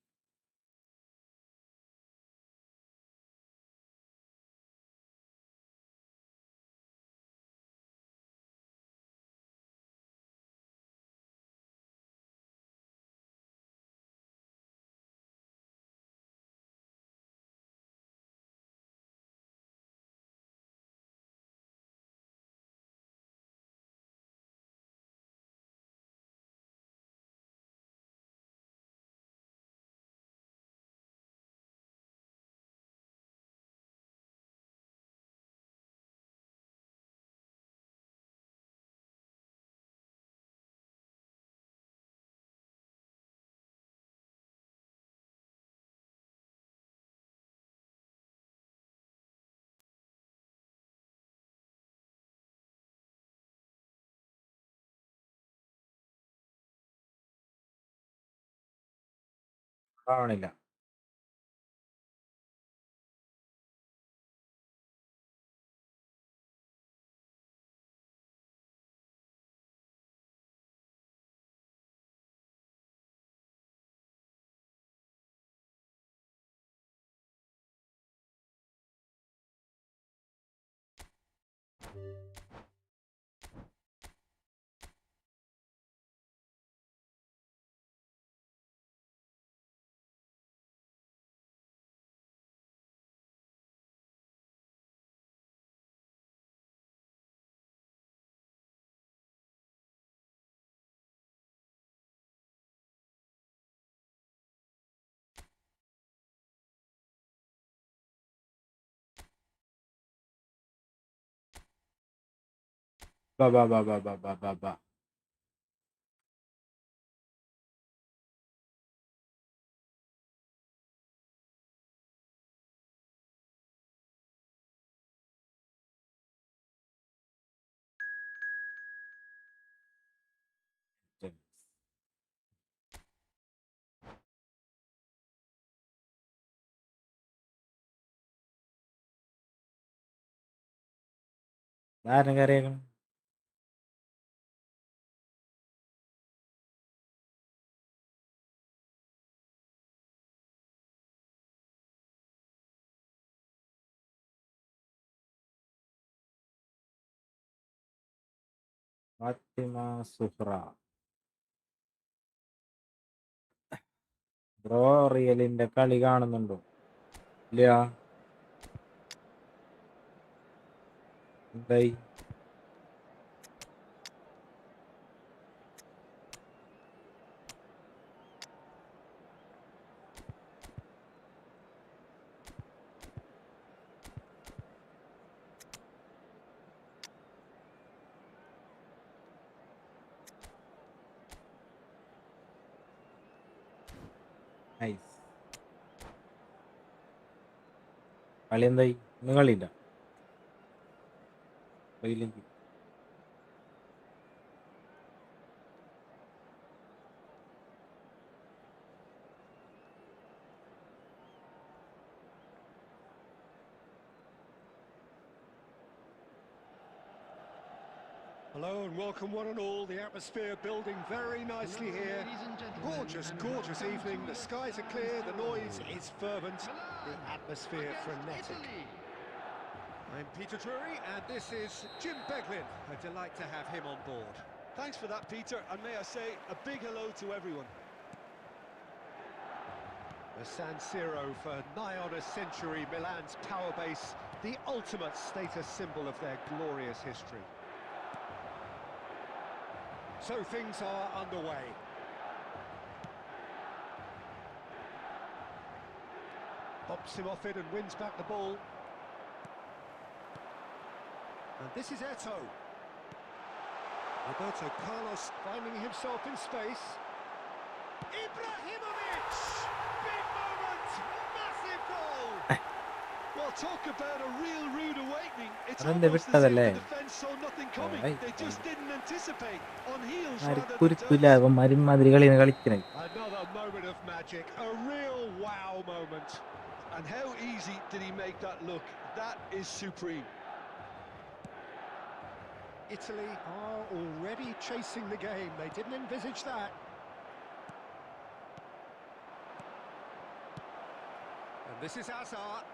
ആവണില്ല. ബാ ബാ ബാ ബാ ബാ ബാ ബാ ബാ. ആരും കറിയാക്കണം. ഫാത്തിമ സുഹ്റ. ബ്രോ റിയലിന്റെ കളി കാണുന്നുണ്ടോ? ഇല്ല. എന്തായി? നൈസ്. കളി എന്തായി? ഇന്ന് കളിയില്ല. കളിയില്ലെങ്കിൽ Hello and welcome one and all. The atmosphere building very nicely here. Gorgeous, gorgeous evening. The skies are clear, the noise is fervent, the atmosphere frenetic. I'm Peter Drury and this is Jim Beglin. A delight to have him on board. Thanks for that, Peter, and may I say a big hello to everyone. The San Siro for nigh on a century, Milan's power base, the ultimate status symbol of their glorious history. So things are underway. Pops him off it and wins back the ball. And this is Eto'o. Roberto Carlos finding himself in space. Ibrahimovic! Big moment! Massive goal! Well, talk about a real rude awakening. It's അതെന്താ almost as if വിട്ടതല്ലേ? the defence saw nothing coming. They just didn't anticipate. On heels rather than കുരുക്കില്ല. toes. അവന്മാരും മാതിരി കളിയാണ് കളിക്കണേ. Another of magic, a real wow moment. And how easy did he make that look? That is supreme. Italy are already chasing the game. They didn't envisage that. And this is Hazard.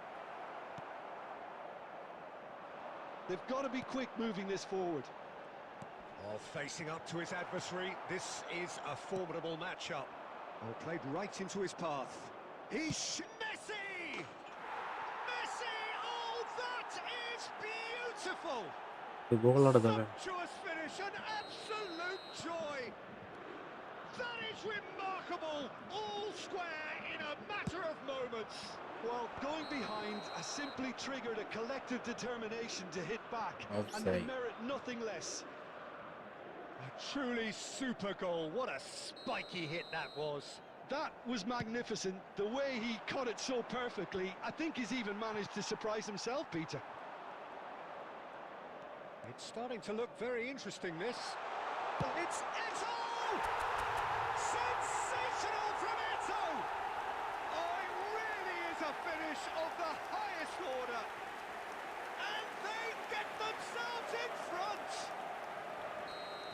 They've got to be quick moving this forward. Oh, facing up to his adversary, this is a formidable matchup. Oh, played right into his path. Messi! Messi! Oh, that is beautiful! Sumptuous finish, an absolute joy! That is remarkable! All square in a matter of moments. Well, going behind has simply triggered a collective determination to hit back, and they merit nothing less. A truly super goal. What a spiky hit that was. That was magnificent. The way he caught it so perfectly, I think he's even managed to surprise himself, Peter. It's starting to look very interesting, this. It's Eto'o! Sensational from Eto'o! Oh, it really is a finish of the highest order. And they get themselves in front.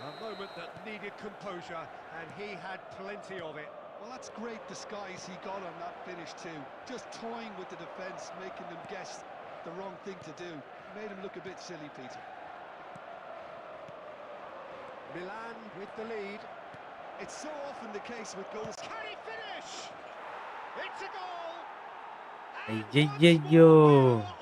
A moment that needed composure, and he had plenty of it. Well, that's great disguise he got on that finish too. Just toying with the defence, making them guess the wrong thing to do. Made him look a bit silly, Peter. Milan with the lead. It's so often the case with goals. Can he finish? It's a goal!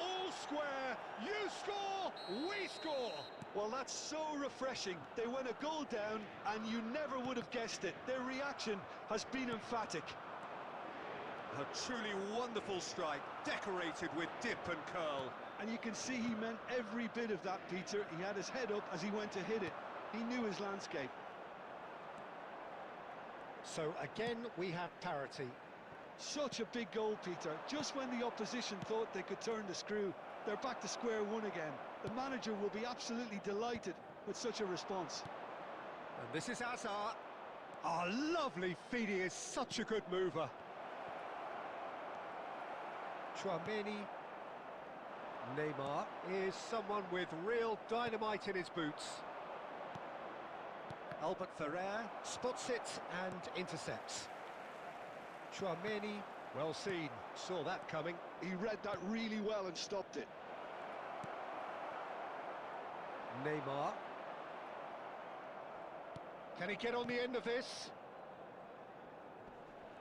All square. You score, we score. Well, that's so refreshing. They went a goal down, and you never would have guessed it. Their reaction has been emphatic. A truly wonderful strike, decorated with dip and curl. And you can see he meant every bit of that, Peter. He had his head up as he went to hit it. He knew his landscape. So again, we have parity. Such a big goal, Peter. Just when the opposition thought they could turn the screw, they're back to square one again. The manager will be absolutely delighted with such a response. And this is Hazard. Oh, lovely feed. He is such a good mover. Tchouaméni. Neymar is someone with real dynamite in his boots. Albert Ferrer spots it and intercepts. Tchouaméni, well seen, saw that coming. He read that really well and stopped it. Neymar. Can he get on the end of this?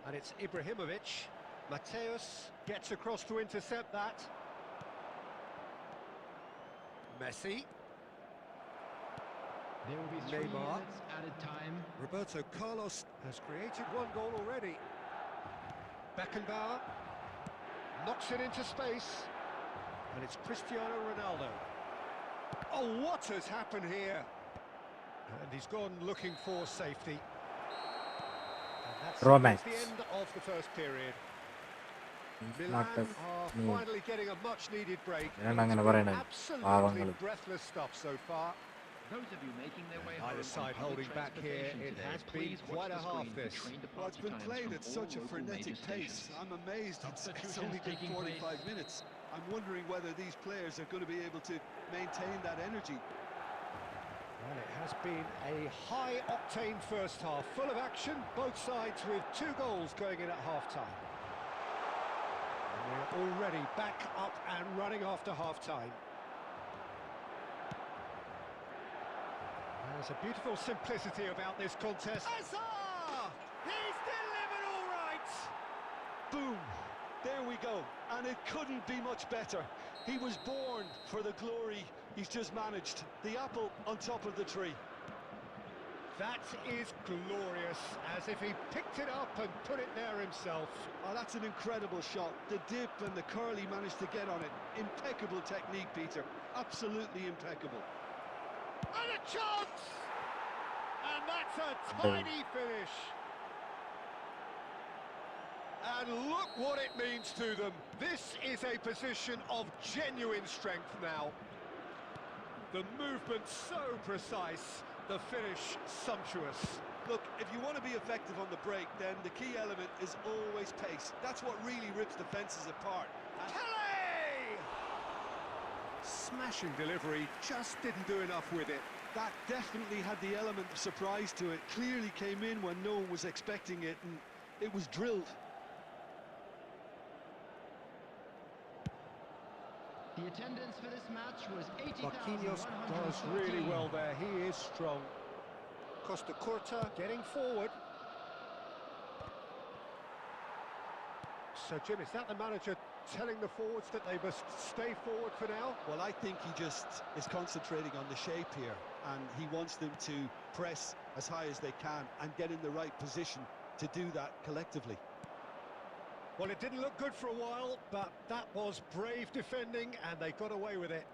And it's Ibrahimovic. Mateus gets across to intercept that. Messi. There will be 3 Neymar. minutes added time. Roberto Carlos has created 1 goal already. Beckenbauer knocks it into space. And it's Cristiano Ronaldo. Oh, what has happened here? And he's gone looking for safety. And that's Romance. the end of the first period. Milan Not a are finally getting a much-needed break. ഞാൻ It's അങ്ങനെ been പറയണത്. absolutely Paavangal. breathless stuff so far. Those of you making their way Either home side on holding public back here, transportation it today, has been please watch quite the a half screen for this. train Well, it's departure been times played from at all such a local frenetic major pace. stations. I'm amazed it's Substitutions only been taking 45 place. minutes. I'm wondering whether these players are going to be able to maintain that energy. Well, it has been a high-octane first half, full of action, both sides with 2 goals going in at half-time. And we're already back up and running after half-time. There's a beautiful simplicity about this contest. Hazard! He's delivered all right! Boom! There we go. And it couldn't be much better. He was born for the glory he's just managed. The apple on top of the tree. That is glorious, as if he picked it up and put it there himself. Oh, that's an incredible shot. The dip and the curl he managed to get on it. Impeccable technique, Peter. Absolutely impeccable. And a chance! And that's a tiny finish. And look what it means to them. This is a position of genuine strength now. The movement so precise, the finish sumptuous. Look, if you want to be effective on the break, then the key element is always pace. That's what really rips defences apart. Kelly! Smashing delivery, just didn't do enough with it. That definitely had the element of surprise to it. Clearly came in when no one was expecting it, and it was drilled. The attendance for this match was Marquinhos 80,114. does really well there. He is strong. Costa Curta getting forward. So, Jim, is that the manager telling the forwards that they must stay forward for now? Well, I think he just is concentrating on the shape here, and he wants them to press as high as they can and get in the right position to do that collectively. Well, it didn't look good for a while, but that was brave defending, and they got away with it.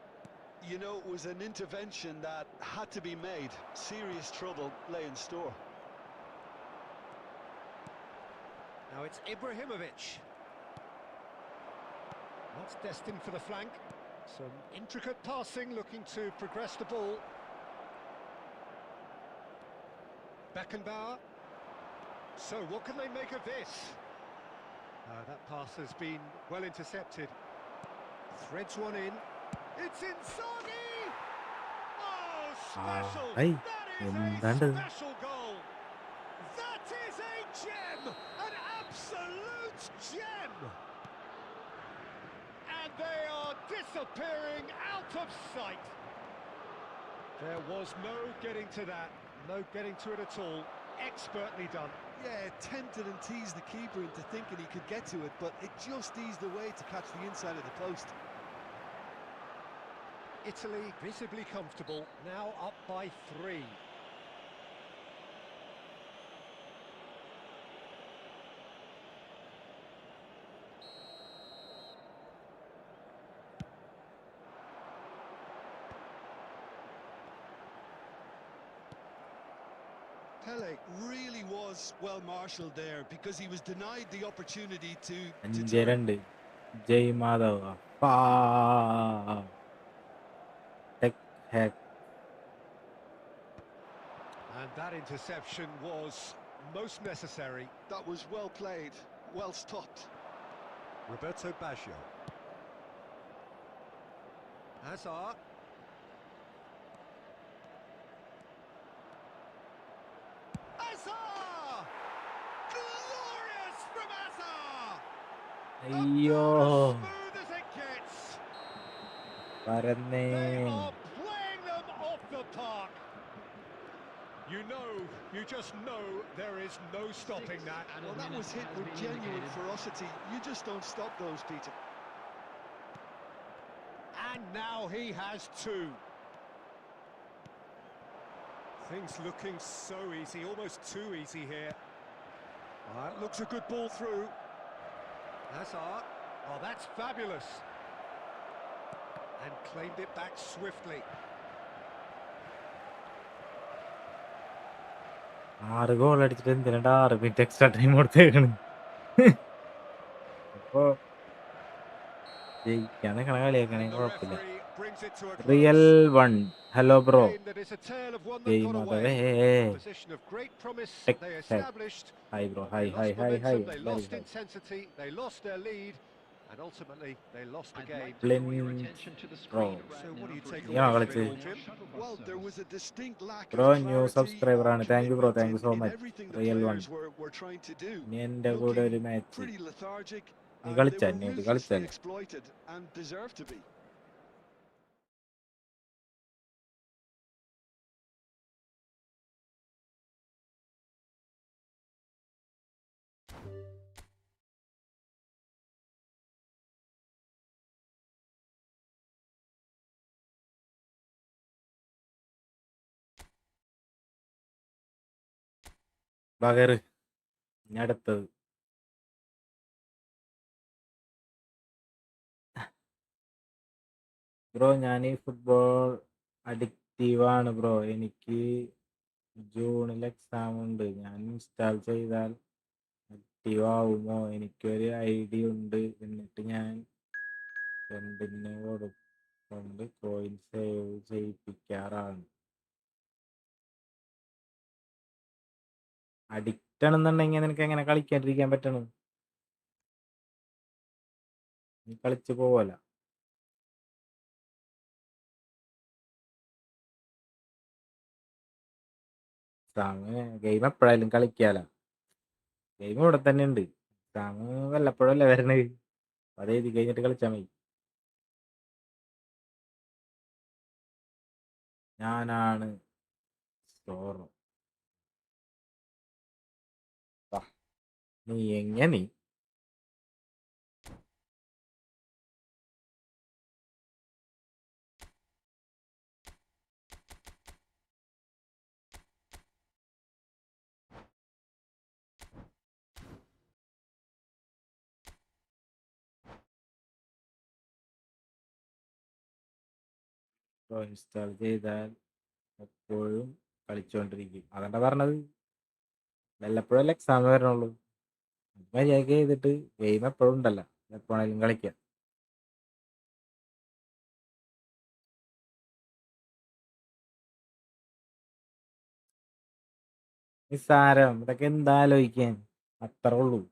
You know, it was an intervention that had to be made. Serious trouble lay in store. Now it's Ibrahimovic. That's destined for the flank. Some intricate passing, looking to progress the ball. Beckenbauer. So what can they make of this? That pass has been well intercepted. Threads one in. It's Inzaghi! Oh, special! Hey, That is a special goal! That is a gem! An absolute gem! And they are disappearing out of sight. There was no getting to that, no getting to it at all. Expertly done. Yeah, tempted and teased the keeper into thinking he could get to it, but it just eased away to catch the inside of the post. Italy visibly comfortable, now up by 3. Pele really was well marshalled there because he was denied the opportunity to turn. 5-2 Jai Madhav tech hack. And that interception was most necessary. That was well played, well stopped. Roberto Baggio. Hazard. Hazard! Glorious from Hazard! അയ്യോ Smooth as it gets. പരന്നേ. They are playing them off the park. You just know there is no stopping that. Well, that was hit with genuine ferocity. You just don't stop those, Peter. And now he has 2. Things looking so easy, almost too easy here. That looks a good ball through. Hazard. Oh, that's fabulous. And claimed it back swiftly. 6 goal അടിച്ചിട്ട് എന്തിനാ 6 minute extra time കൊടുത്തേക്കണ്? അപ്പൊ ജയിക്കാൻ നിൽക്കണ കളിയാക്കണേ കുഴപ്പമില്ല. Referee brings it to a real close. 1 hello bro Game that is a tale of one that Jai got മാധവേ. away. Position of great promise Tek they tek. established. Hi bro They hi lost hi hi hi. momentum, they lost intensity, they lost their lead, and ultimately they lost the game. Bro So what do you take Yeah, away let's from it see. all, Jim? Well, there was a distinct lack bro of new clarity subscriber or ആണ്. Thank you bro, thank you so commitment in much. everything the real 1 players were trying to do. ഇനി എൻ്റെ കൂടെ ഒരു Looking match. pretty lethargic, നീ and they കളിച്ചാ were നീ ruthlessly കളിച്ചാൽ exploited and deserved to be. Bugger. ഇനി അടുത്തത് ബ്രോ. ഞാൻ ഈ ഫുട്ബോൾ അഡിക്റ്റീവാണ് ബ്രോ. എനിക്ക് ജൂണിൽ എക്സാം ഉണ്ട്. ഞാൻ ഇൻസ്റ്റാൾ ചെയ്താൽ ആക്റ്റീവ് ആവുമോ? എനിക്കൊരു ഐഡിയ ഉണ്ട്. എന്നിട്ട് ഞാൻ ഫ്രണ്ടിന് കൊണ്ട് കോയിൻ സേവ് ചെയ്യിപ്പിക്കാറാണ്. അഡിക്റ്റ് ആണെന്നുണ്ടെങ്കിൽ നിനക്ക് എങ്ങനെ കളിക്കാണ്ടിരിക്കാൻ പറ്റണം? നീ കളിച്ചു പോവല്ല. ഗെയിം എപ്പോഴായാലും കളിക്കാല. ഗെയിം ഇവിടെ തന്നെ ഉണ്ട്. വല്ലപ്പോഴല്ലേ വരണത്. അത് എഴുതി കഴിഞ്ഞിട്ട് കളിച്ചാൽ മതി. ഞാനാണ് സ്റ്റോർ. നീ എങ്ങനെ ഇൻസ്റ്റാൾ ചെയ്താൽ എപ്പോഴും കളിച്ചുകൊണ്ടിരിക്കും. അതെന്താ പറഞ്ഞത്? വല്ലപ്പോഴല്ലേ എക്സാം വരണുള്ളൂ. മര്യാദക്ക് ചെയ്തിട്ട് ഗെയിം എപ്പോഴും ഉണ്ടല്ലോ, എപ്പോഴാണെങ്കിലും കളിക്കാം. നിസ്സാരം, ഇതൊക്കെ എന്താ ആലോചിക്കാൻ, അത്ര ഉള്ളൂ.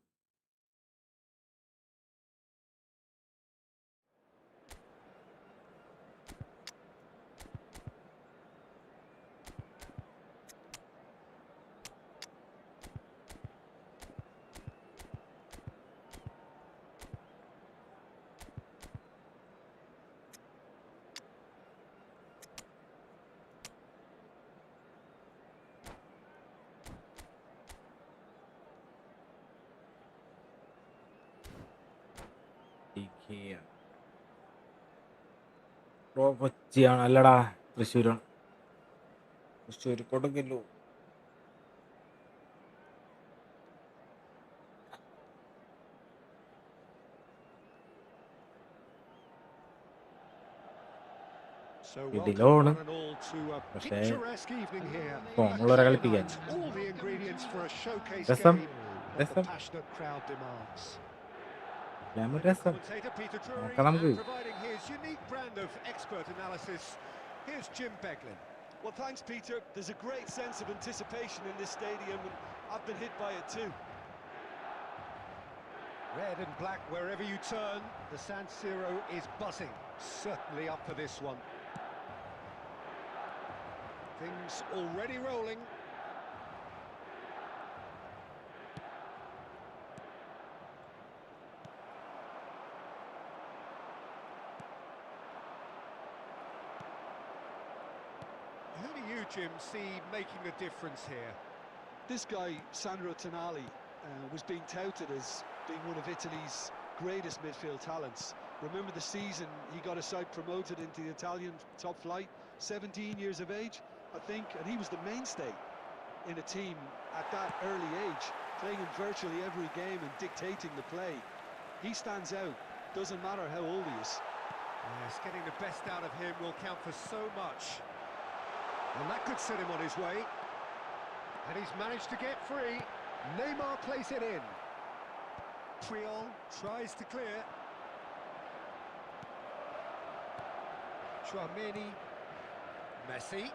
കൊച്ചിയാണ് അല്ലടാ, തൃശ്ശൂരാണ്. Thrissur കൊടുക്കല്ലോ. So ഇതിലോണ്. welcome one and all to a പക്ഷേ picturesque evening here. ഫോമുള്ളവരെ A കളിപ്പിക്കാൻ night, all the ingredients for a showcase രസം game that the രസം passionate crowd demands. രസം Commentator Peter Drury നോക്കാം നമുക്ക്. and providing his unique brand of expert analysis. Here's Jim Beglin. Well, thanks, Peter. There's a great sense of anticipation in this stadium, and I've been hit by it too. Red and black wherever you turn, the San Siro is buzzing. Certainly up for this one. Things already rolling. Who do you, Jim, see making the difference here? This guy, Sandro Tonali, was being touted as being one of Italy's greatest midfield talents. Remember the season he got a side promoted into the Italian top flight, 17 years of age, I think, and he was the mainstay in a team at that early age, playing in virtually every game and dictating the play. He stands out, doesn't matter how old he is. Yes, getting the best out of him will count for so much. And that could set him on his way. And he's managed to get free. Neymar plays it in. Triol tries to clear. Chouameni. Messi.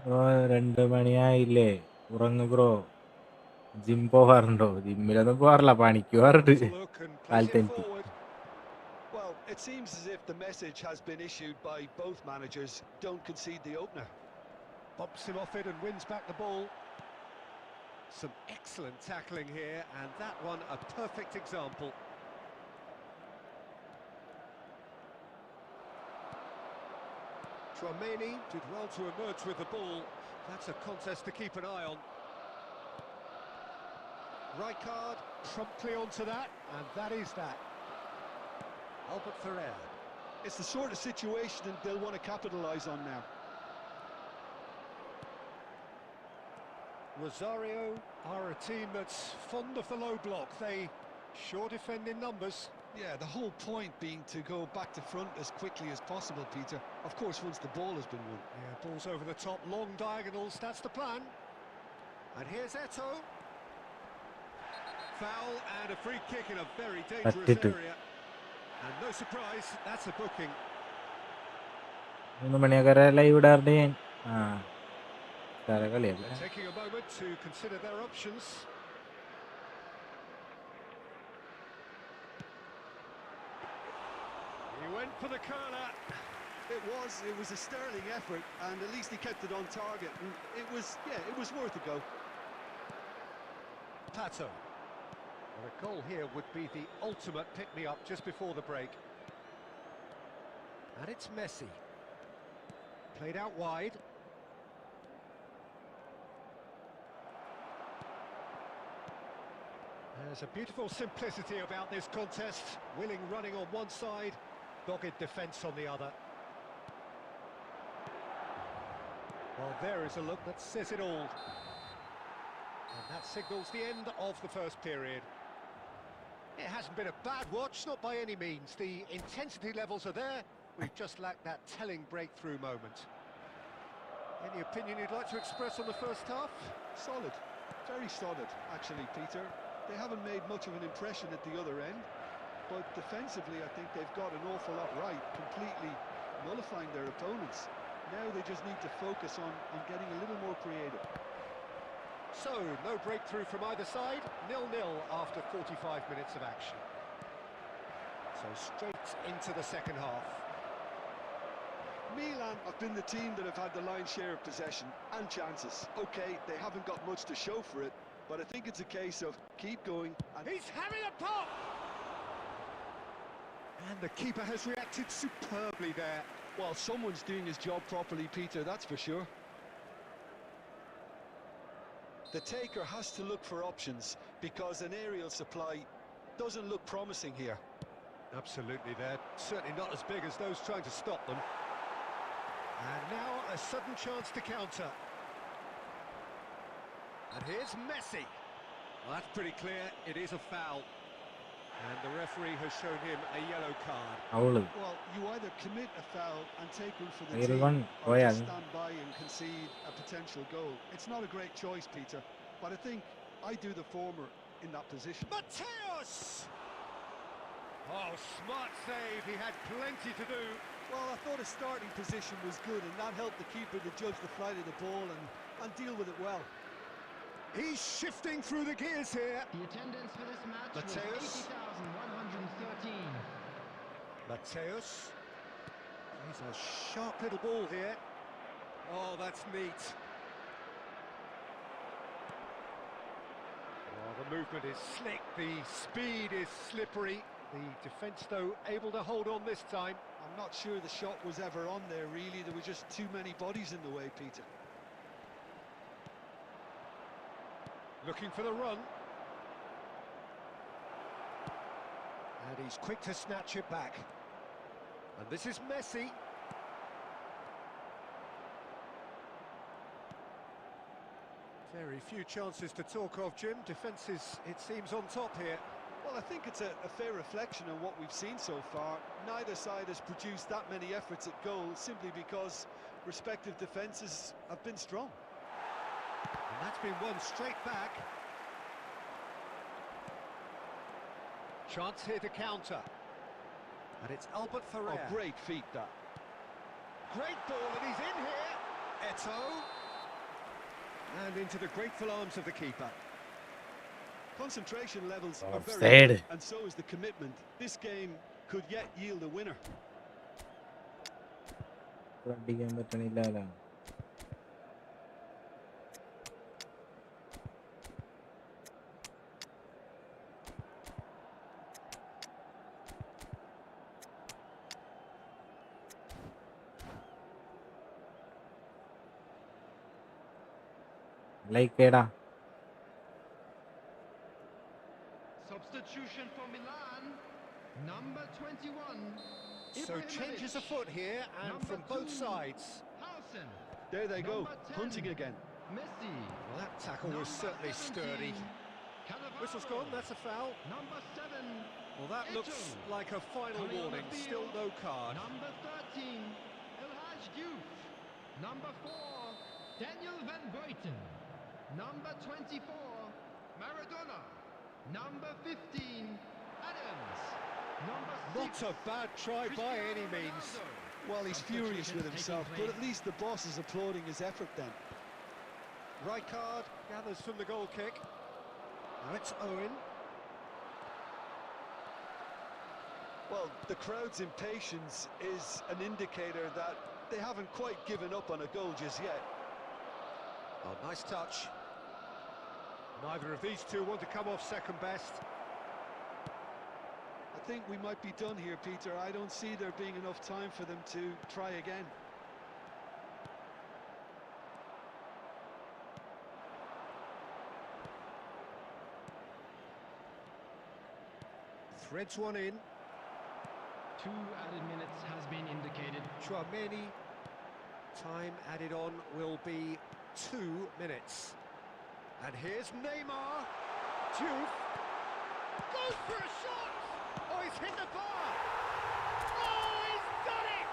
Bro 2 മണിയായില്ലേ, ഉറങ്ങു bro. Gym പോവാറുണ്ടോ? ജിമ്മിലൊന്നും പോവാറില്ല, പണിക്ക് പോവാറുണ്ട് Look and plays it കാലത്തെനിക്ക്. forward. Well, it seems as if the message has been issued by both managers. Don't concede the opener. Bumps him off it and wins back the ball. Some excellent tackling here, and that one a perfect example. Chouameni did well to emerge with the ball. That's a contest to keep an eye on. Rijkaard promptly onto that, and that is that. Albert Ferrer. It's the sort of situation that they'll want to capitalise on now. Rosario are a team that's fond of the low block. They sure defend in numbers. Yeah, the whole point being to go back to front as quickly as possible, Peter. Of course, once the ball has been won. Yeah, ball's over the top, long diagonals, that's the plan. And here's Eto'o. Foul and a free kick in a very dangerous Attitude. area. And no surprise, that's a booking. 3 മണിയൊക്കെ live ഇടാറുണ്ട് ഞാൻ. ആ കളിയല്ല. They're taking a moment to consider their options. He went for the curler. It was a sterling effort, and at least he kept it on target. And it was worth a go. Pato. Well, a goal here would be the ultimate pick-me-up just before the break. And it's Messi. Played out wide. There's a beautiful simplicity about this contest. Willing running on one side, dogged defence on the other. Well, there is a look that says it all. And that signals the end of the first period. It hasn't been a bad watch, not by any means. The intensity levels are there. We've just lacked that telling breakthrough moment. Any opinion you'd like to express on the first half? Solid, very solid, actually, Peter. They haven't made much of an impression at the other end, but defensively I think they've got an awful lot right, completely nullifying their opponents. Now they just need to focus on getting a little more creative. So, no breakthrough from either side, 0-0 after 45 minutes of action. So straight into the second half. Milan have been the team that have had the lion's share of possession and chances. Okay, they haven't got much to show for it, but I think it's a case of keep going and... He's having a pop! And the keeper has reacted superbly there. Well, someone's doing his job properly, Peter, that's for sure. The taker has to look for options because an aerial supply doesn't look promising here. Absolutely, they're certainly not as big as those trying to stop them. And now a sudden chance to counter. And here's Messi. Well, that's pretty clear, it is a foul. And the referee has shown him a yellow card. Well, you either commit a foul and take one for the team, or just stand by and concede a potential goal. It's not a great choice, Peter, but I think I do the former in that position. Mateus! Oh, smart save, he had plenty to do. Well, I thought his starting position was good, and that helped the keeper to judge the flight of the ball and deal with it well. He's shifting through the gears here. The attendance for this match Mateus. was 80,113. Mateus. He's a sharp little ball here. Oh, that's neat. Oh, the movement is slick, the speed is slippery. The defence, though, able to hold on this time. I'm not sure the shot was ever on there, really. There were just too many bodies in the way, Peter. Looking for the run. And he's quick to snatch it back. And this is Messi. Very few chances to talk of, Jim. Defence is, it seems, on top here. Well, I think it's a fair reflection on what we've seen so far. Neither side has produced that many efforts at goal simply because respective defences have been strong. And that's been won straight back. Chance here to counter. And it's Albert Ferrer. Oh, great feat, that. Great ball, and he's in here. Eto'o. And into the grateful arms of the keeper. Concentration levels are Offside. very good, and so is the commitment. This game could yet yield a winner. Like Keda. Substitution for Milan, number 21. So changes afoot here, and Number from both 2, sides. Hausen. There they go, Number 10, hunting again. Messi. Well, that tackle was Number certainly 17, sturdy. Cannavaro. Whistle's gone, that's a foul. Number 7. Well, that looks Eto'o. like a final Coming on warning, the still field. no card. Number 13, Elhaj Diouf. Number 4, Daniel Van Buiten. Number 24, Maradona. Number 15, Adams. Number 6, Not a bad try by any means. Ronaldo. Well, he's furious with himself, but at least the boss is applauding his effort then. Rijkaard gathers from the goal kick. Now it's Owen. Well, the crowd's impatience is an indicator that they haven't quite given up on a goal just yet. Oh, nice touch. Neither of these two want to come off second best. I think we might be done here, Peter. I don't see there being enough time for them to try again. Threads one in. 2 added minutes has been indicated. Chouameni. Time added on will be 2 minutes. And here's Neymar. Juve. Goes for a shot! Oh, he's hit the bar! Oh, he's done it!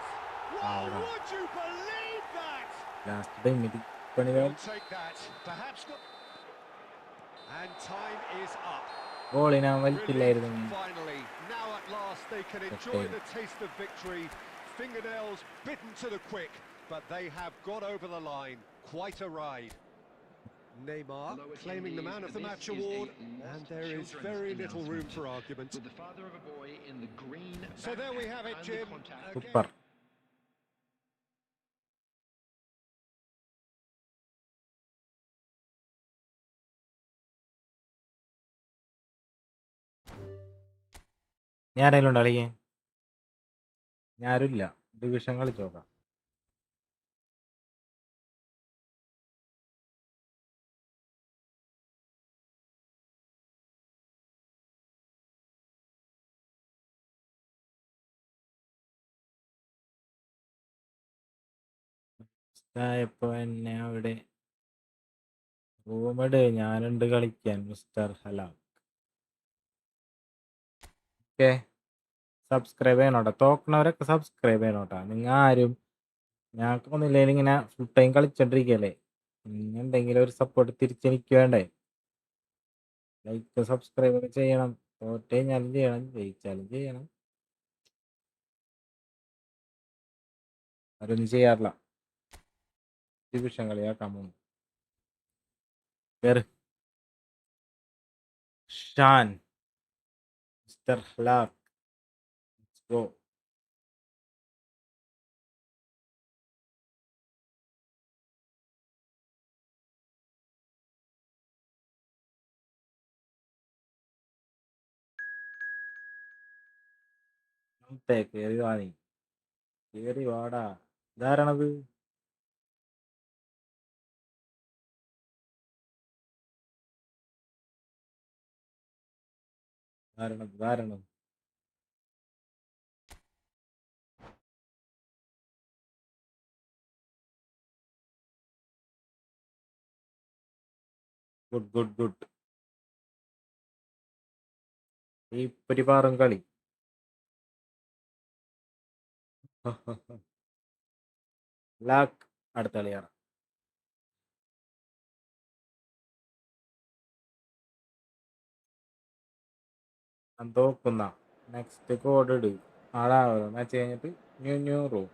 Well, would you believe that? Last time it We'll take that. Perhaps not. And time is up. ഗോളിനാ Relief, വലിച്ചില്ലായിരുന്നു. finally. Now at last they can enjoy the taste of victory. Fingernails bitten to the quick, but they have got over the line. Quite a ride. Neymar claiming the man of the match award, and there is very little room for argument. With the father of a boy in the green. So there we have it, Jim. Super. ഞാൻ ആരെങ്കിലും ഉണ്ടോ കളിക്കാൻ? ഞാനില്ല. Division കളിച്ച് നോക്കാം. ഇപ്പൊ എന്നെ അവിടെ റൂമിട് ഞാനുണ്ട് കളിക്കാൻ മിസ്റ്റർ ഹലാം. ഓക്കെ, സബ്സ്ക്രൈബ് ചെയ്യണോട്ടോ. തോക്കണവരൊക്കെ സബ്സ്ക്രൈബ് ചെയ്യണോട്ടാ. നിങ്ങൾ ആരും ഞങ്ങൾക്കൊന്നുമില്ലെങ്കിൽ ഇങ്ങനെ ഫുൾ ടൈം കളിച്ചോണ്ടിരിക്കല്ലേ. നിങ്ങൾ എന്തെങ്കിലും ഒരു സപ്പോർട്ട് തിരിച്ചെനിക്ക് വേണ്ടേ? ലൈക്ക് സബ്സ്ക്രൈബ് ഒക്കെ ചെയ്യണം. തോറ്റ് കഴിഞ്ഞാലും ചെയ്യണം, ജയിച്ചാലും ചെയ്യണം. അതൊന്നും ചെയ്യാറില്ല. ഡിവിഷൻ കളിയാക്കാൻ പോകുന്നു. കേറ് ഷാൻ, മിസ്റ്റർ ഹലാം, ലെറ്റ്സ് ഗോ. കേറി വാ നീ, കേറി വാടാ. ഇതാരണത്? ധാരണം ഗുഡ് ഗുഡ് ഗുഡ്. ഈ പരിപാറും കളി. ലാക്ക് അടുത്ത കളിയാണ്. തോക്കുന്ന നെക്സ്റ്റ് കോഡ് ഇട്. ആളാവോ മാച്ച് കഴിഞ്ഞിട്ട് ന്യൂ റൂം.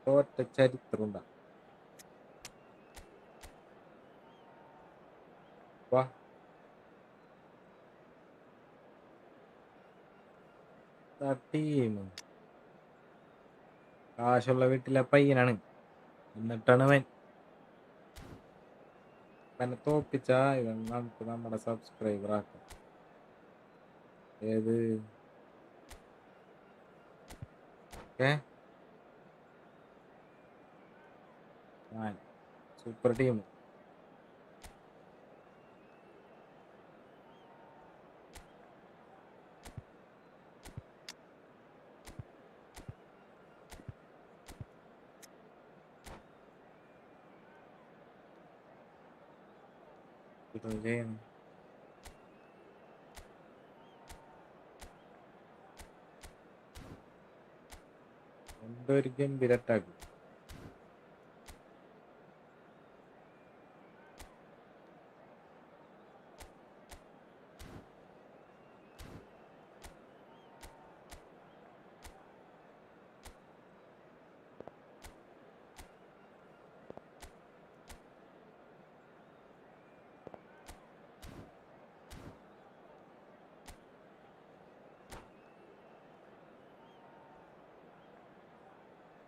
തോറ്റ ചരിത്രം ഉണ്ടാ. വാ, ടീം കാശുള്ള വീട്ടിലെ പയ്യനാണ്. എന്നിട്ടാണ് ഇവനെ തോപ്പിച്ച ഇവൻ നമുക്ക് നമ്മുടെ സബ്സ്ക്രൈബർ ആക്കാം. ഏത് സൂപ്പർ ടീം. ചെയ്യണം. എന്തൊരു ഗംഭീര അറ്റാക്ക്.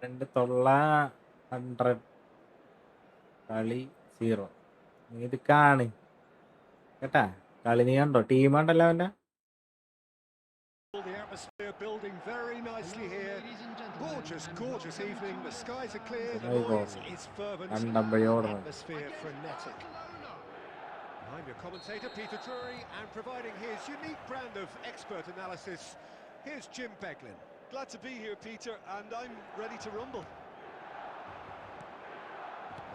2 തൊള്ള 100 കളി 0. നീ ഇത് കാണ് കേട്ടാ. കളി നീ കണ്ടോ? ടീം ഉണ്ടല്ലോ അവൻ്റെ. The atmosphere building very nicely Hello, here. ladies and gentlemen, Gorgeous, and gorgeous welcome evening. to The skies are clear, the There you go. noise is fervent, കണ്ടമ്പഴി ഓടുന്നത്. atmosphere against frenetic. Barcelona. I'm your commentator, Peter Drury, and providing his unique brand of expert analysis, here's Jim Beglin. Glad to be here, Peter, and I'm ready to rumble.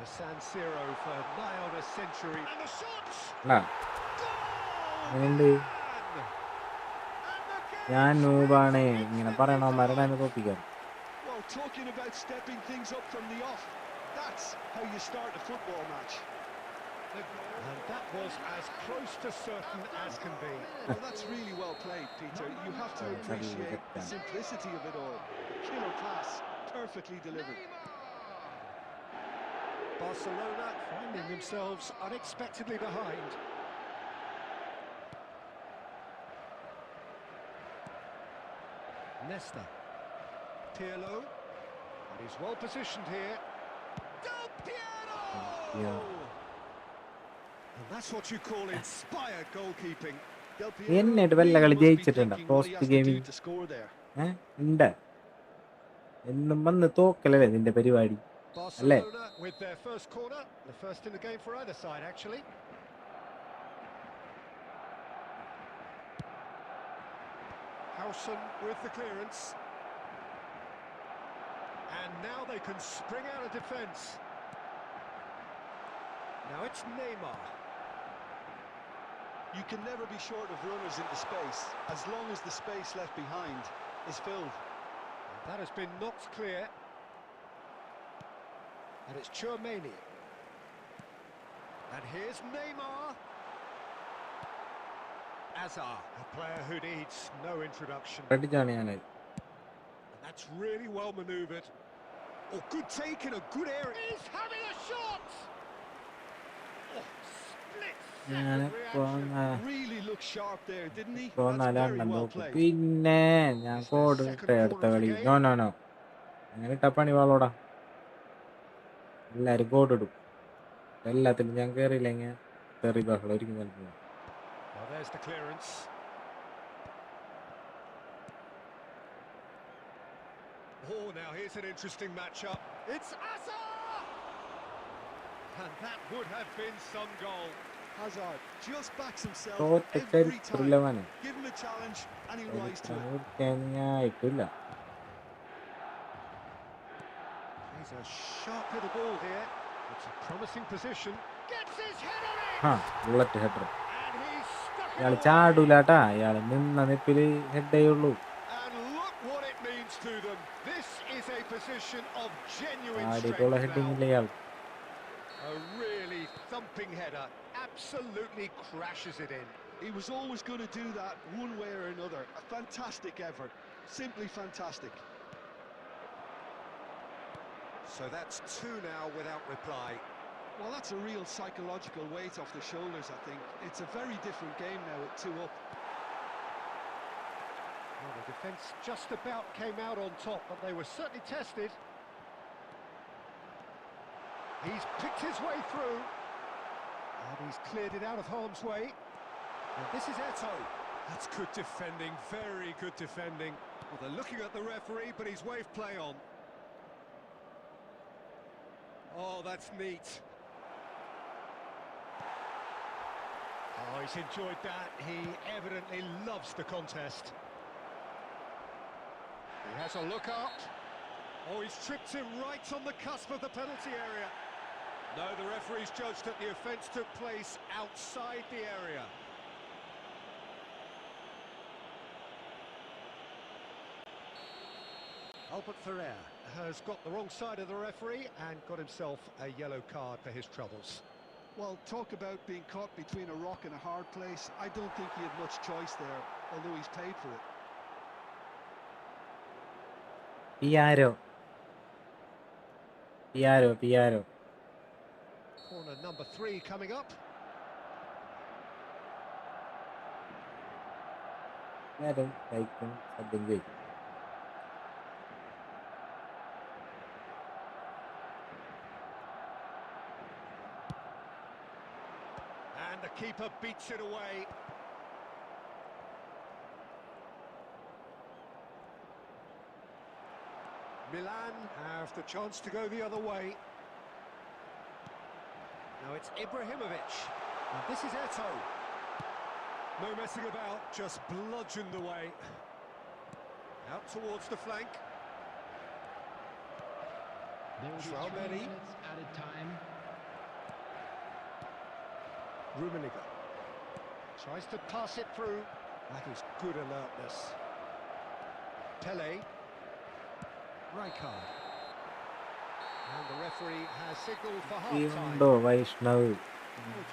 The San Siro for nigh on a century. And the shots! എന്നാ Goal! എങ്ങനെയുണ്ട്? ഞാൻ നൂബാണ്. ഇങ്ങനെ പറയണവന്മാരെ തന്നെ തോപ്പിക്കാൻ. Well, talking about stepping things up from the off, that's how you start a football match. And that was as close to certain as can be. Well, that's really well played, Peter. You have to appreciate the simplicity of it all. Killer class, perfectly delivered. Barcelona finding themselves unexpectedly behind. Nesta. Pirlo. And he's well positioned here. Del Piero! Yeah. And that's what you call inspired goalkeeping. Del എന്നിട്ട് വല്ല കളി ജയിച്ചിട്ടുണ്ടോ? Post ഗെയിമിൽ to score there. ഉണ്ട്. എന്നും വന്ന് തോക്കലല്ലേ നിന്റെ പരിപാടി അല്ലേ? Barcelona with their first corner, the first in the game for either side actually. Howson with the clearance. And now they can spring out of defence. Now it's Neymar. You can never be short of runners into space, as long as the space left behind is filled. That has been knocked clear. And it's Tchouaméni. And here's Neymar. Hazard, a player who needs no introduction. പഠിച്ചാണ് ഞാനത്. And that's really well manoeuvred. Oh, good take in a good area. He's having a shot! Oh, split second reaction. Really looked sharp there, didn't he? ഇപ്പോൾ That's very well നോക്കും. played. പിന്നെ ഞാൻ code ഇട്ടേ അടുത്ത കളി. No അങ്ങനെ ഇട്ട പണി വാളോടാ. എല്ലാരും കോഡ് ഇടും. എല്ലാത്തിലും ഞാൻ കയറിയില്ലെങ്കിൽ തെറി ബഹളം ഒരിക്കലും നൽകുന്നു. Well, there's the clearance. Oh, now here's an interesting matchup. It's Hazard! And that would have been some goal. Hazard just backs himself തോറ്റ every time. ചരിത്രമാണ്. Give him a challenge and he'll rise to it. ആയിട്ടില്ല. He's a sharp little ball here. It's a promising position. Gets his head on it! Bullet header. And he's stuck it ഇയാൾ away. ചാടൂലാട്ടാ. ഇയാൾ നിന്ന നിപ്പില് ഹെഡേ ഉള്ളൂ. And look what it means to them. This is a position of genuine ആടിയിട്ടുള്ള strength heading now. ഇല്ല ഇയാൾ. A really thumping header. Absolutely crashes it in. He was always going to do that one way or another. A fantastic effort. Simply fantastic. So that's two now without reply. Well, that's a real psychological weight off the shoulders, I think. It's a very different game now with 2 up. Well, the defence just about came out on top, but they were certainly tested. He's picked his way through. And he's cleared it out of harm's way. And this is Eto. That's good defending, very good defending. Well, they're looking at the referee, but he's waved play on. Oh, that's neat. Oh, he's enjoyed that. He evidently loves the contest. He has a look up. Oh, he's tripped him right on the cusp of the penalty area. No, the referee's judged that the offence took place outside the area. Albert Ferrer has got the wrong side of the referee and got himself a yellow card for his troubles. Well, talk about being caught between a rock and a hard place. I don't think he had much choice there, although he's paid for it. Piaro. Corner number 3 coming up. ആരും കഴിക്കും സദ്യം കഴിക്കും. keeper beats it away. Milan have the chance to go the other way. Now it's Ibrahimovic. And this is Eto. No messing about, just bludgeoned away. Out towards the flank. There will be 3 Traumeri. minutes added time. Rummenigge tries to pass it through. That is good alertness. Pele. Rijkaard. And the referee has signalled for half-time. ഉണ്ടോ വൈഷ്ണവ്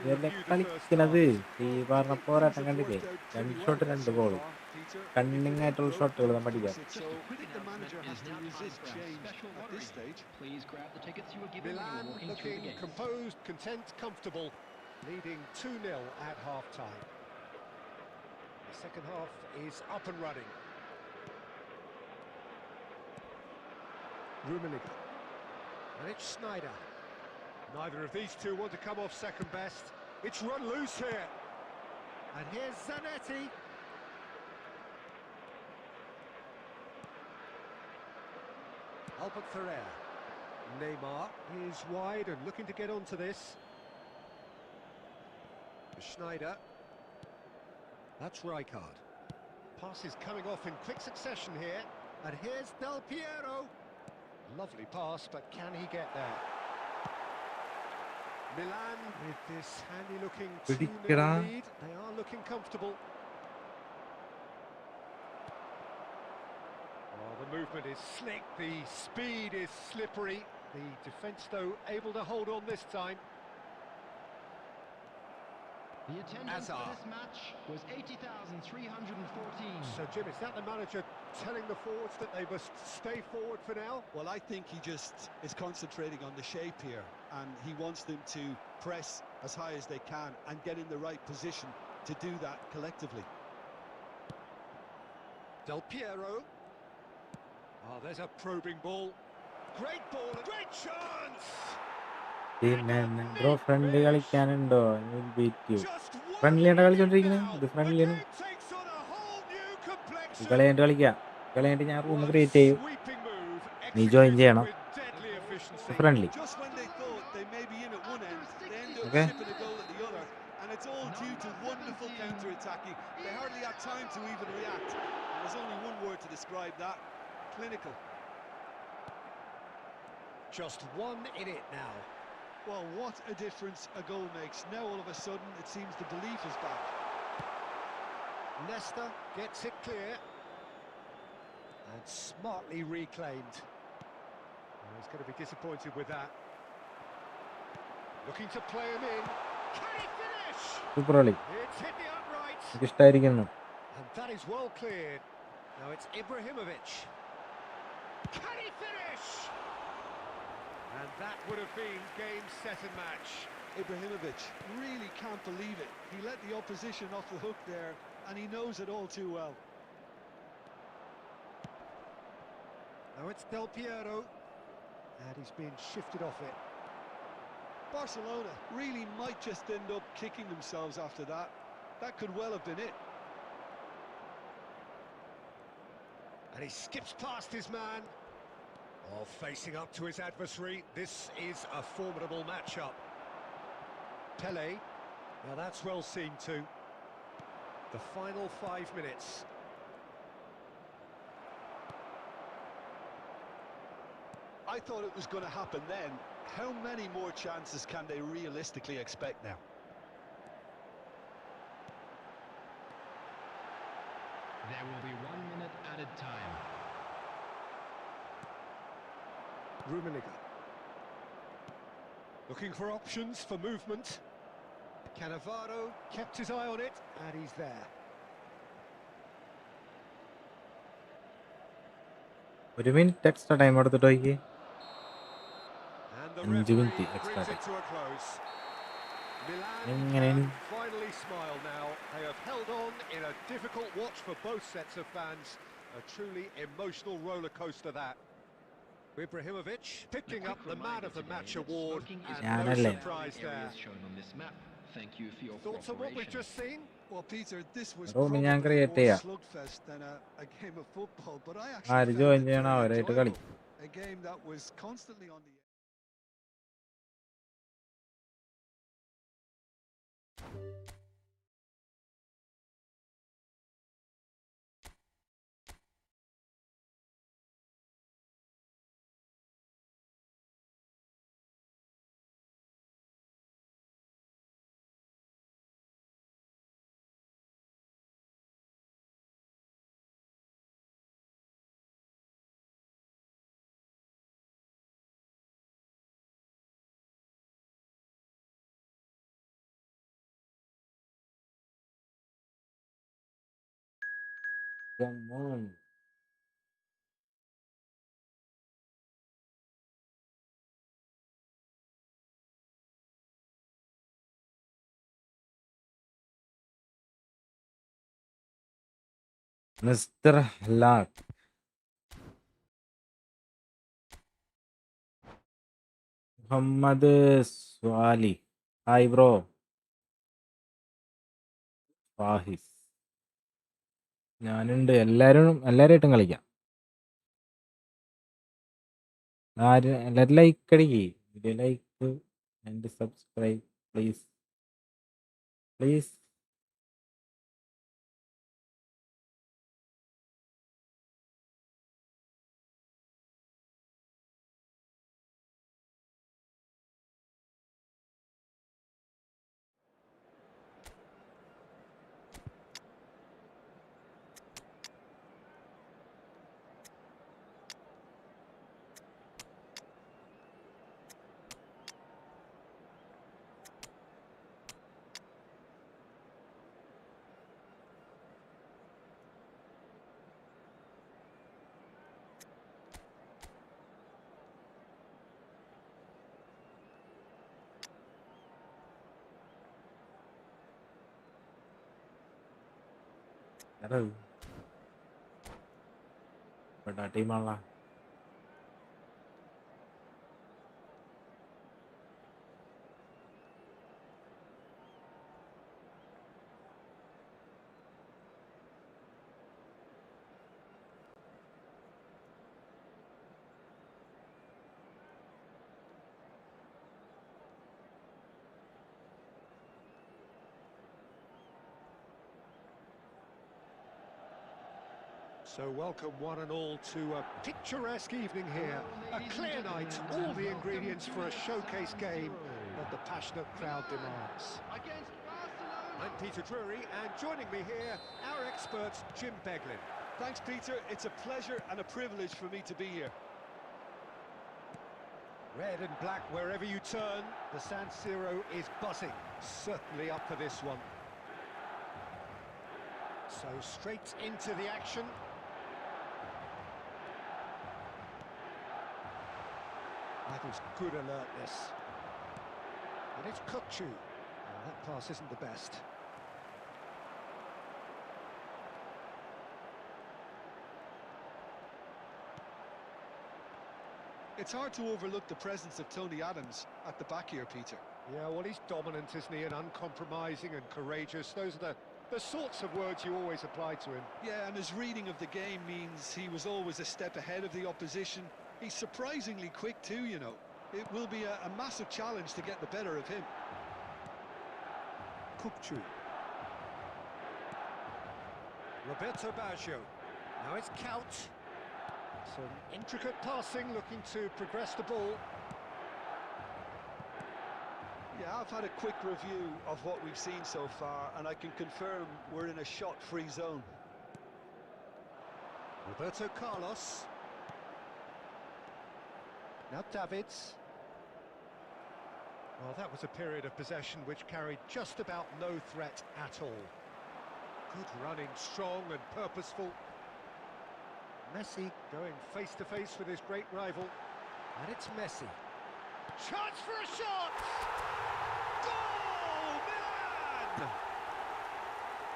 ഇതെല്ലാം കളിക്കുന്നത് ഈ പറഞ്ഞ പോരാട്ടം കണ്ടില്ലേ 2 shot 2 goal cunning ആയിട്ടുള്ള ഷോട്ടുകൾ നമ്മൾ അടിക്കാം. So I think the manager has to resist change at this stage. Please grab the tickets you were given when you Milan were walking through the looking gates. composed, content, comfortable, leading 2-0 at half-time. The second half is up and running. Rummenigge. And it's Sneijder. Neither of these two want to come off second best. It's run loose here. And here's Zanetti. Albert Ferrer. Neymar is wide and looking to get onto this. Sneijder. That's Rijkaard. Pass is coming off in quick succession here. And here's Del Piero. Lovely pass, but can he get there? Milan with this handy-looking 2-0 lead. They are looking comfortable. Oh, the movement is slick, the speed is slippery. The defence, though, able to hold on this time. The attendance Hazard. for this match was 80,314. So, Jim, is that the manager telling the forwards that they must stay forward for now? Well, I think he just is concentrating on the shape here, and he wants them to press as high as they can and get in the right position to do that collectively. Del Piero. Oh, there's a probing ball. Great ball, a great chance! പിന്നെ bro friendly കളിക്കാനുണ്ടോ? Just friendly ആണ് കളിച്ചോണ്ടിരിക്കുന്നത്. ഇത് the ഫ്രണ്ട്ലിയാണ്. game takes on a whole new complexion. കളി കഴിഞ്ഞിട്ട് കളിക്കാം. കളി കഴിഞ്ഞിട്ട് ഞാൻ room create ചെയ്യും. Sweeping move, നീ join executed ചെയ്യണം. with deadly efficiency. Friendly. Just when they thought they may be in at one end, they end up Okay. shipping a goal at the other, and it's all due to wonderful counter-attacking. They hardly had time to even react. And there's only one word to describe that: clinical. Just one in it now. Well, what a difference a goal makes. Now all of a sudden it seems the belief is back. Nesta gets it clear. And smartly reclaimed. Oh, he's going to be disappointed with that. Looking to play him in. Can he finish? Super കളി. It's hit the upright. എനിക്ക് ഇഷ്ടമായിരിക്കുന്നു. And that is well cleared. Now it's Ibrahimovic. Can he finish? And that would have been game, set and match. Ibrahimovic really can't believe it. He let the opposition off the hook there, and he knows it all too well. Now it's Del Piero. And he's been shifted off it. Barcelona really might just end up kicking themselves after that. That could well have been it. And he skips past his man. Oh, facing up to his adversary. This is a formidable matchup. Pele. Now that's well seen too. The final 5 minutes. I thought it was going to happen then. How many more chances can they realistically expect now? There will be 1 minute added time. Rummenigge. Looking for options for movement. Cannavaro kept his eye on it, and he's there. ഒരു minute extra time എടുത്തിട്ട് നോക്കി. And the 5 referee minutes extra brings time. it to a close. Milan എങ്ങനെയാണ്? can finally smile now. They have held on in a difficult watch for both sets of fans. A truly emotional roller coaster that. Ibrahimovic picking up the man of the match award, and no ഞാനല്ലേ? surprise there. Areas shown on this map. thank you for your Thoughts on what we've cooperation. just seen? Well, Peter, this was റൂമിൽ ഞാൻ probably create more ചെയ്യാം. slugfest than a game of football, but I actually ആര് found join it ചെയ്യണം very അവരായിട്ട് കളി. enjoyable. A game that was constantly on the Come on. Mr. Lark. Muhammad Swali. Hi bro. Fahis. ഞാനുണ്ട്. എല്ലാവരായിട്ടും കളിക്കാം. എല്ലാവരും ലൈക്ക് അടിക്കേ. Video like and subscribe please. Please. ബട്ടാ ടീമാണല്ലോ. So welcome one and all to a picturesque evening here. A clear night, all the ingredients for a showcase game that the passionate crowd demands. Against Barcelona. I'm Peter Drury, and joining me here, our expert, Jim Beglin. Thanks, Peter. It's a pleasure and a privilege for me to be here. Red and black wherever you turn, the San Siro is buzzing. Certainly up for this one. So straight into the action. That was good alertness. And it's Kukçu. Oh, that pass isn't the best. It's hard to overlook the presence of Tony Adams at the back here, Peter. Yeah, well, he's dominant, isn't he? And uncompromising and courageous. Those are the sorts of words you always apply to him. Yeah, and his reading of the game means he was always a step ahead of the opposition. He's surprisingly quick too, you know. It will be a massive challenge to get the better of him. Kukçu. Roberto Baggio. Now it's Kaut. Some intricate passing, looking to progress the ball. Yeah, I've had a quick review of what we've seen so far, and I can confirm we're in a shot-free zone. Roberto Carlos. Now Davids. Well, that was a period of possession which carried just about no threat at all. Good running, strong and purposeful. Messi going face-to-face with his great rival. And it's Messi. Chance for a shot! Goal! Milan!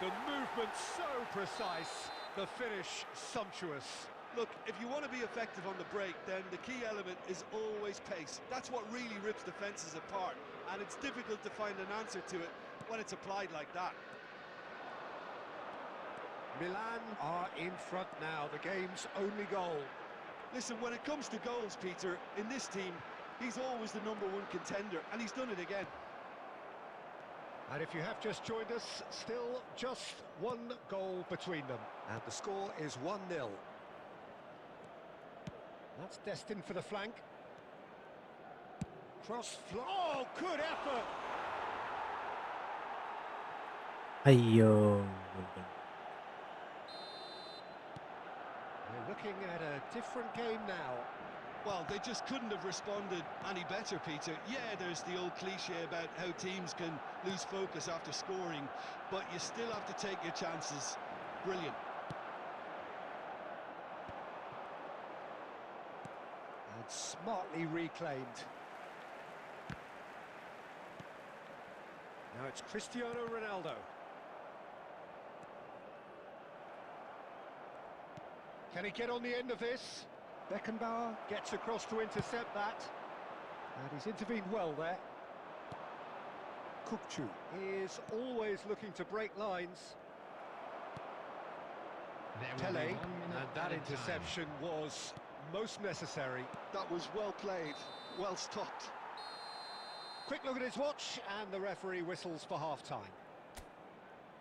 The movement so precise, the finish sumptuous. Look, if you want to be effective on the break, then the key element is always pace. That's what really rips defences apart, and it's difficult to find an answer to it when it's applied like that. Milan are in front now, the game's only goal. Listen, when it comes to goals, Peter, in this team, he's always the #1 contender, and he's done it again. And if you have just joined us, still just one goal between them. And the score is 1-0. That's destined for the flank. Oh, good effort! Ayyo. We're looking at a different game now. Well, they just couldn't have responded any better, Peter. Yeah, there's the old cliche about how teams can lose focus after scoring, but you still have to take your chances. Brilliant. And smartly reclaimed. Now it's Cristiano Ronaldo. Can he get on the end of this? Beckenbauer gets across to intercept that. And he's intervened well there. Kukçu is always looking to break lines. Pele, and that interception was most necessary. That was well played, well stopped. Quick look at his watch, and the referee whistles for half-time.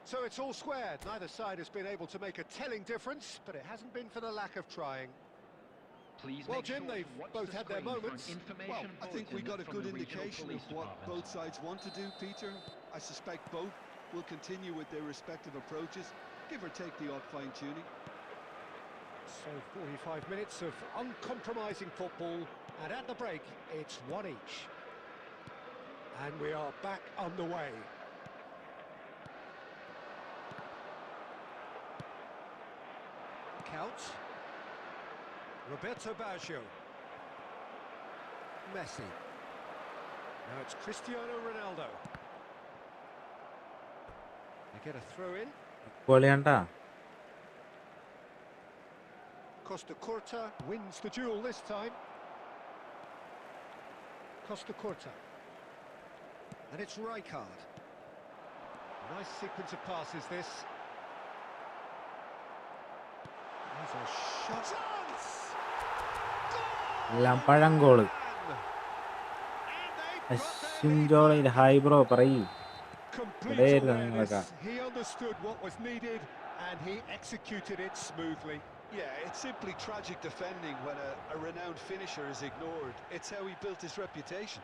So it's all squared. Neither side has been able to make a telling difference, but it hasn't been for the lack of trying. Well, Jim, they've both had their moments. Well, I think we got a good indication of what both sides want to do, Peter. I suspect both will continue with their respective approaches, give or take the odd fine-tuning. So 45 minutes of uncompromising football, and at the break, it's one each. And we are back underway. Count. Roberto Baggio. Messi. Now it's Cristiano Ronaldo. They get a throw in. Polianta. Costa Curta wins the duel this time. Costa Curta. And it's Rijkaard. Nice sequence of passes this. There's a shot. Lampadan goal. Ashinjola high bro parai. Complete awareness. He understood what was needed and he executed it smoothly. Yeah, it's simply tragic defending when a renowned finisher is ignored. It's how he built his reputation.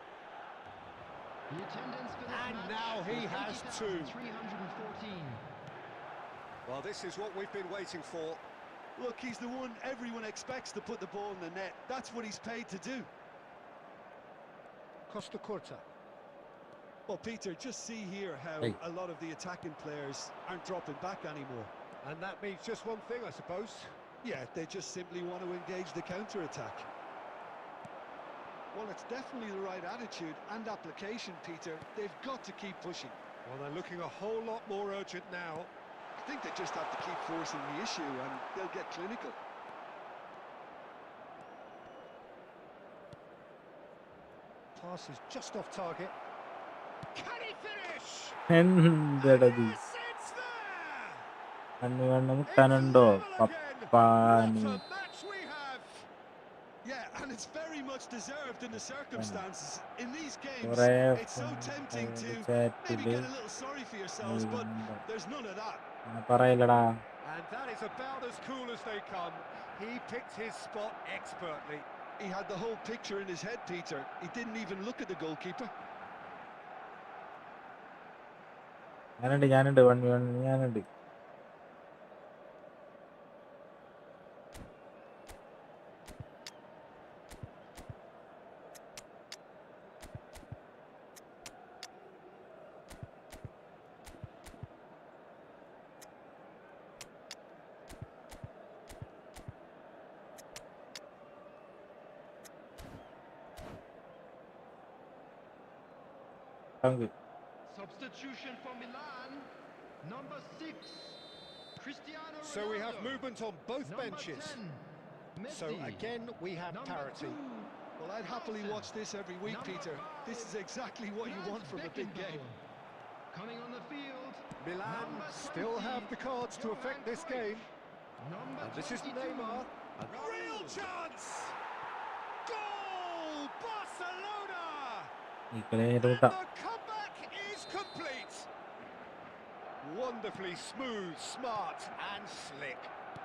And now he has two. Well, this is what we've been waiting for. Look, he's the one everyone expects to put the ball in the net. That's what he's paid to do. Costa Curta. Well, Peter, just see here how a lot of the attacking players aren't dropping back anymore. And that means just one thing, I suppose. Yeah, they just simply want to engage the counter-attack. Well, it's definitely the right attitude and application, Peter. They've got to keep pushing. Well, they're looking a whole lot more urgent now. I think they just have to keep forcing the issue and they'll get clinical. Pass is just off target. Can he finish? Endadadi. Yes, it's there! Annu Tanando. Papani. Yeah, and it's very much deserved in the circumstances. In these games, it's so tempting to maybe get a little sorry for yourselves, but there's none of that. And that is about as cool as they come. He picked his spot expertly. He had the whole picture in his head, Peter. He didn't even look at the goalkeeper. Yanandi, 1v1, Yanandi. Substitution for Milan, number 6, Cristiano Ronaldo. So we have movement on both benches. 10, So Messi. again, we have parity. Well, I'd happily watch this every week, Peter. This is exactly what you want from a big game. Coming on the field. Milan Number still 20, have the cards to affect Johan this Cruyff. game. Number And this is 22. Neymar. Real chance! Goal! Barcelona! ഈ കളി And റൂട്ടാ. the comeback is complete. Wonderfully smooth, smart and slick.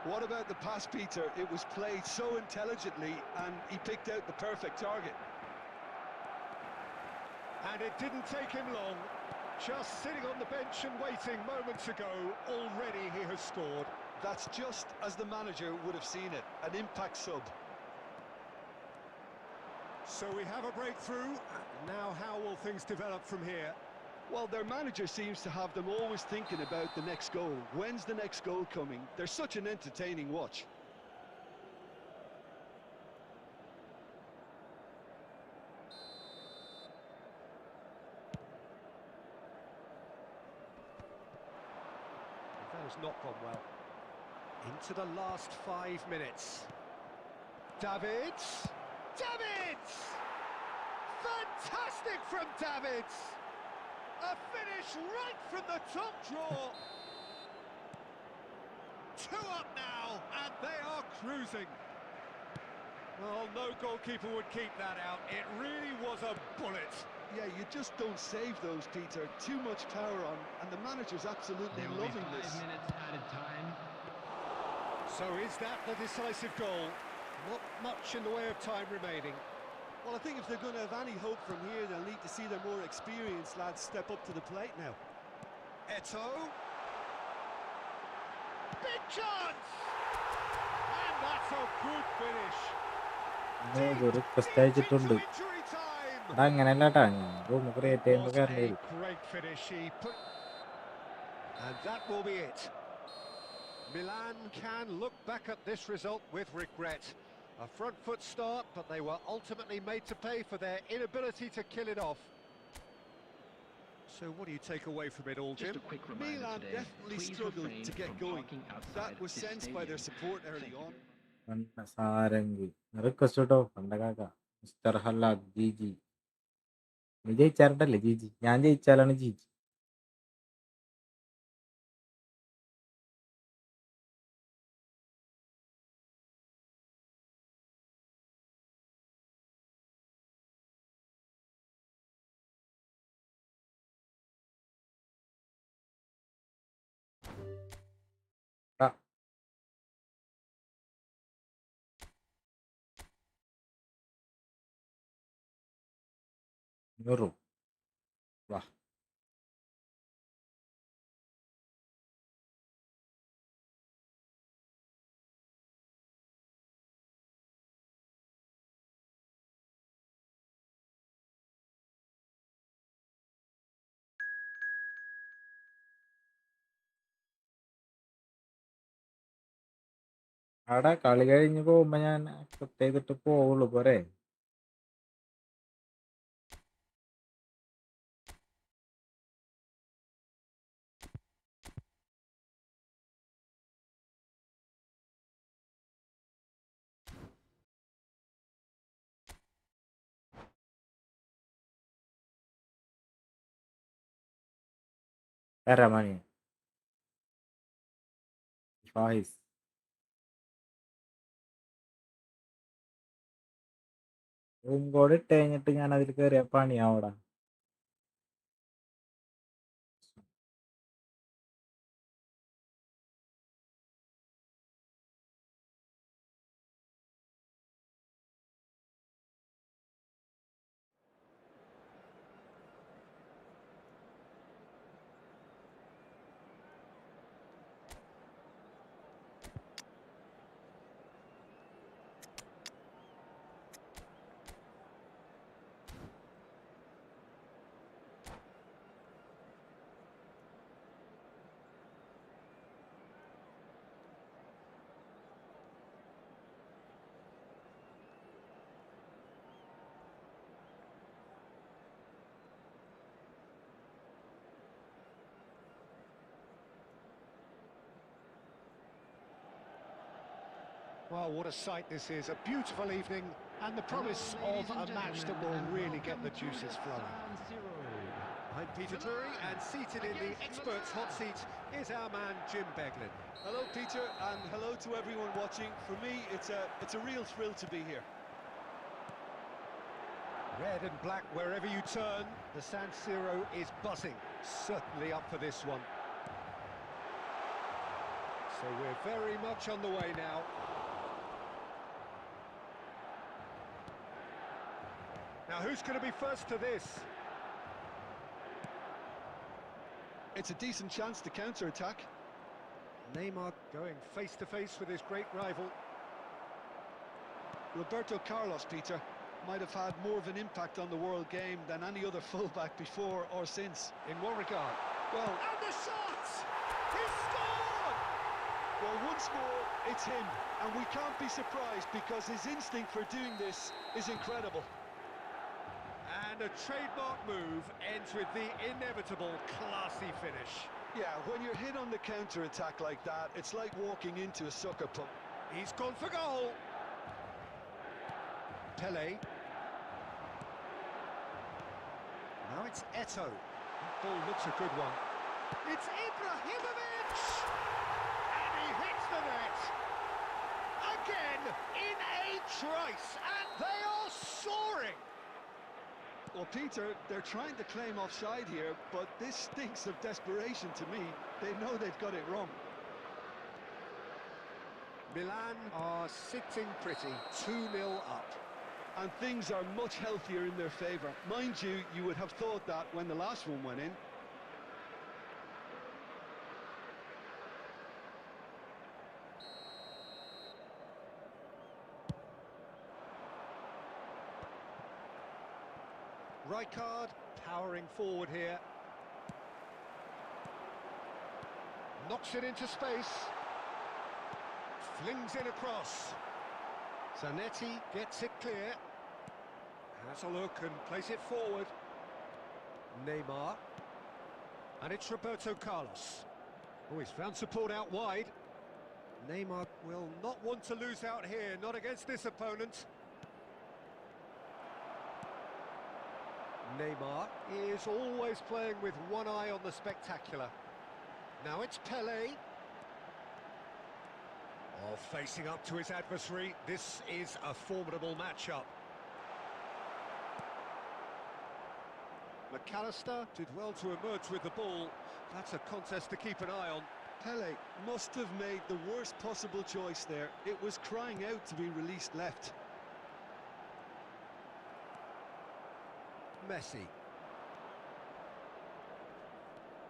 What about the pass, Peter? It was played so intelligently and he picked out the perfect target. And it didn't take him long. Just sitting on the bench and waiting moments ago, already he has scored. That's just as the manager would have seen it, an impact sub. So we have a breakthrough. Now how will things develop from here? Well, their manager seems to have them always thinking about the next goal. When's the next goal coming? They're such an entertaining watch. That has not gone well. Into the last 5 minutes. Davids! Davids! Fantastic from Davids! A finish right from the top draw. 2 up now, and they are cruising. Well, no goalkeeper would keep that out. It really was a bullet. Yeah, you just don't save those, Peter. Too much power on, and the manager's absolutely There will be loving 5 this. minutes added time. So is that the decisive goal? Not much in the way of time remaining. Well, I think if they're going to have any hope from here, they'll need to see their more experienced lads step up to the plate now. Eto. Big chance! And that's a good finish. ഒരു request Deep അയച്ചിട്ടുണ്ട്. into injury time. എടാ അങ്ങനെയല്ല കേട്ടാ, ഞാൻ room create ചെയ്യുമ്പോൾ Was കയറേണ്ടി a വരും. great finish. He put... And that will be it. Milan can look back at this result with regret. A front foot start, but they were ultimately made to pay for their inability to kill it off. So what do you take away from it all, Jim? Just a quick reminder Milan today, definitely please struggled refrain to get from going. talking outside That was this sensed by their stadium. support early Thank you. on. Sarangi request കേട്ടോ കണ്ട കാക്ക mister ഹല്ലാദ് Jiji. നീ ജയിച്ചാറുണ്ടല്ലേ ജിജി? ഞാൻ ജയിച്ചാലാണ് ജിജി. ആ, നൂറു വാ. അവിടെ കളി കഴിഞ്ഞ് പോകുമ്പോ ഞാൻ അക്സെപ്റ്റ് ചെയ്തിട്ട് പോവുള്ളൂ പോരെ. മണി ഫായിസ് റൂം കോഡ് ഇട്ട് കഴിഞ്ഞിട്ട് ഞാൻ അതിൽ കയറിയ പണിയാവടാ. Well, what a sight this is. A beautiful evening and the promise of a match that will really get the juices flowing. I'm Peter Drury, and seated in the experts' hot seat is our man Jim Beglin. Hello, Peter, and hello to everyone watching. For me, it's a real thrill to be here. Red and black wherever you turn, the San Siro is buzzing. Certainly up for this one. So we're very much on the way now. Now who's going to be first to this? It's a decent chance to counter-attack. Neymar going face-to-face with his great rival. Roberto Carlos, Peter, might have had more of an impact on the world game than any other fullback before or since. In what regard? Well, And the shot! He scored! well, once more, it's him, and we can't be surprised because his instinct for doing this is incredible. And a trademark move ends with the inevitable classy finish. Yeah, when you're hit on the counter-attack like that, it's like walking into a sucker punch. He's gone for goal. Pele. Now it's Eto'o. That ball looks a good one. It's Ibrahimovic! And he hits the net! Again, in a trice, and they are soaring! Well, Peter, they're trying to claim offside here, but this stinks of desperation to me. They know they've got it wrong. Milan are sitting pretty, 2-0 up. And things are much healthier in their favour. Mind you, you would have thought that when the last one went in. Rijkaard powering forward here. Knocks it into space. Flings it across. Zanetti gets it clear. Has a look and plays it forward. Neymar. And it's Roberto Carlos. Oh, he's found support out wide. Neymar will not want to lose out here, not against this opponent. Neymar is always playing with one eye on the spectacular. Now it's Pele. Oh, facing up to his adversary, this is a formidable matchup. McAllister did well to emerge with the ball. That's a contest to keep an eye on. Pele must have made the worst possible choice there. It was crying out to be released left. Messi.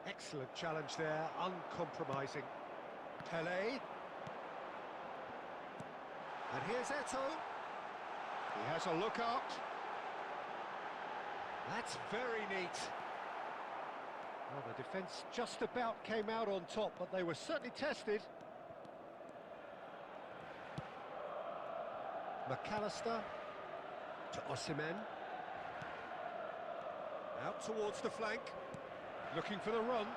Excellent challenge there, uncompromising. Pele. And here's Eto'o. He has a look out. That's very neat. Well, the defence just about came out on top, but they were certainly tested. McAllister to Osimhen. Out towards the flank. Looking for the run.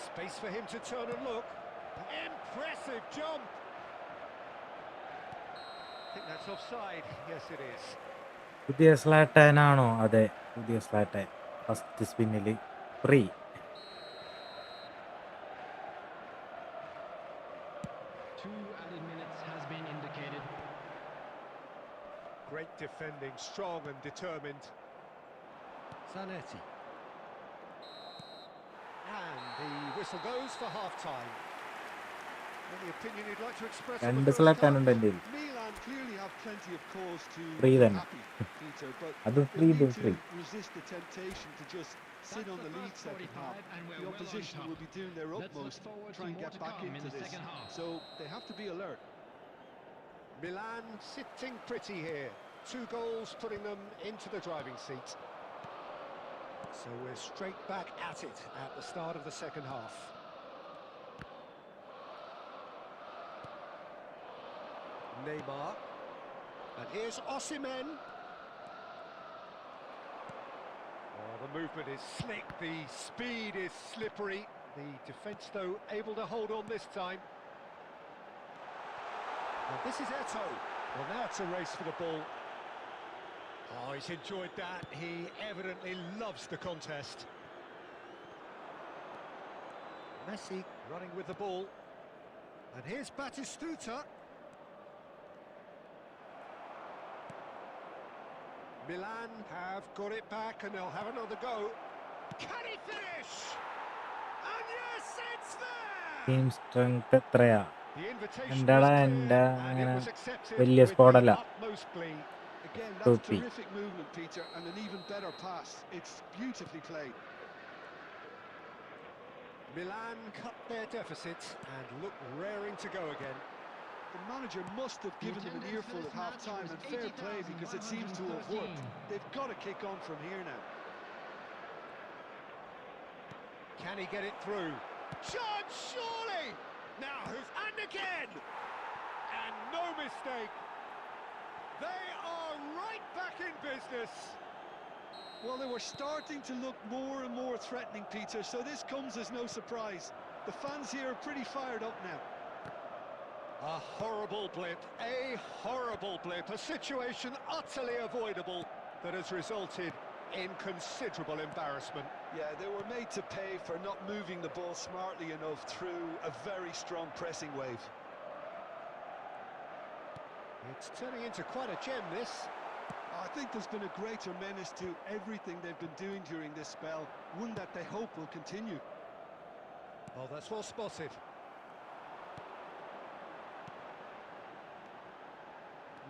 Space for him to turn and look. Impressive jump! I think that's offside. Yes, it is. പുതിയ സ്ലാറ്റാനാണോ? അതെ, പുതിയ സ്ലാറ്റാൻ. First സ്പിന്നിൽ free. 2 added minutes has been indicated. Great defending, strong and determined. Zanetti. And the whistle goes for half-time. Any opinion you'd like to express on രണ്ട് the first സ്ലാറ്റാനുണ്ട് half? എൻ്റെ. Milan clearly have plenty of cause to Free be then. happy, Peter, but അതും they free, need ഇതും to free. resist the temptation to just sit That's on the the lead first second half. 45 and we're The well on opposition top. will be doing their Let's look utmost to forward try to and more get to back come in into the this, second half. so they have to be alert. Milan sitting pretty here. 2 goals putting them into the driving seat. So we're straight back at it at the start of the second half. Neymar. And here's Osimhen. Oh, the movement is slick, the speed is slippery. The defence, though, able to hold on this time. And this is Eto'o. Well, now it's a race for the ball. Oh, he's enjoyed that. He evidently loves the contest. Messi running with the ball. And here's Batistuta. Milan have got it back and they'll have another go. Can he finish? And yes, it's there! Team strength എത്രയാ? The invitation എന്താടാ was എൻ്റെ clear and it അങ്ങനെ was accepted വലിയ with സ്കോഡല്ല. the utmost glee. Again, that's Topi. terrific movement, Peter, and an even better pass. It's beautifully played. Milan cut their deficit and look raring to go again. The manager must have given them an earful at half-time, and fair play because it seems to have worked. They've got to kick on from here now. Can he get it through? Chance, surely! Now who's... And again! And no mistake! They are right back in business! Well, they were starting to look more and more threatening, Peter, so this comes as no surprise. The fans here are pretty fired up now. A horrible blip, a situation utterly avoidable that has resulted in considerable embarrassment. Yeah, they were made to pay for not moving the ball smartly enough through a very strong pressing wave. It's turning into quite a gem, this. I think there's been a greater menace to everything they've been doing during this spell, one that they hope will continue. Oh, that's well spotted.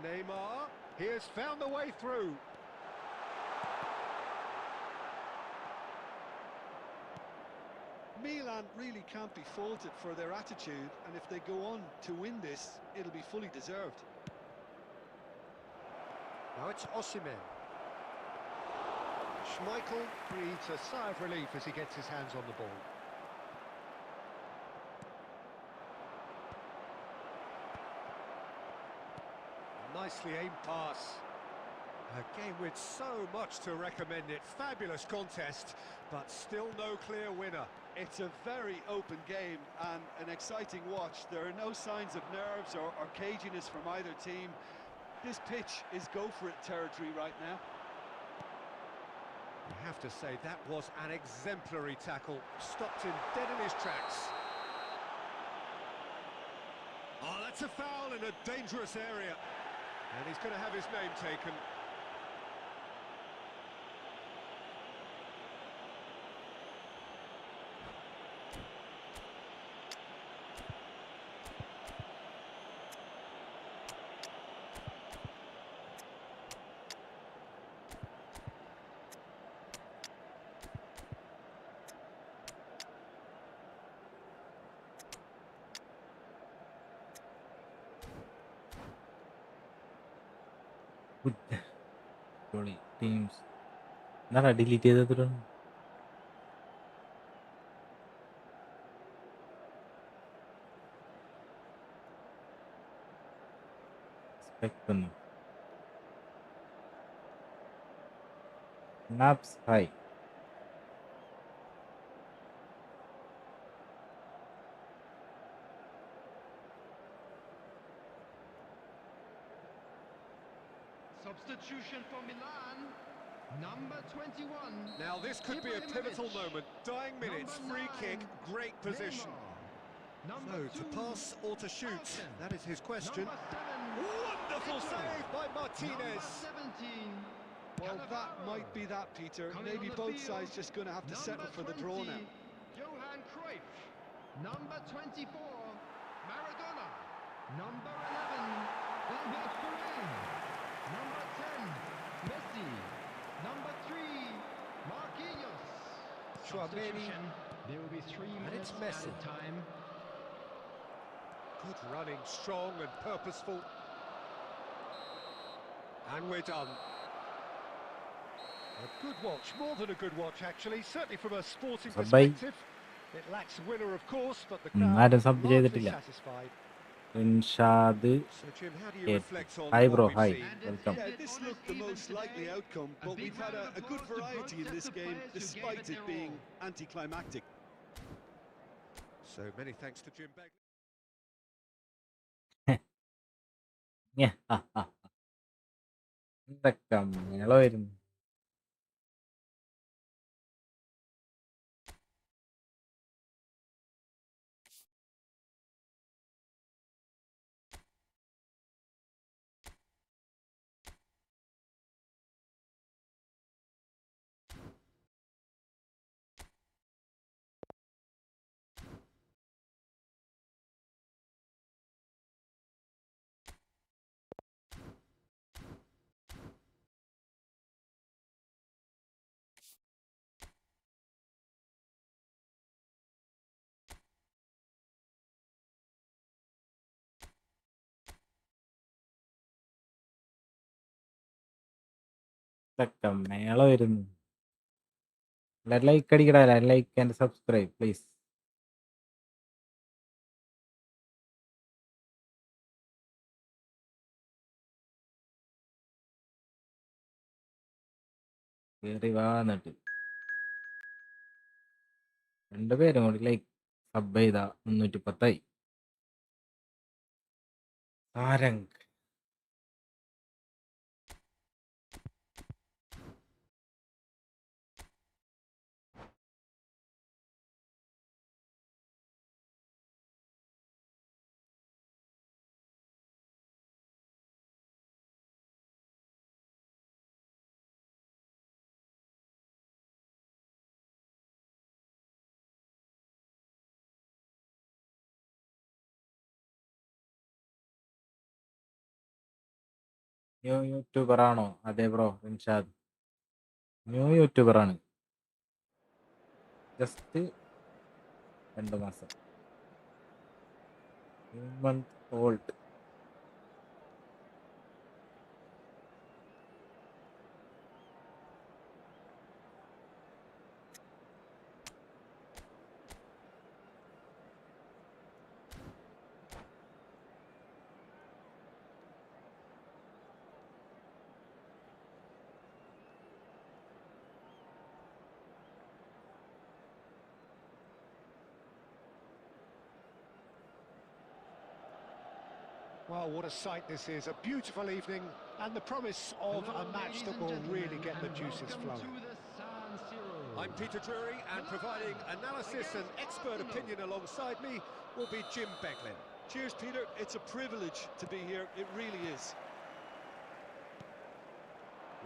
Neymar, he has found the way through. Milan really can't be faulted for their attitude, and if they go on to win this, it'll be fully deserved. Now it's Osimhen. Schmeichel breathes a sigh of relief as he gets his hands on the ball. Nicely aimed pass. A game with so much to recommend it. Fabulous contest, but still no clear winner. It's a very open game and an exciting watch. There are no signs of nerves or caginess from either team. This pitch is go-for-it territory right now. You have to say that was an exemplary tackle. Stopped him dead in his tracks. Oh, that's a foul in a dangerous area. And he's going to have his name taken. Teams എന്നാ delete ചെയ്തിട്ടുണ്ട്. Naps high. Substitution for Milan. Number 21. Now this could be a pivotal moment. Dying minutes, free kick, great position. So to pass or to shoot, that is his question. Wonderful save by Martinez. 17. Well, that might be that, Peter. Maybe both sides just going to have to settle for the draw now. Johan Cruyff. Number 24. Maradona. Number 11. Albert Furen. Number 10. Messi. Number 3. Marquinhos. Substitution. There will be 3 minutes added time. Good running, strong and purposeful. And we're done. A good watch, more than a good watch actually, certainly from a sporting perspective. It lacks winner of course, but the crowd is largely satisfied. Inshad. So Jim, how do you reflect on Hi bro, what hi. we've seen? Welcome. Yeah, this looked the most likely outcome, but we've had a good variety in this game, despite it being anticlimactic. So many thanks to Jim Begley. എന്തൊക്കെ മേളമായിരുന്നു. മേള വരുന്നു. Like അടിക്കടാ, like and subscribe please. കേറി വാ. എന്നിട്ട് 2 പേരും കൂടി like sub ചെയ്താ 310 സാരംഗ്. ന്യൂ യൂട്യൂബർ ആണോ? അതെ ബ്രോ, റിൻഷാദ് ന്യൂ യൂട്യൂബർ ആണ്. ജസ്റ്റ് 2 മാസം, 2 month old. Well, what a sight this is. A beautiful evening and the promise of Hello, a match ladies that and will gentlemen, really get the and juices welcome flowing. to the San Siro. I'm Peter Drury, and providing analysis and expert opinion alongside me will be Jim Becklin. Cheers, Peter. It's a privilege to be here. It really is.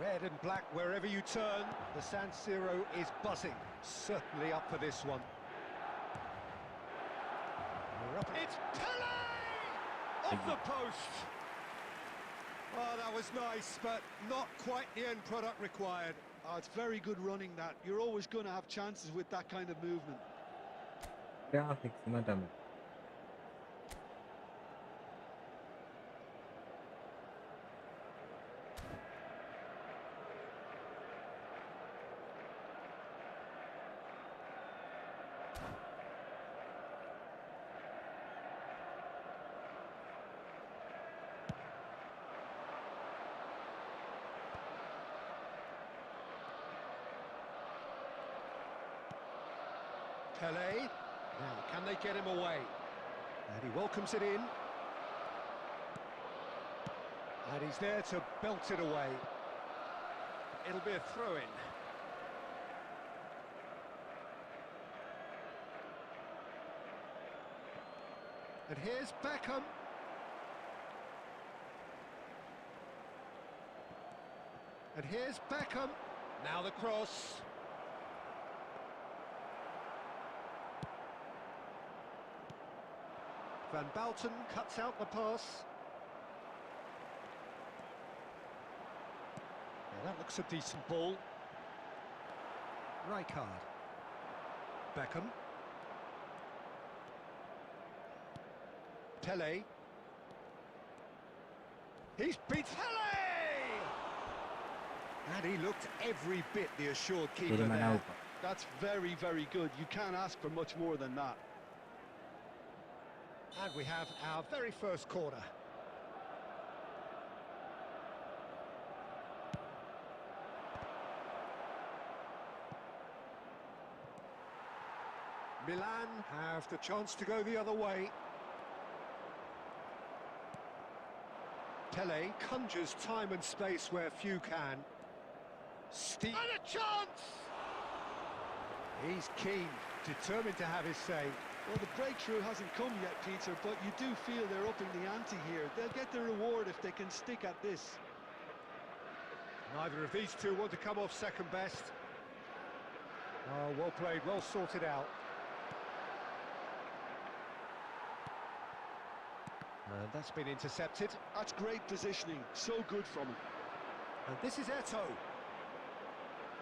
Red and black wherever you turn, the San Siro is buzzing. Certainly up for this one. It's Pele! Off the post! Oh, that was nice, but not quite the end product required. Oh, it's very good running that. You're always going to have chances with that kind of movement. Graphics മാറ്റാൻ പറ്റും. Pele. Now, can they get him away? And he welcomes it in. And he's there to belt it away. It'll be a throw-in. And here's Beckham. And here's Beckham. Now the cross. Van Bouten cuts out the pass. Now that looks a decent ball. Rijkaard. Beckham. Pele. He's beat Pele! And he looked every bit the assured keeper there. That's very, very good. You can't ask for much more than that. And we have our very first corner. Milan have the chance to go the other way. Pele conjures time and space where few can. And a chance! He's keen, determined to have his say. Well, the breakthrough hasn't come yet, Peter, but you do feel they're upping the ante here. They'll get the reward if they can stick at this. Neither of these two want to come off second best. Oh, well played, well sorted out. And that's been intercepted. That's great positioning, so good from him. And this is Eto'o.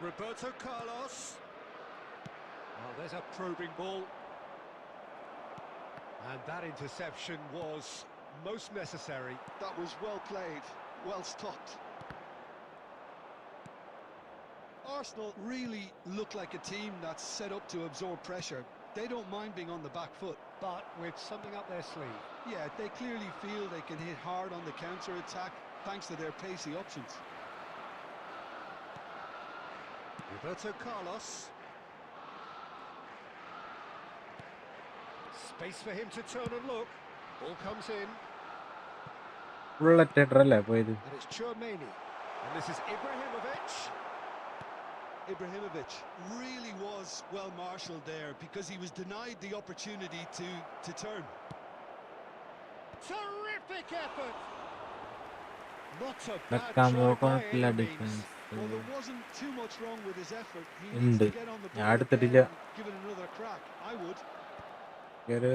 Roberto Carlos. Oh, there's a probing ball. And that interception was most necessary. That was well played, well stopped. Arsenal really look like a team that's set up to absorb pressure. They don't mind being on the back foot. But with something up their sleeve. Yeah, they clearly feel they can hit hard on the counter-attack thanks to their pacey options. Roberto Carlos. Space for him to turn and look. Ball comes in. Bullet ഹെഡറല്ലേ പോയത്? And it's Chouameni. And this is Ibrahimovic. Ibrahimovic really was well marshalled there because he was denied the opportunity to turn. Terrific effort. Not a bad Nakamo try by കുഴപ്പമില്ല any means. Defence Well, there wasn't too much wrong with his effort. He needs ഉണ്ട്. to get on the ഞാൻ ball എടുത്തിട്ടില്ല. again and give it another crack. I would. ഒരു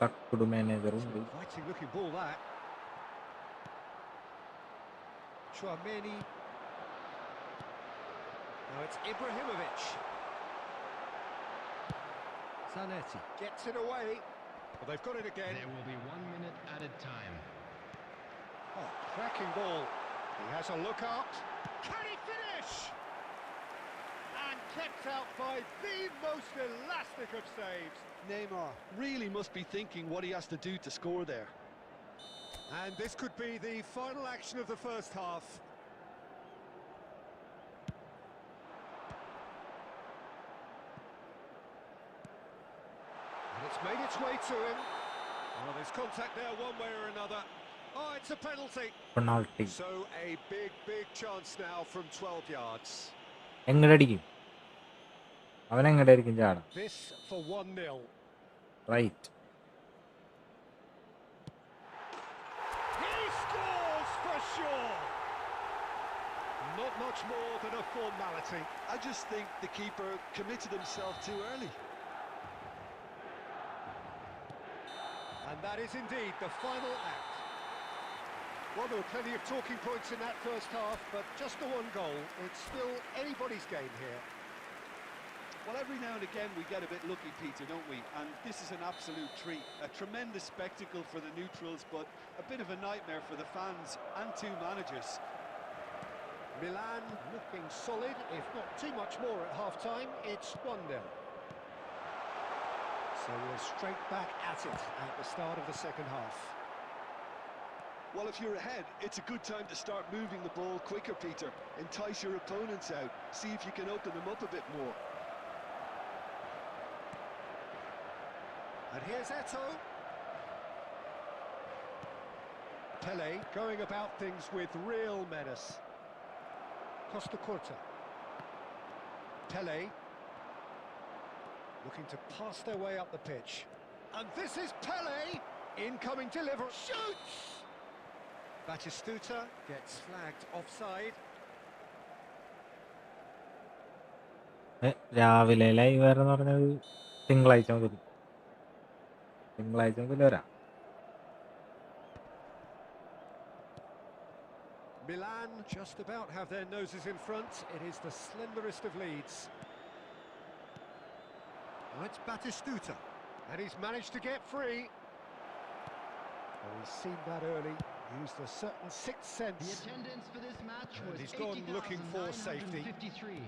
തക്കുടു മാനേജറും ഉണ്ട്. Inviting looking ball that. Chouameni. Now it's Ibrahimovic. Zanetti gets it away. Well, they've got it again. There will be 1 minute added time. Oh, cracking ball. He has a look out. Can he finish? And kept out by the most elastic of saves. Neymar really must be thinking what he has to do to score there. And this could be the final action of the first half. And it's made its way to him. Oh, there's contact there one way or another. Oh, it's a penalty. Penalty So a big chance now from 12 yards. എങ്ങടടിക്കും? അവൻ എങ്ങടായിരിക്കും ചാടാ? This for 1-0. Right. He scores for sure. Not much more than a formality. I just think the keeper committed himself too early. And that is indeed the final act. Well, there were plenty of talking points in that first half, but just the one goal. It's still anybody's game here. Well, every now and again we get a bit lucky, Peter, don't we? And this is an absolute treat. A tremendous spectacle for the neutrals, but a bit of a nightmare for the fans and two managers. Milan looking solid, if not too much more at half-time. It's 1-0. So we're straight back at it at the start of the second half. Well, if you're ahead, it's a good time to start moving the ball quicker, Peter. Entice your opponents out. See if you can open them up a bit more. And here's Eto'o. Pele going about things with real menace. Costa Curta. Pele looking to pass their way up the pitch. And this is Pele. Incoming delivery. Shoots! Batistuta gets flagged offside. രാവിലെ live എന്ന് പറഞ്ഞത് തിങ്കളാഴ്ച മുതൽ വരാം. Milan just about have their noses in front. It is the slenderest of leads. Now it's Batistuta. And he's managed to get free. Oh, he's seen that early. Used a certain sixth sense. The attendance for this match was He's gone looking for safety. 80,953.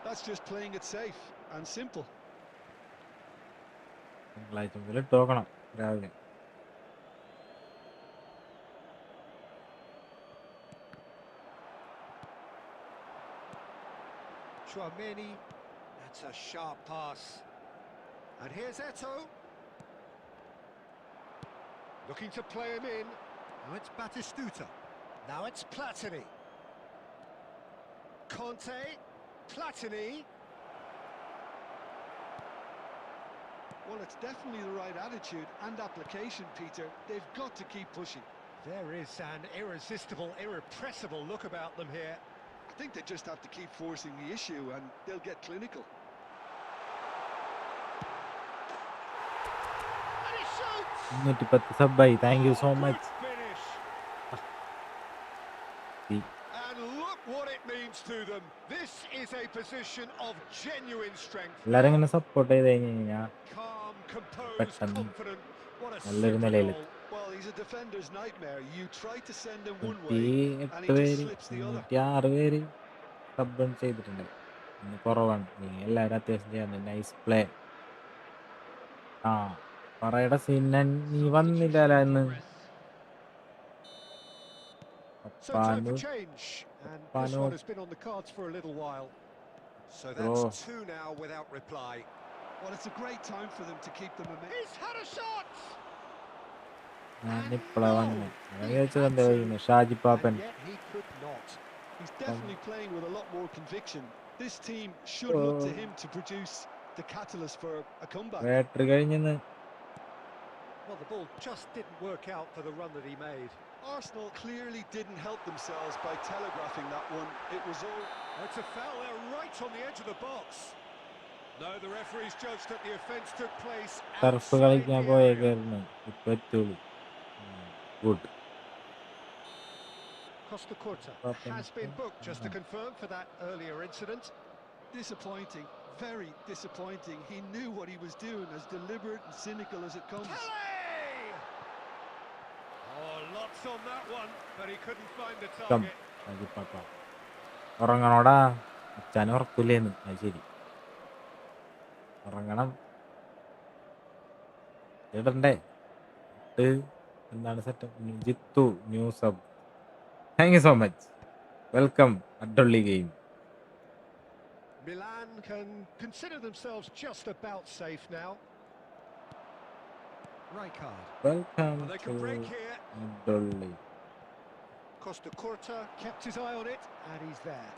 That's just playing it safe and simple. തിങ്കളാഴ്ച മുതൽ ഇട്ടോക്കണം രാവിലെ. Chouameni. That's a sharp pass. And here's Eto'o. Looking to play him in. Now it's Batistuta. Now it's Platini. Conte. Platini. Well, it's definitely the right attitude and application, Peter. They've got to keep pushing. There is an irresistible, irrepressible look about them here. I think they just have to keep forcing the issue and they'll get clinical. And he shoots! 110 സബ്ബായി. Thank you so much. Good finish. And look what it means to them. This is a position of genuine strength. എല്ലാരും ഇങ്ങനെ support ചെയ്ത് കഴിഞ്ഞ് കഴിഞ്ഞാൽ Calm, composed, പെട്ടെന്ന് confident. What a നല്ലൊരു super നിലയിൽ goal. Well, he's a defender's nightmare. You try to send him one 8 way, and he just പേര് slips the other. 6 പേര് സബ് ചെയ്തിട്ടുണ്ട്. ഇന്ന് കുറവാണ്. എല്ലാവരും അത്യാവശ്യം ചെയ്യാറുണ്ട്. Nice play. ആ പറയുടെ സീന നീ വന്നില്ല ഇന്ന്. So time for അപ്പാനു change, and this Pano. one has been on the cards for a little while. So Bro. that's two now without reply. Well, it's a great time for them to keep the momentum. He's had a shot! ഞാനിപ്പോഴാ വന്നെ. ഞാൻ ചോദിച്ചത് എന്താ കഴിയുന്നു ഷാജി പാപ്പൻ. And yet he could not. He's definitely playing with a lot more conviction. This team should look to him to produce the catalyst for a comeback. Battery കഴിഞ്ഞെന്ന്. Well, the ball just didn't work out for the run that he made. Arsenal clearly didn't help themselves by telegraphing that one. It was all... It's a foul there right on the edge of the box. No, the referee's judged that the offence took place turf outside the കളിക്കാൻ area. പോയേക്കായിരുന്നു. ഇപ്പൊ എത്തുള്ളൂ. Good. Costa Curta has been booked just to confirm for that earlier incident. Disappointing, very disappointing. He knew what he was doing, as deliberate and cynical as it comes. Kelly! Oh, lots on that one, but he couldn't find the come target. Shaji പാപ്പ. ഉറങ്ങണോടാ. അച്ഛനും ഉറക്കില്ലേന്ന്. അത് ശരി. ഉറങ്ങണം. ഇടണ്ടേ? എന്താണ് set? Jithu new sub. Thank you so much. Welcome അഡ്ഡൊള്ളി game. Milan can consider themselves just about safe now. Rijkaard. Welcome Well, they to can break here. അഡ്ഡൊള്ളി. Costa Curta kept his eye on it, and he's there.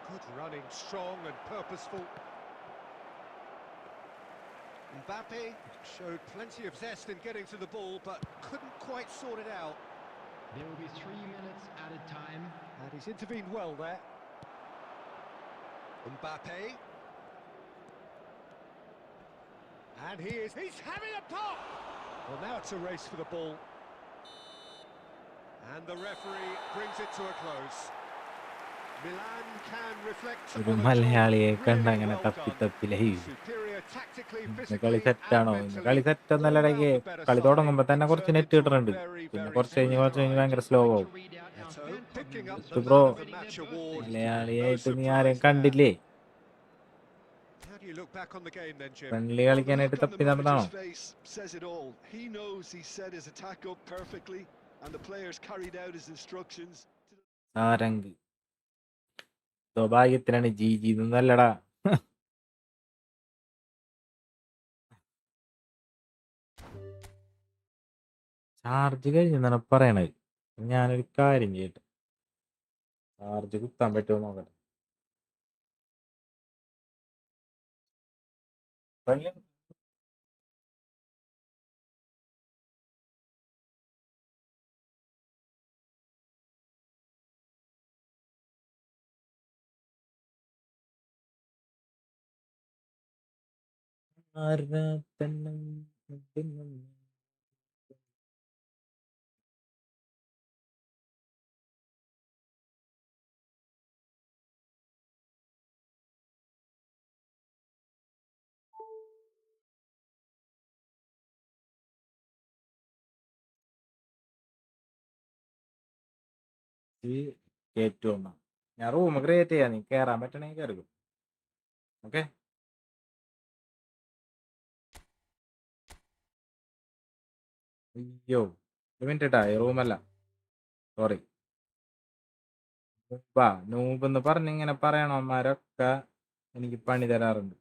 Good running, strong and purposeful. Mbappe showed plenty of zest in getting to the ball, but couldn't quite sort it out. There will be 3 minutes added time. And he's intervened well there. Mbappe. And he's having a pop! Well, now it's a race for the ball. And the referee brings it to a close. Milan can reflect ഒരു on a മലയാളിയെ job കണ്ട really അങ്ങനെ well തപ്പി done. തപ്പി live. Superior tactically, ഇന്ന് കളി physically സെറ്റാണോ? and ഇന്ന് mentally. കളി സെറ്റ് All എന്നല്ല round the better കളി side. തുടങ്ങുമ്പോ തന്നെ It കുറച്ച് turned നെറ്റ് into a കിട്ടുന്നുണ്ട്. very, പിന്നെ very കുറച്ച് കഴിഞ്ഞ് smooth ഭയങ്കര സ്ലോ ride. ആവും. So picking up Mr. the Bro. man of the match award. No മലയാളിയായിട്ട് നീ surprise ആരെയും there. കണ്ടില്ലേ? How do you look back on the game then, Jim? Friendly Well, the കളിക്കാനായിട്ട് look on തപ്പി the നടന്നാണോ? manager's face says it all. He knows he set his attack up perfectly, and the players carried out his instructions. Sarang സ്വഭാഗ്യത്തിനാണ് ജി ജി ഇതൊന്നല്ലടാ. Charge കഴിഞ്ഞെന്നാണ് പറയണത്. ഞാനൊരു കാര്യം ചെയ്യട്ടെ. ചാർജ് കുത്താൻ പറ്റുമോ നോക്കട്ടെ. കയറ്റുവന്ന ഞാൻ റൂം ക്രിയേറ്റ് ചെയ്യാം. നീ കയറാൻ പറ്റണമെങ്കിൽ കയറും. ഓക്കെ. അയ്യോ ഒരു മിനിറ്റ് ഇട്ടാ. റൂമല്ല, സോറി. നൂബ് എന്ന് പറഞ്ഞിങ്ങനെ പറയണവന്മാരൊക്കെ എനിക്ക് പണി തരാറുണ്ട്.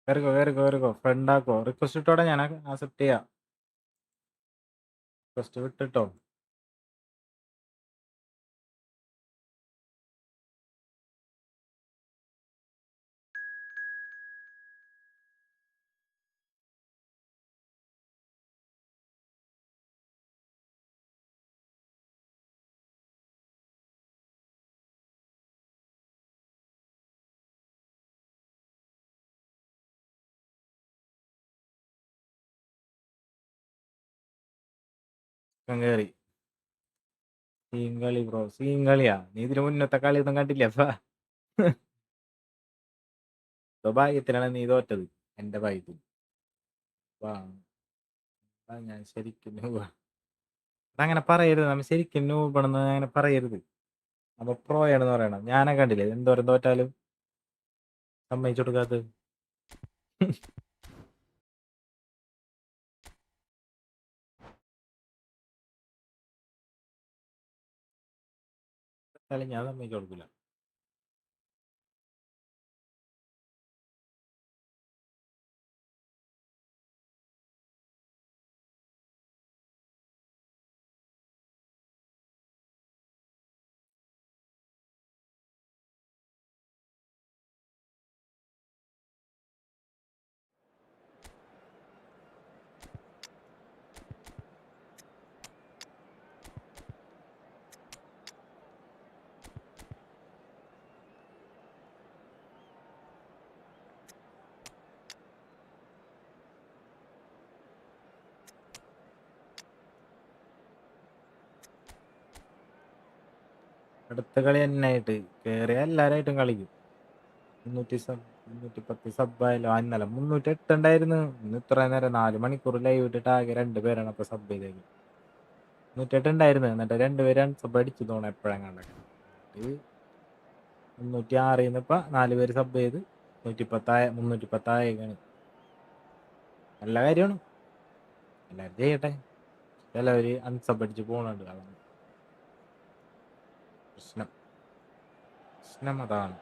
കയറിക്കോ ഫ്രണ്ട് ആക്കോ. റിക്വസ്റ്റ് ഇട്ടോടെ ഞാൻ ആക്സെപ്റ്റ് ചെയ്യാം. റിക്വസ്റ്റ് വിട്ടിട്ടോ. കയറി. സീൻ കളി ബ്രോ, സീൻ കളിയാ. നീ ഇതിന് മുന്നത്തെ കളിയൊന്നും കണ്ടില്ല അപ്പ. ഭാഗ്യത്തിലാണ് നീ തോറ്റത്, എന്റെ ഭാഗ്യത്തിൽ. ഞാൻ ശരിക്കും അതങ്ങനെ പറയരുത്, നമ്മ ശരിക്കും നൂപണെന്ന് അങ്ങനെ പറയരുത്. നമ്മ പ്രോയാണെന്ന് പറയണം. ഞാനെ കണ്ടില്ലേ എന്തോരം തോറ്റാലും സമ്മതിച്ചു കൊടുക്കാത്തത്. ഞാൻ സമ്മതിച്ചു കൊടുക്കില്ല. അടുത്ത കളി എന്നായിട്ട് കേറിയ എല്ലാരായിട്ടും കളിക്കും. 310 സബ്ബായാലോ. ഇന്നലെ 308 ഉണ്ടായിരുന്നു. ഇന്ന് ഇത്ര നേരം 4 മണിക്കൂർ ലൈവ് ഇട്ടിട്ട് ആകെ 2 പേരാണ് ഇപ്പൊ സബ് ചെയ്തേക്കുന്നത്. 308 ഉണ്ടായിരുന്നു, എന്നിട്ട് 2 പേര് അൺസബ് അടിച്ചു തോന്നുന്നു എപ്പോഴെങ്ങാണ്ടൊക്കെ. 306 ഇപ്പൊ 4 പേര് സബ് ചെയ്ത് 310 ആയേക്കാണ്. നല്ല കാര്യമാണ്, എല്ലാവരും ചെയ്യട്ടെ. ചിലവര് അൺസബ് അടിച്ച് പോണുണ്ട്, അതാണ് പ്രശ്നം അതാണ്.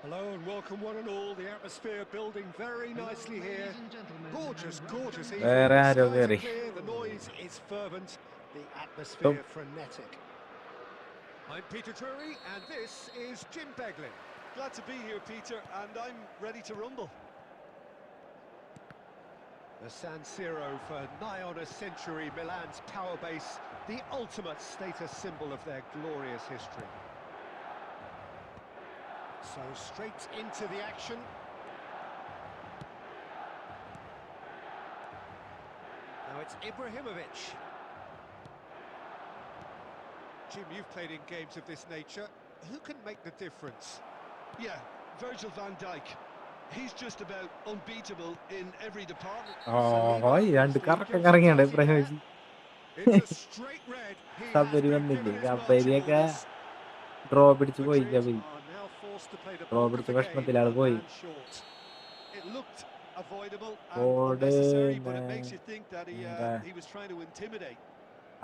Hello and welcome one and all. The atmosphere building very nicely here. Gorgeous evening. വേറെ The ആരോ skies are കയറി. clear, the noise is fervent, the atmosphere frenetic. I'm Peter Drury and this is Jim Beglin. Glad to be here, Peter, and I'm ready to rumble. The San Siro for nigh on a century, Milan's power base, the ultimate status symbol of their glorious history. So straight into the action. Now it's Ibrahimovic. Jim, you've played in games of this nature. Who can make the difference? Yeah, Virgil van Dijk. He's just about unbeatable in every department. രണ്ട് കറക്കം കറങ്ങിയാണ് Ibrahimovic. It's a straight red. He has Sabari been വന്നില്ലേ, given his സബരിയൊക്കെ marching orders. Draw പിടിച്ച് പോയി. Madrid are now forced to play the draw bulk of പിടിച്ച the game വിഷമത്തിലാണ് a പോയി. man short. It looked avoidable and Board unnecessary, but it na- makes you think that he was trying to intimidate.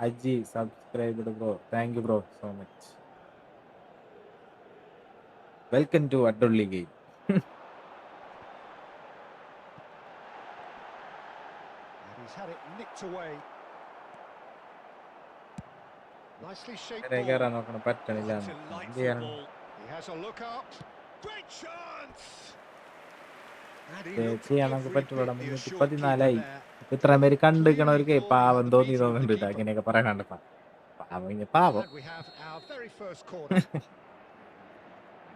Aji subscribed bro, thank you bro so much. Welcome to അഡ്ഡുള്ളി game. And he's had it nicked away. Nicely shaped കയറാൻ ball. നോക്കണം, പറ്റണില്ല. എന്ത് Delightful ചെയ്യാനാണ്? ball. He has a look up. Great chance. And he looked ചെയ്യാൻ നമുക്ക് every പറ്റുള്ളൂ. bit the assured 314 keeper there. ഇത്രയും പേര് കണ്ടിരിക്കണവർക്ക് പാവം തോന്നി തോന്നുന്നുണ്ട് അങ്ങനെയൊക്കെ പറയാനുണ്ട്. പാവം പാവം And we have our very first corner.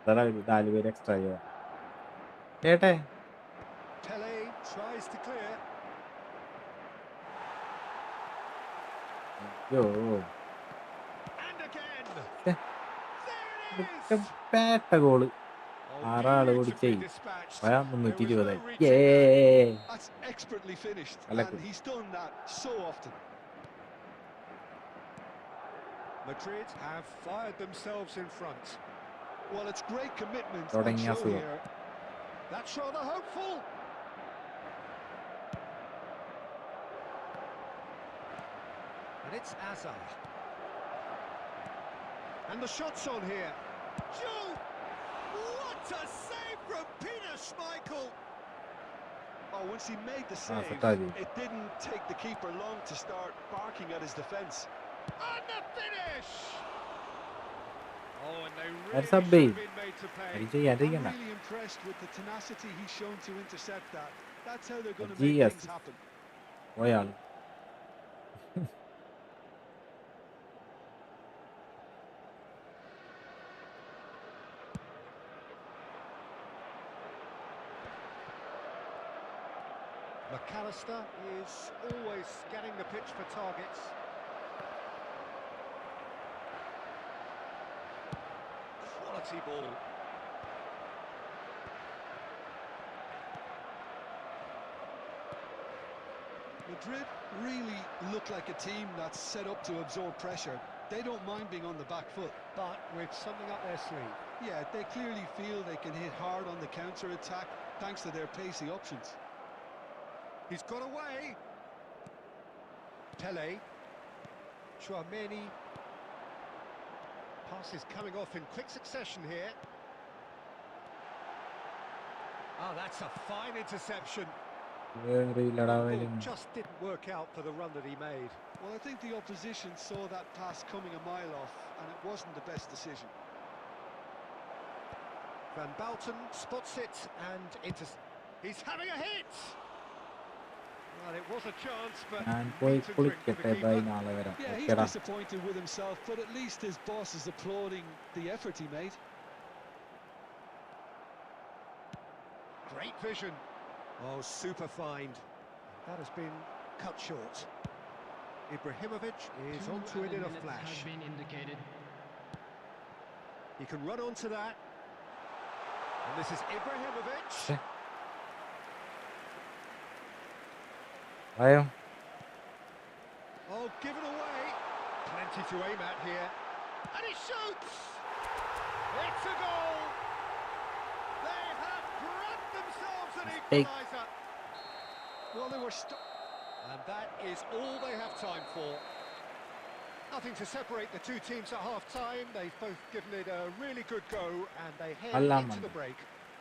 4 പേര് എക്സ്ട്രാ ചെയ്യാ കേട്ടെ. Pele tries to clear. അയ്യോ, And again. Yeah. There it ഇതൊക്കെ is. പേട്ട ഗോള്. Oh, 6 ആള് beautifully കൂടി dispatched. 320. There was no reaching that. That's expertly finished, I like and it. he's done that so often. Madrid have fired themselves in front. Well, it's great commitment on തുടങ്ങിയ show അസുഖം. here. That's rather hopeful. And it's Azar. And the shot's on here. Joe! What a save from Peter Schmeichel! Oh, once he made the save, Fatali. it didn't take the keeper long to start barking at his defence. And the finish! Oh, and they That's really a should big. have been made to pay. I'm really impressed with the tenacity he's shown to intercept that. That's how they're going to make Yes. things happen. പോയാള് McAllister is always scanning the pitch for targets. quality ball. Madrid really look like a team that's set up to absorb pressure. They don't mind being on the back foot. But with something up their sleeve. Yeah, they clearly feel they can hit hard on the counter-attack thanks to their pacey options. He's got away. Pele. Chouameni. Passes coming off in quick succession here. Oh, that's a fine interception. Ball just didn't work out for the run that he made. Well, I think the opposition saw that pass coming a mile off, and it wasn't the best decision. Van Bouten spots it and he's having a hit! Well, it was a chance, but meat and drink for the keeper. Yeah, he's disappointed with himself, but at least his boss is applauding the effort he made. Great vision. Oh, super find. That has been cut short. Ibrahimovic is onto it in a flash. He can run onto that. And this is Ibrahimovic. Oh, given away. Plenty to aim at here. And he shoots! It's a goal! They have grabbed themselves an equaliser. Well, they were and that is all they have time for. Nothing to separate the two teams at half-time. They've both given it a really good go, and they head into the break,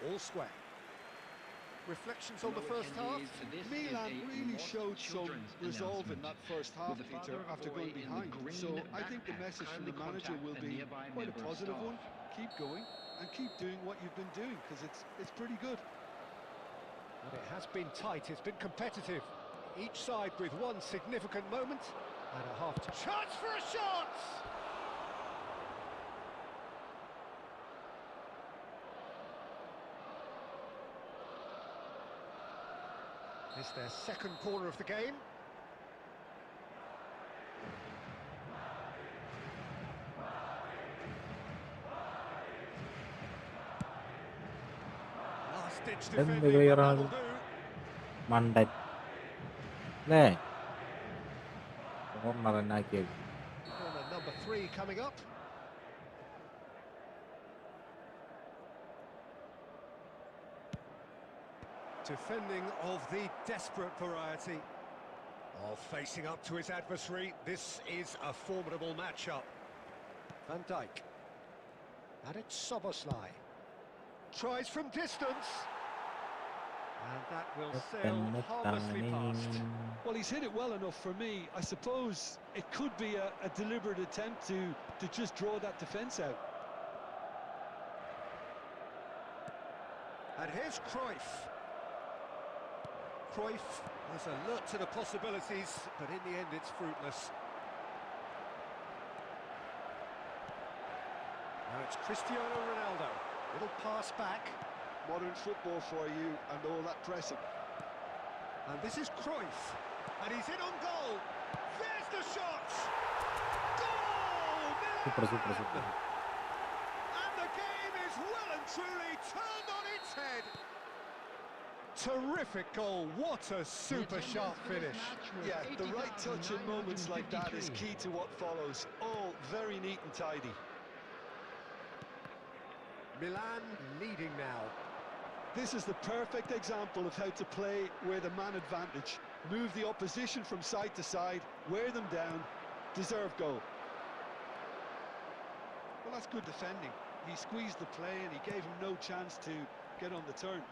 all square. Reflections on the first half? Milan really showed some resolve in that first half, Peter, after going behind. So I think the message from the manager will be quite a positive one. Keep going and keep doing what you've been doing, because it's pretty good. And it has been tight, it's been competitive. Each side with one significant moment and a half-time. Chance for a shot! It's their second corner of the game. Last-ditch defending, that'll do. Monday. There. Corner number 3 coming up. Defending of the desperate variety. Oh, facing up to his adversary. This is a formidable matchup. Van Dijk. And it's Szoboszlai. Tries from distance. And that will sail harmlessly past. Well, he's hit it well enough for me. I suppose it could be a deliberate attempt to just draw that defence out. And here's Cruyff. Cruyff was alert to the possibilities, but in the end it's fruitless. Now it's Cristiano Ronaldo. Little pass back. Modern football for you and all that pressing. And this is Cruyff. And he's in on goal. There's the shot! Goal! Super. And the game is well and truly turned on its head. Terrific goal, what a super sharp finish. Yeah, the right touch in moments like that is key to what follows. All very neat and tidy. Milan leading now. This is the perfect example of how to play with a man advantage. Move the opposition from side to side, wear them down, deserve goal. Well, that's good defending. He squeezed the play and he gave him no chance to get on the turn.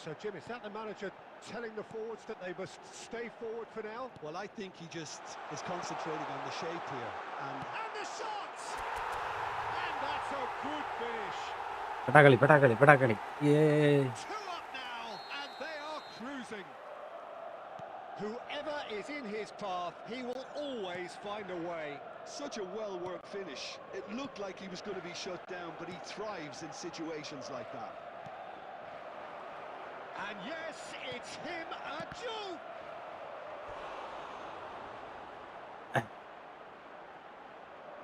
So, Jim, is that the manager telling the forwards that they must stay forward for now? Well, I think he just is concentrating on the shape here. And the shot! And that's a good finish. Petakali. Yay. 2 up now, and they are cruising. Whoever is in his path, he will always find a way. Such a well-worked finish. It looked like he was going to be shut down, but he thrives in situations like that. And yes, it's him adieu!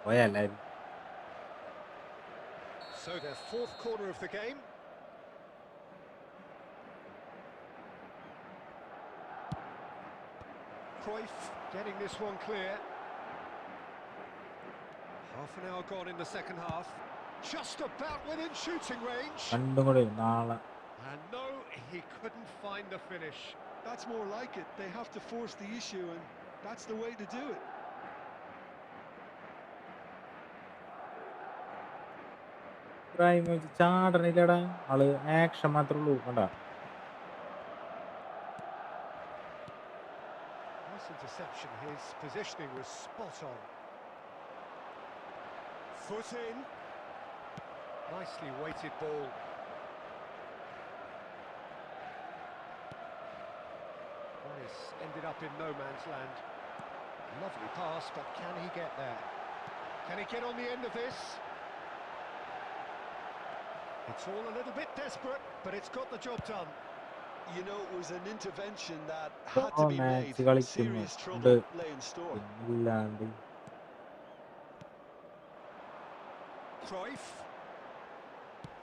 Voy a leer. So their fourth corner of the game. Cruyff getting this one clear. Half an hour gone in the second half. Just about within shooting range. And no, he couldn't find the finish. That's more like it. They have to force the issue, and that's the way to do it. Nice interception. His positioning was spot on. Foot in. Nicely weighted ball. Nice. Ended up in no man's land. Lovely pass, but can he get there? Can he get on the end of this? It's all a little bit desperate, but it's got the job done. You know, it was an intervention that had to be made. Serious trouble lay in store. Cruyff.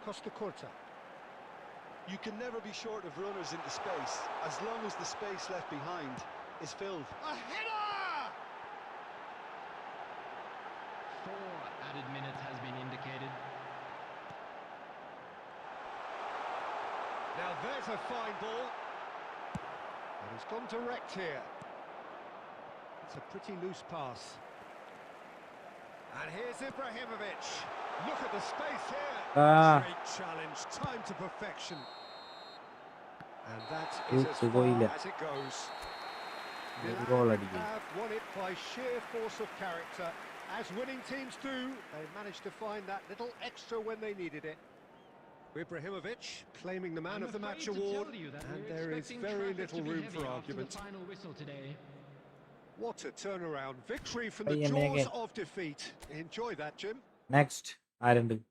Costa Corta. You can never be short of runners into space, as long as the space left behind is filled. A header! 4 added minutes has been indicated. Now there's a fine ball. And he's gone direct here. It's a pretty loose pass. And here's Ibrahimovic. Look at the space here. Great challenge, time to perfection. And that is as far as it goes. Milan have won it by sheer force of character. As winning teams do, they managed to find that little extra when they needed it. Ibrahimovic claiming the Man of the Match award, and there is very little room for argument. What a turnaround victory from the jaws of defeat. Enjoy that, Jim. Next, Ireland.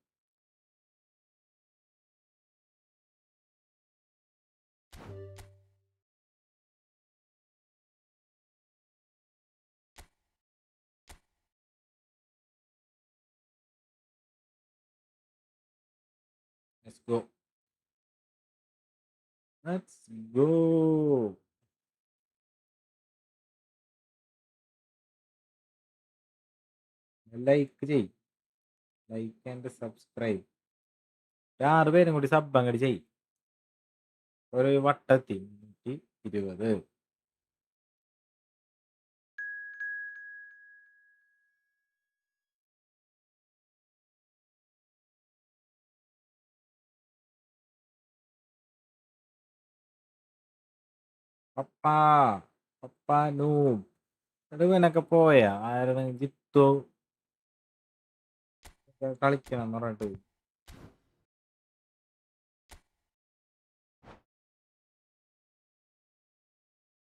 Let's go. Let's go. Like ചെയ്യ്, like and subscribe. 6 പേരും കൂടി sub അങ്ങോട്ട് ചെയ്യ്. ഒരു വട്ടത്തി 120. പപ്പാ പപ്പാ noob ഇവനൊക്കെ പോയാ ആയിരുന്നു ജിത്തു കളിക്കണം എന്ന് പറഞ്ഞിട്ട്.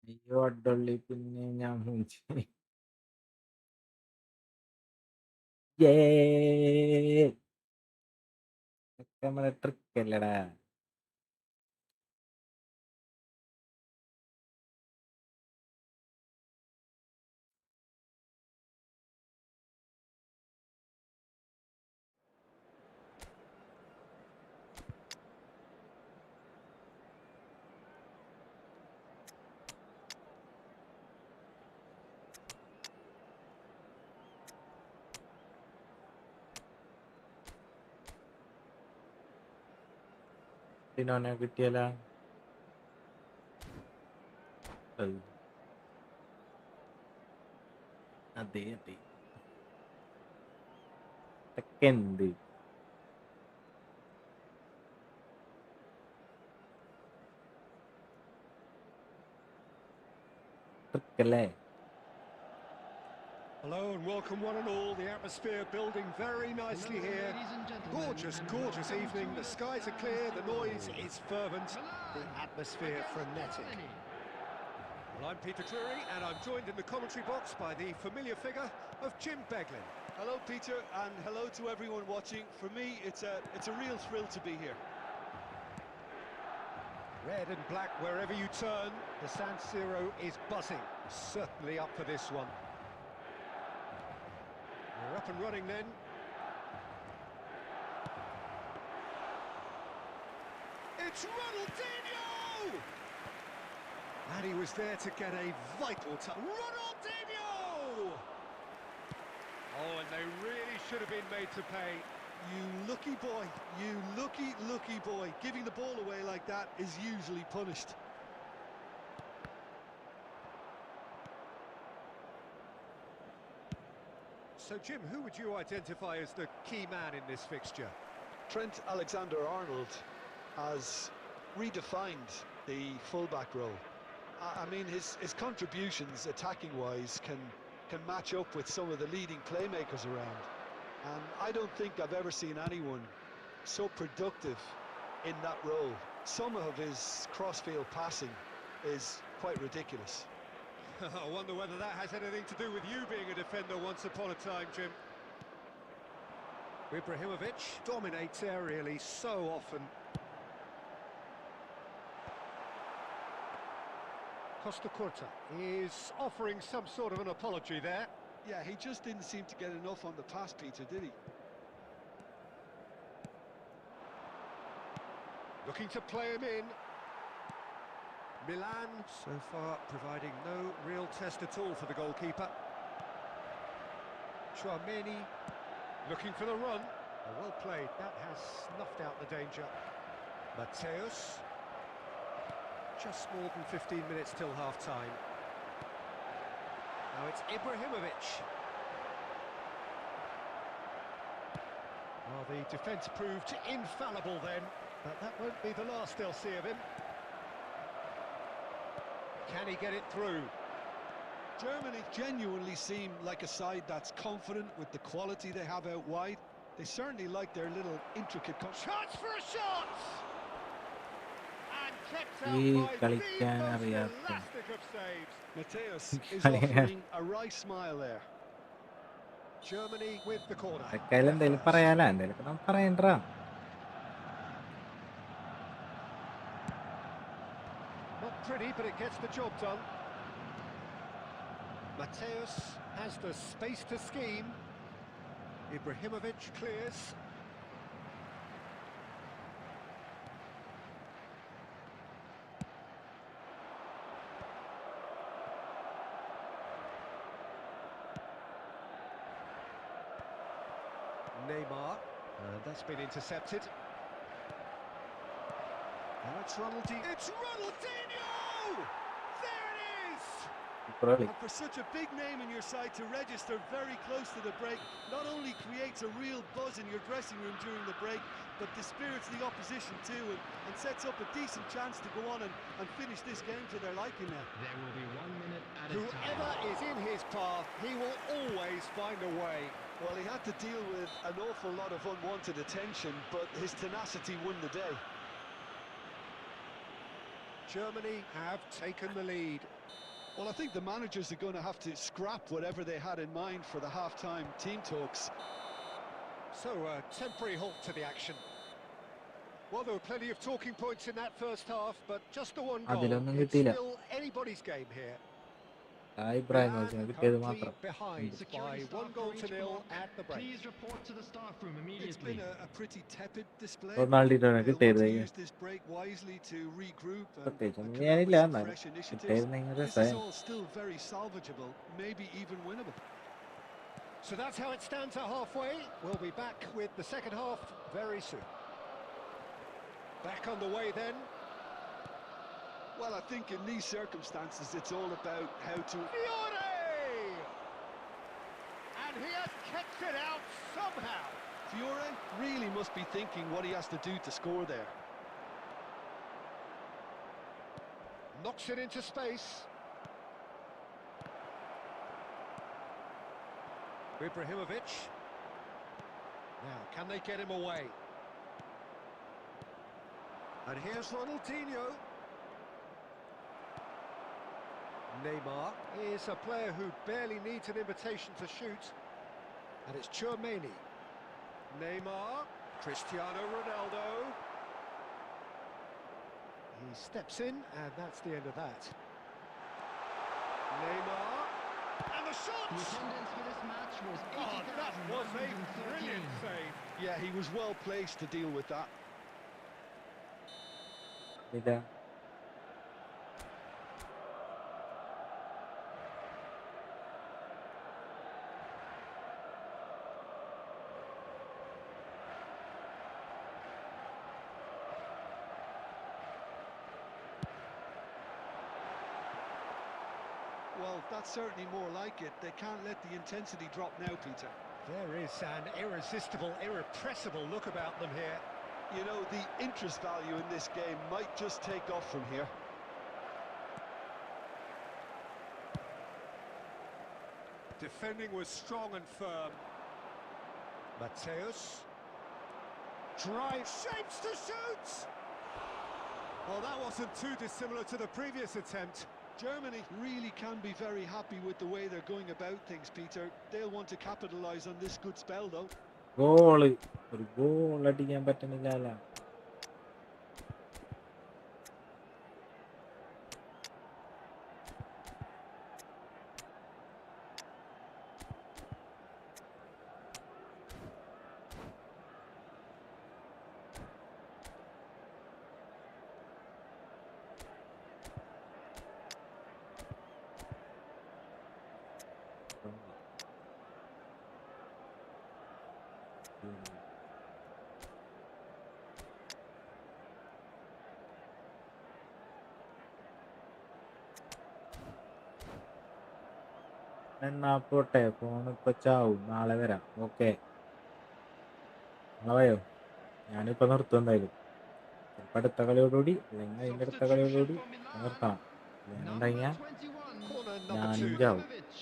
അയ്യോ അഡള്ളി, പിന്നെ ഞാൻ നമ്മളെ ട്രിക്ക് അല്ലടാ. ിനോനെ കിട്ടിയല്ല. അതെ അതെ എന്ത് ട്രിക്കല്ലേ. Hello and welcome one and all. The atmosphere building very nicely here. Gorgeous, gorgeous evening. The skies are clear, the noise is fervent, the atmosphere frenetic. Well, I'm Peter Drury and I'm joined in the commentary box by the familiar figure of Jim Beglin. Hello, Peter, and hello to everyone watching. For me, it's a real thrill to be here. Red and black wherever you turn, the San Siro is buzzing. Certainly up for this one. We're up and running then. It's Ronaldinho! And he was there to get a vital touch. Ronaldinho! Oh, and they really should have been made to pay. You lucky boy, you lucky boy. Giving the ball away like that is usually punished. So, Jim, who would you identify as the key man in this fixture? Trent Alexander-Arnold has redefined the fullback role. I mean, his contributions, attacking-wise, can match up with some of the leading playmakers around. And I don't think I've ever seen anyone so productive in that role. Some of his cross-field passing is quite ridiculous. I wonder whether that has anything to do with you being a defender once upon a time, Jim. Ibrahimovic dominates aerially so often. Costa Curta is offering some sort of an apology there. Yeah, he just didn't seem to get enough on the pass, Peter, did he? Looking to play him in. Milan, so far, providing no real test at all for the goalkeeper. Tchouameni, looking for the run. Oh, well played, that has snuffed out the danger. Mateus. Just more than 15 minutes till half-time. Now it's Ibrahimovic. Well, the defence proved infallible then, but that won't be the last they'll see of him. Can he get it through? Germany genuinely seem like a side that's confident with the quality they have out wide. They certainly like their little intricate... Chance for a shot! And kept ഈ out by the കളിക്കാൻ most അറിയാത്ത elastic of saves. Mateus is offering a right smile there. Germany with the corner. അതൊക്കെ എന്തെങ്കിലും പറയാലോ, എന്തെങ്കിലും നമുക്ക് പറയണ്ടാ. Not pretty, but it gets the job done. Mateus has the space to scheme. Ibrahimovic clears. Neymar, that's been intercepted. Now it's Ronaldinho. It's Ronaldinho! There it is! Probably. And for such a big name in your side to register very close to the break, not only creates a real buzz in your dressing room during the break, but dispirits the opposition too, and sets up a decent chance to go on and finish this game to their liking now. There will be 1 minute at a Whoever time. is in his path, he will always find a way. Well, he had to deal with an awful lot of unwanted attention, but his tenacity won the day. Germany have taken the lead. Well, I think the managers are going to have to scrap whatever they had in mind for the half-time team talks. So, a temporary halt to the action. Well, there were plenty of talking points in that first half, but just the one goal. അതിലൊന്നും It's കിട്ടിയില്ല. still anybody's game here. ഇബ്രാഹിമോവിച്ചിന് കിട്ടിയത് മാത്രം. Currently behind by 1-0 at the break. Please report to the staff room It's immediately. been a pretty tepid display. റൊണാൾഡോനെ They'll കിട്ടിയത് want to use this break wisely to regroup and പ്രത്യേകിച്ചൊന്നും come up ചെയ്യാനില്ല, with some എന്നാലും fresh initiatives. കിട്ടിയിരുന്നെങ്കിൽ This is രസമായി. all still very salvageable, maybe even winnable. So that's how it stands at halfway. We'll be back with the second half very soon. Back on the way then. Well, I think in these circumstances, it's all about how to... Fiore! And he has kept it out somehow. Fiore really must be thinking what he has to do to score there. Knocks it into space. Ibrahimovic. Now, can they get him away? And here's Ronaldinho. Neymar is a player who barely needs an invitation to shoot. And it's Tchouameni. Neymar, Cristiano Ronaldo. He steps in, and that's the end of that. Neymar. And the The shot! attendance for this match was Oh, that was a 80,113. brilliant save. Yeah, he was well placed to deal with that. ഇല്ല. Well, that's certainly more like it. They can't let the intensity drop now, Peter. There is an irresistible, irrepressible look about them here. You know, the interest value in this game might just take off from here. Defending was strong and firm. Mateus. Drive, shapes to shoot! Well, that wasn't too dissimilar to the previous attempt. Germany really can be very happy with the way they're going about things, Peter. They'll want to capitalise on this good spell, though. Goal ഒരു goal അടിക്കാൻ പറ്റുന്നില്ല. എന്നാ പോട്ടെ, phone ഇപ്പൊ ചാവും, നാളെ വരാം. Okay, നാളെ വയോ? ഞാനിപ്പോ നിർത്തും എന്തായാലും. ചിലപ്പോ അടുത്ത കളിയോടുകൂടി അല്ലെങ്കിൽ അതിന്റെ അടുത്ത കളിയോടുകൂടി നിർത്തണം. Number വേണമെന്നുണ്ടെങ്കിൽ 21, Corner number ഞാനും 2. ചാവും. Ibrahimovic.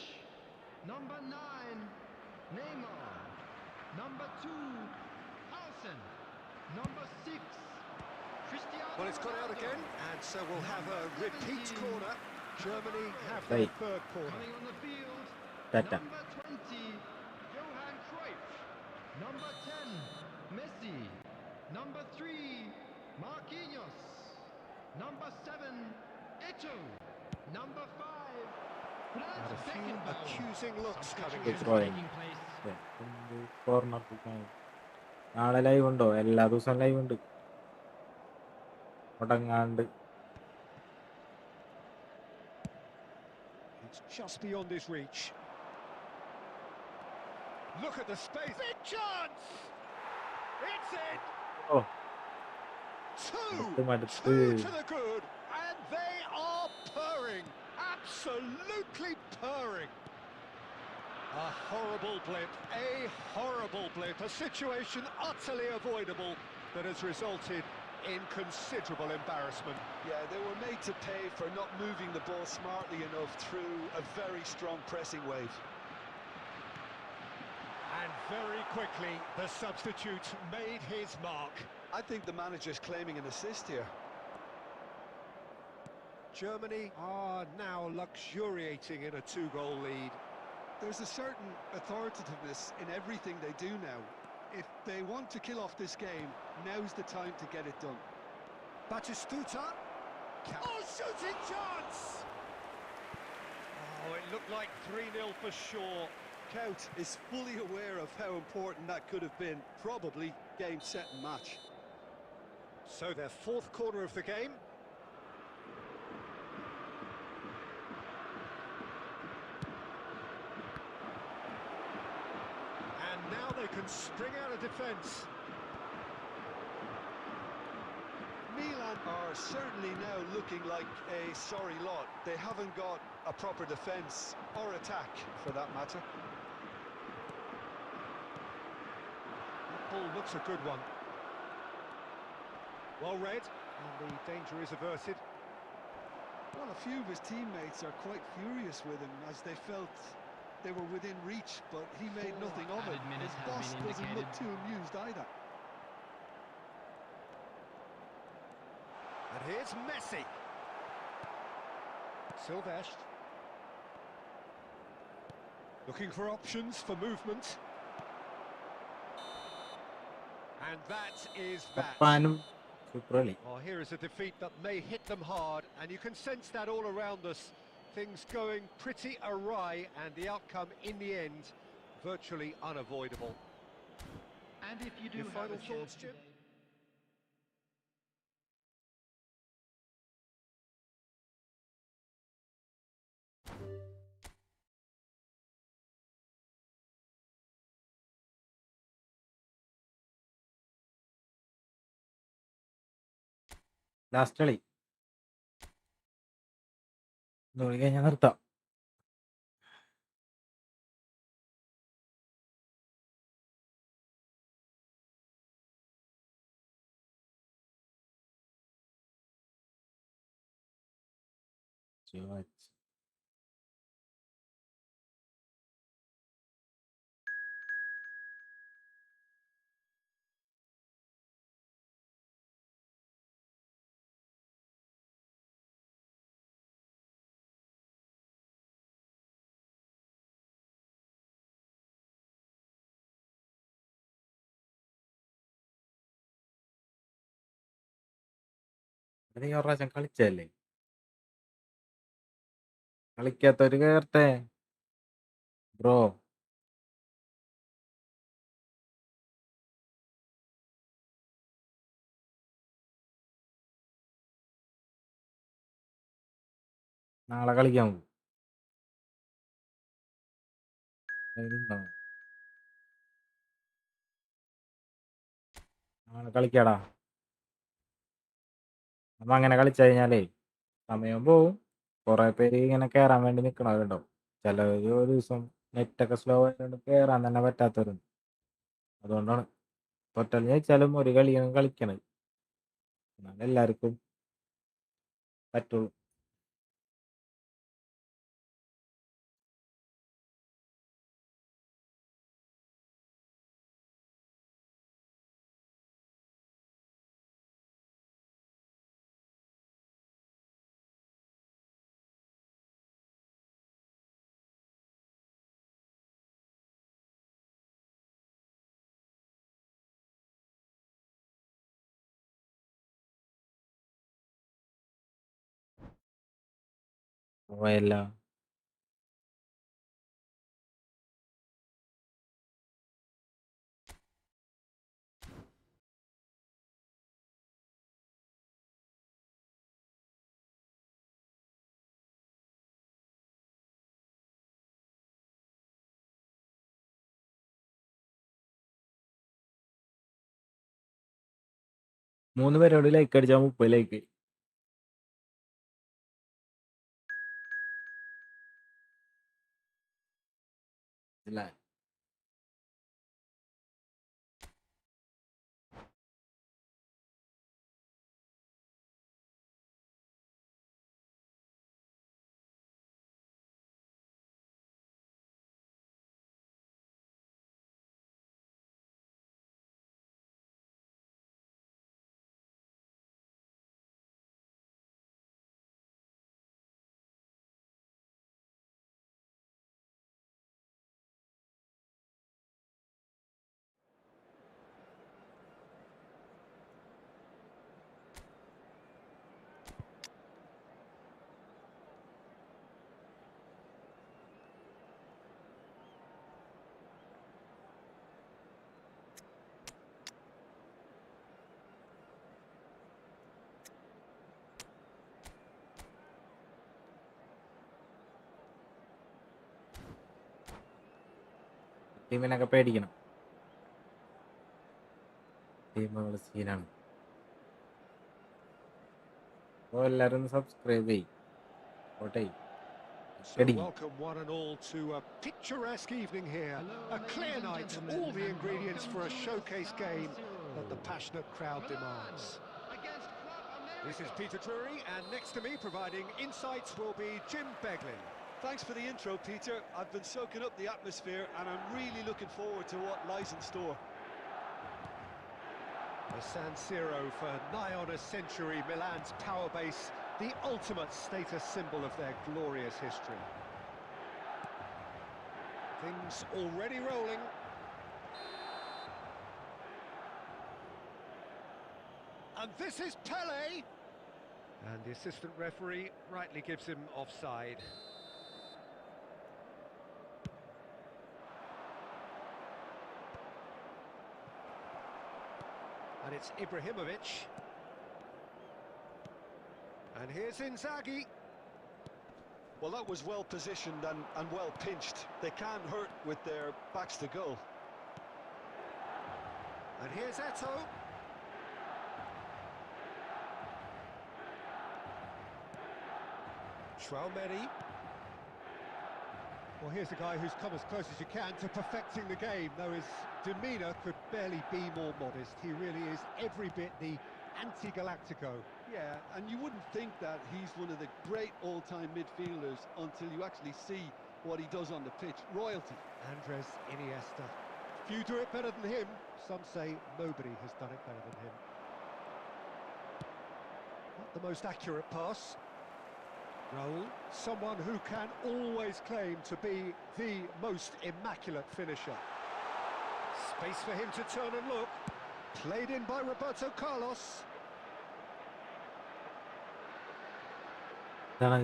Number 9, Neymar. Number 2, Alsen. Number 6, Cristiano Well, it's gone out Ronaldo. again, and so we'll have a repeat corner. Germany have Hey. their third corner. Coming on the field, Tata. number 20, Johan Cruyff. Number 10, Messi. Number 3, Marquinhos. Number 7, Eto'o. Number 5, And a few Beckenbauer. accusing looks coming Good in. try. Taking place. Corner. നാളെ live ഉണ്ടോ? എല്ലാ ദിവസവും live ഉണ്ട്, മുടങ്ങാണ്ട്. It's just beyond his reach. Look at the space. Big chance! It's in! ഓ, Two മടുത്ത്. to the good, and they are purring. Absolutely purring. A horrible blip, a situation utterly avoidable that has resulted in considerable embarrassment. Yeah, they were made to pay for not moving the ball smartly enough through a very strong pressing wave. And very quickly, the substitute made his mark. I think the manager's claiming an assist here. Germany are now luxuriating in a 2-goal lead. There's a certain authoritativeness in everything they do now. If they want to kill off this game, now's the time to get it done. Batistuta. Oh, shooting chance! Oh, it looked like 3-0 for sure. Cout is fully aware of how important that could have been. Probably game, set and match. So their fourth corner of the game. And now they can spring out of defence. Milan are certainly now looking like a sorry lot. They haven't got a proper defence or attack, for that matter. That ball looks a good one. Well read, and the danger is averted. Well, a few of his teammates are quite furious with him as they felt they were within reach, but he made nothing of it. added minutes His have boss been doesn't look indicated. too amused either. And here's Messi. Silvestre. Looking for options for movement. And that is that. ജപ്പാനും super കളി. Oh, here is a defeat that may hit them hard, and you can sense that all around us. Things going pretty awry, and the outcome in the end virtually unavoidable. And if you do Your have final a thoughts, chance Jim? today, last കളി കളി കഴിഞ്ഞാൽ നിർത്താം. നീ ഒരു പ്രാവശ്യം കളിച്ചല്ലേ, കളിക്കാത്തവര് കേറട്ടെ bro. നാളെ കളിക്കാൻ പോകും. നാളെ കളിക്കാടാ. അപ്പൊ അങ്ങനെ കളിച്ചു കഴിഞ്ഞാലേ സമയം പോവും. കുറെ പേര് ഇങ്ങനെ കേറാൻ വേണ്ടി നിക്കണവരുണ്ടാവും. ചിലവര് ഒരു ദിവസം നെറ്റൊക്കെ സ്ലോ ആയതുകൊണ്ട് കേറാൻ തന്നെ പറ്റാത്തവരുണ്ട്. അതുകൊണ്ടാണ് തൊറ്റൽ ജയിച്ചാലും ഒരു കളിയാണ് കളിക്കണത്, എന്നാലും എല്ലാവർക്കും പറ്റുള്ളൂ. പോയല്ല. മൂന്ന് പേരോട് ലൈക്ക് അടിച്ചാൽ 30 ലൈക്ക്. ഇല്ല, ടീമിനൊക്കെ പേടിക്കണം. ടീമുകൾ സീനാണ്. അപ്പോൾ എല്ലാവരും സബ്സ്ക്രൈബ് ചെയ്യും. ഓട്ടെ So welcome one and all to a picturesque evening here. A clear night, all the ingredients for a showcase game that the passionate crowd demands. This is Peter Drury, and next to me providing insights will be Jim Beglin. Thanks for the intro, Peter. I've been soaking up the atmosphere and I'm really looking forward to what lies in store. The San Siro for nigh on a century, Milan's power base, the ultimate status symbol of their glorious history. Things already rolling. And this is Pele! And the assistant referee rightly gives him offside. And it's Ibrahimovic. And here's Inzaghi. Well, that was well positioned and well pinched. They can't hurt with their backs to goal. And here's Eto'o. Traumeri. Well, here's a guy who's come as close as you can to perfecting the game, though his demeanour could barely be more modest. He really is every bit the anti-Galactico. Yeah, and you wouldn't think that he's one of the great all-time midfielders until you actually see what he does on the pitch. Royalty. Andres Iniesta. Few do it better than him. Some say nobody has done it better than him. Not the most accurate pass. Raul, someone who can always claim to be the most immaculate finisher. Space for him to turn and look. Played in by Roberto Carlos. ഇതാണ്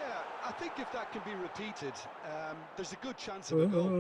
Yeah, I think if that can be repeated, there's a good chance of a goal.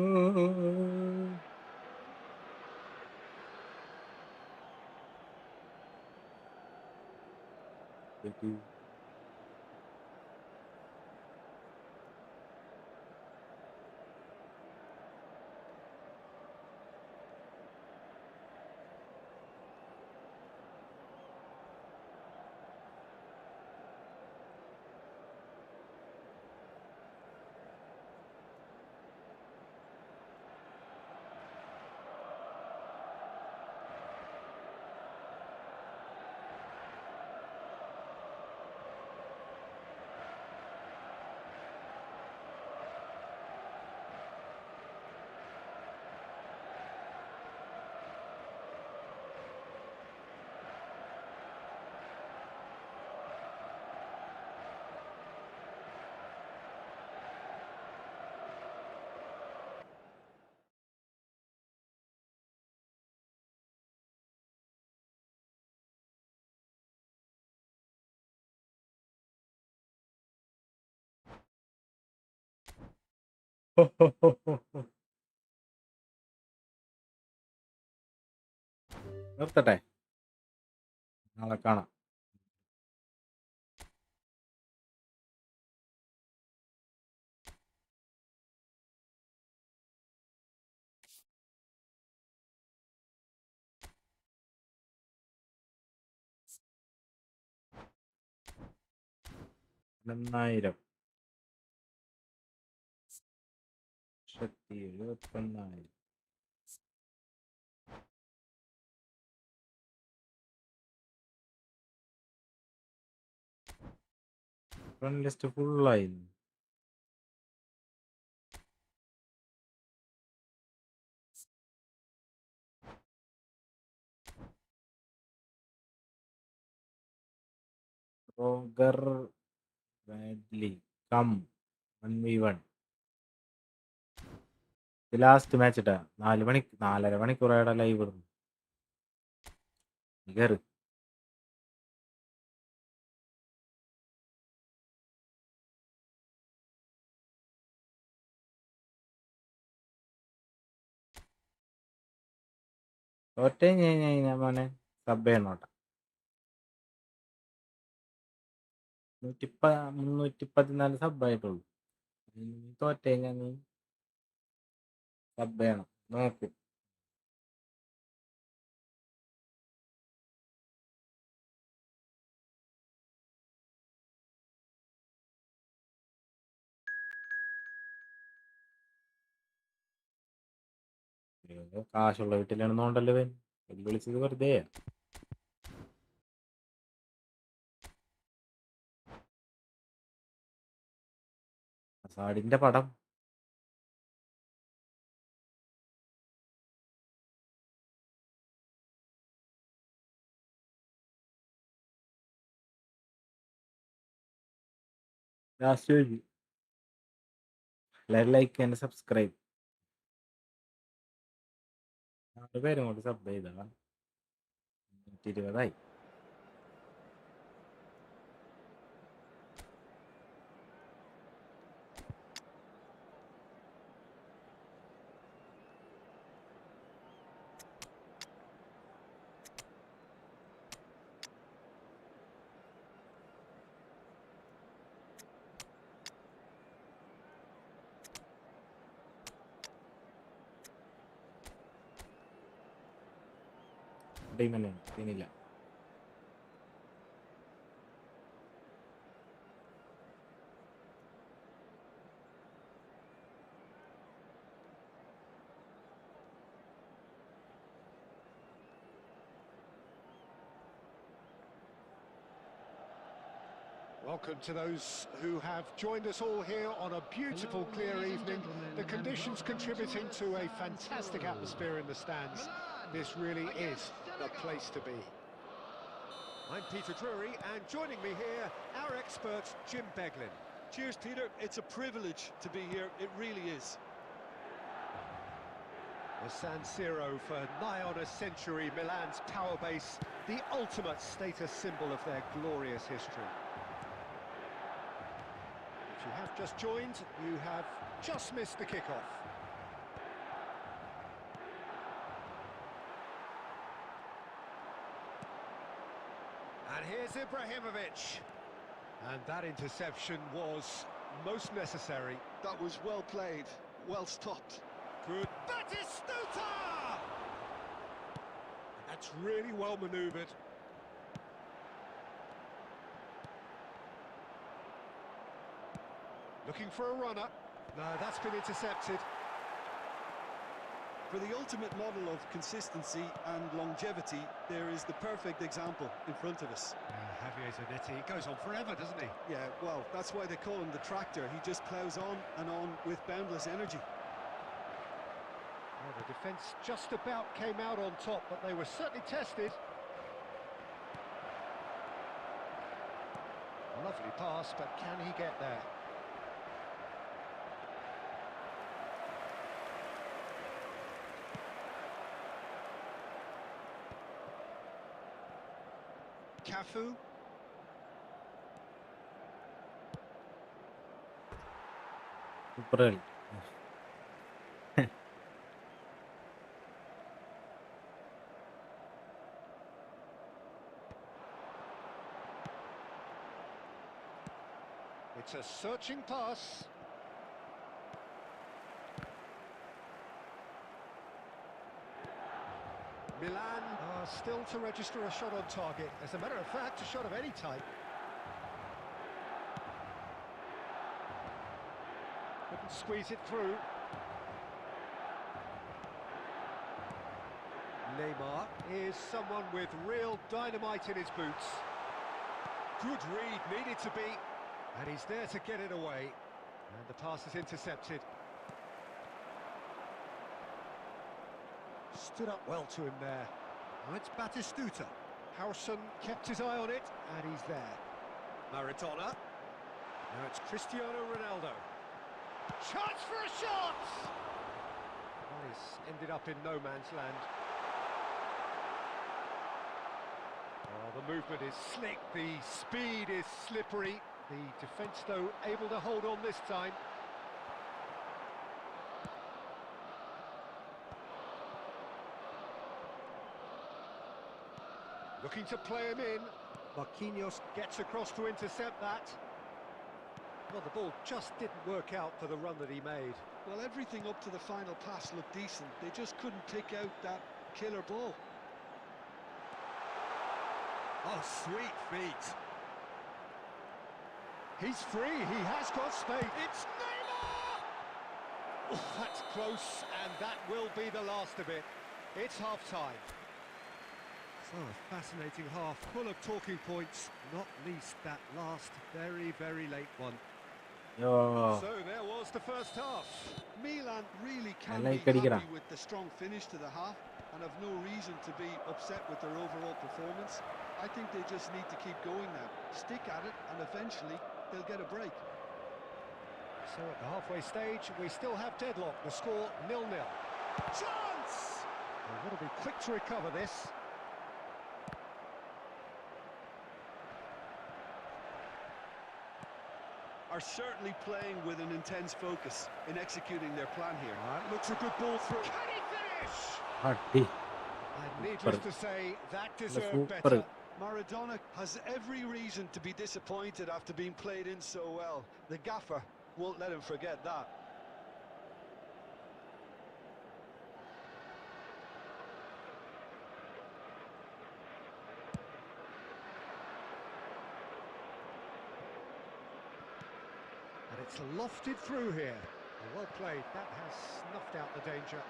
നിർത്തട്ടെ, നാളെ കാണാം. $1,000 71,000. Friend list ഫുള്ളായി. Roger badly come 1v1. ഇത് last match ഇട്ടാ. 4 മണിക്കൂറായുടെ live ഇടുന്നു. കയറ്. തോറ്റ ഞാൻ മോനെ സബ് ചെയ്യണോട്ടെ. 314 സബായിട്ടുള്ളൂ. തോറ്റ കഴിഞ്ഞാൽ നീ സബ് ചെയ്യണം. നോക്ക്. കാശുള്ള വീട്ടിലാണെന്നോണ്ടല്ലോ വിളിച്ചത് വെറുതെ. സാഡിന്റെ പടം ലാസ്റ്റ് എല്ലാവരും ലൈക്ക് ചെയ്യാൻ സബ്സ്ക്രൈബ്. 4 പേരും കൂടി സബ് ചെയ്താ 120 ടീം തന്നെയാണ്, സീനില്ല. Welcome to those who have joined us all here on a beautiful, Hello, clear ladies and evening. gentlemen, The and conditions welcome contributing to to the a second fantastic row. atmosphere in the stands. Milan This really is against the Senegal. place to be. I'm Peter Drury, and joining me here, our expert, Jim Beglin. Cheers, Peter. It's a privilege to be here. It really is. The San Siro for nigh on a century, Milan's power base, the ultimate status symbol of their glorious history. If you have just joined, you have just missed the kickoff. And here's Ibrahimovic. And that interception was most necessary. That was well played, well stopped. Good. Batistuta! That's really well manoeuvred. Looking for a runner. No, that's been intercepted. For the ultimate model of consistency and longevity, there is the perfect example in front of us. Javier Zanetti, he goes on forever, doesn't he? Yeah, well, that's why they call him the tractor. He just ploughs on and on with boundless energy. Well, the defence just about came out on top, but they were certainly tested. Lovely pass, but can he get there? Cafu. Super കളി. It's a searching pass. Milan are still to register a shot on target. As a matter of fact, a shot of any type. Couldn't squeeze it through. Neymar is someone with real dynamite in his boots. Good read, needed to be. And he's there to get it away. And the pass is intercepted. Stood up well to him there. Now it's Batistuta. Howson kept his eye on it, and he's there. Maradona. Now it's Cristiano Ronaldo. Chance for a shot! Well, he's ended up in no man's land. Oh, the movement is slick, the speed is slippery. The defence, though, able to hold on this time. Looking to play him in. Marquinhos gets across to intercept that. Well, the ball just didn't work out for the run that he made. Well, everything up to the final pass looked decent. They just couldn't pick out that killer ball. Oh, sweet feet. He's free, he has got space. It's Neymar! Oh, that's close, and that will be the last of it. It's half-time. So, a fascinating half, full of talking points, not least that last very, very late one. യോ So there was the first half. Milan really can നല്ല be ഇക്കടിക്കടാ. happy with the strong finish to the half and have no reason to be upset with their overall performance. I think they just need to keep going now, stick at it, and eventually they'll get a break. So at the halfway stage, we still have deadlock. The score 0-0. Chance! Well, it'll be quick to recover this. Are certainly playing with an intense focus in executing their plan here. Looks a good ball through. Can he finish? അടി. And needless to say, that deserved super. better. Maradona has every reason to be disappointed after being played in so well. The gaffer won't let him forget that. It's lofted through here. Well played. That has snuffed out the danger.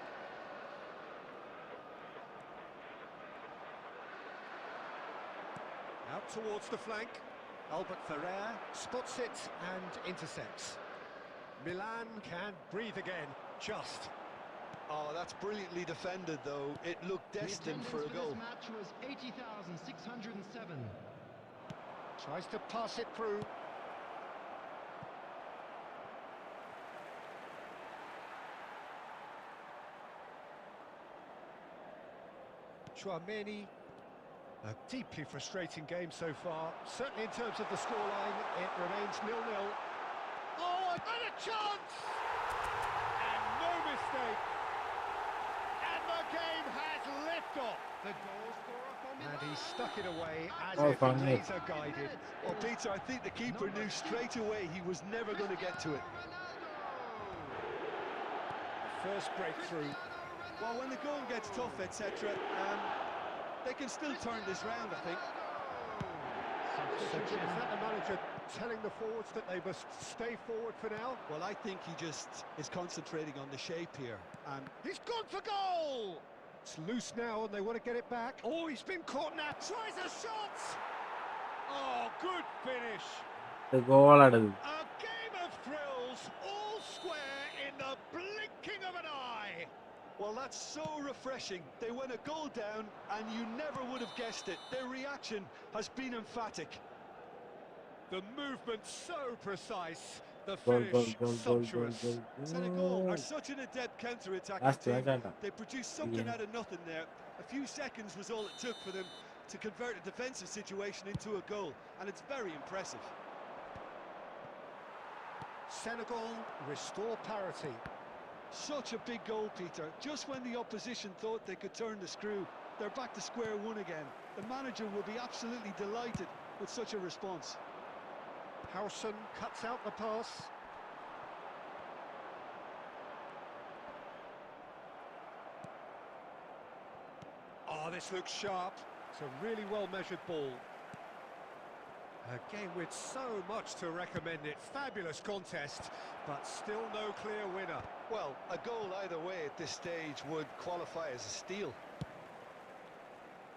Out towards the flank. Albert Ferrer spots it and intercepts. Milan can breathe again. Just. Oh, that's brilliantly defended, though. It looked destined for a goal. This match was 80,607. Tries to pass it through. Chouameni. A deeply frustrating game so far. Certainly in terms of the scoreline, it remains 0-0. Oh, and a chance! And no mistake. And the game has liftoff. The goal scorer for Milan. And he stuck it away as Oh, if fun, mate. laser guided. Well, Peter, I think the keeper knew straight away he was never going to get to it. First breakthrough. Well, when the going gets tough, etc., they can still turn this round, I think. So, Jim, is that the manager telling the forwards that they must stay forward for now? Well, I think he just is concentrating on the shape here. And He's gone for goal! It's loose now and they want to get it back. Oh, he's been caught now. Tries a shot! Oh, good finish. The goal at A game of thrills, all square in the blinking of an eye. well, that's so refreshing. They went a goal down, and you never would have guessed it. Their reaction has been emphatic. The movement so precise. The goal, finish sumptuous. Senegal are such an adept counter-attacking That's team. right. They produced something Yeah. out of nothing there. A few seconds was all it took for them to convert a defensive situation into a goal, and it's very impressive. Senegal restore parity. Such a big goal, Peter. Just when the opposition thought they could turn the screw, they're back to square one again. The manager will be absolutely delighted with such a response. Howson cuts out the pass. Oh, this looks sharp. It's a really well-measured ball. A game with so much to recommend it. Fabulous contest, but still no clear winner. Well, a goal either way at this stage would qualify as a steal.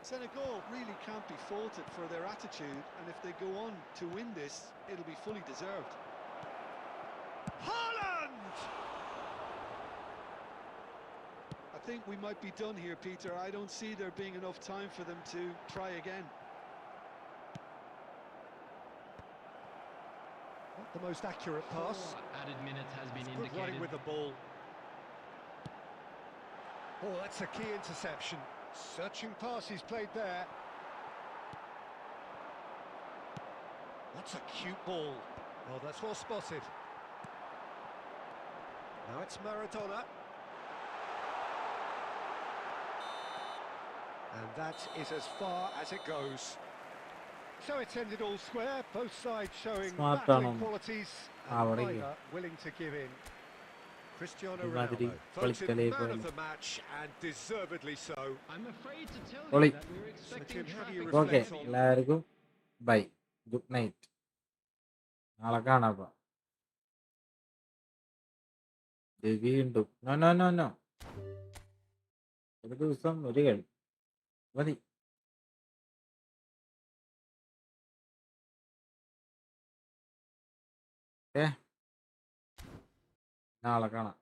Senegal really can't be faulted for their attitude, and if they go on to win this, it'll be fully deserved. Haaland! I think we might be done here, Peter. I don't see there being enough time for them to try again. Not the most accurate pass. Added minutes has been Good running indicated. with the ball. Oh, that's a key interception. Searching pass he's played there. That's a cute ball. Oh, that's well spotted. Now it's Maradona. And that is as far as it goes. So it's ended all square, both sides showing Smart battling on. qualities, Ah, and very good. neither willing to give in. Cristiano Imagine Ronaldo, voted കളിക്കലേ man പോലെ. of the match, and deservedly so. I'm afraid to tell Oli. you that we were expecting Jim, how do you traffic. Okay reflect on- എല്ലാവർക്കും bye good night നാളെ കാണാം വീണ്ടും no no no no ഒരു ദിവസം ഒരു കളി മതി നാളെ കാണാം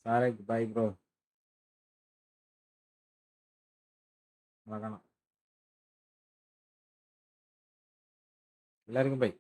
സാറേ ബൈ ബ്രോ നാളെ കാണാം എല്ലാവർക്കും ബൈ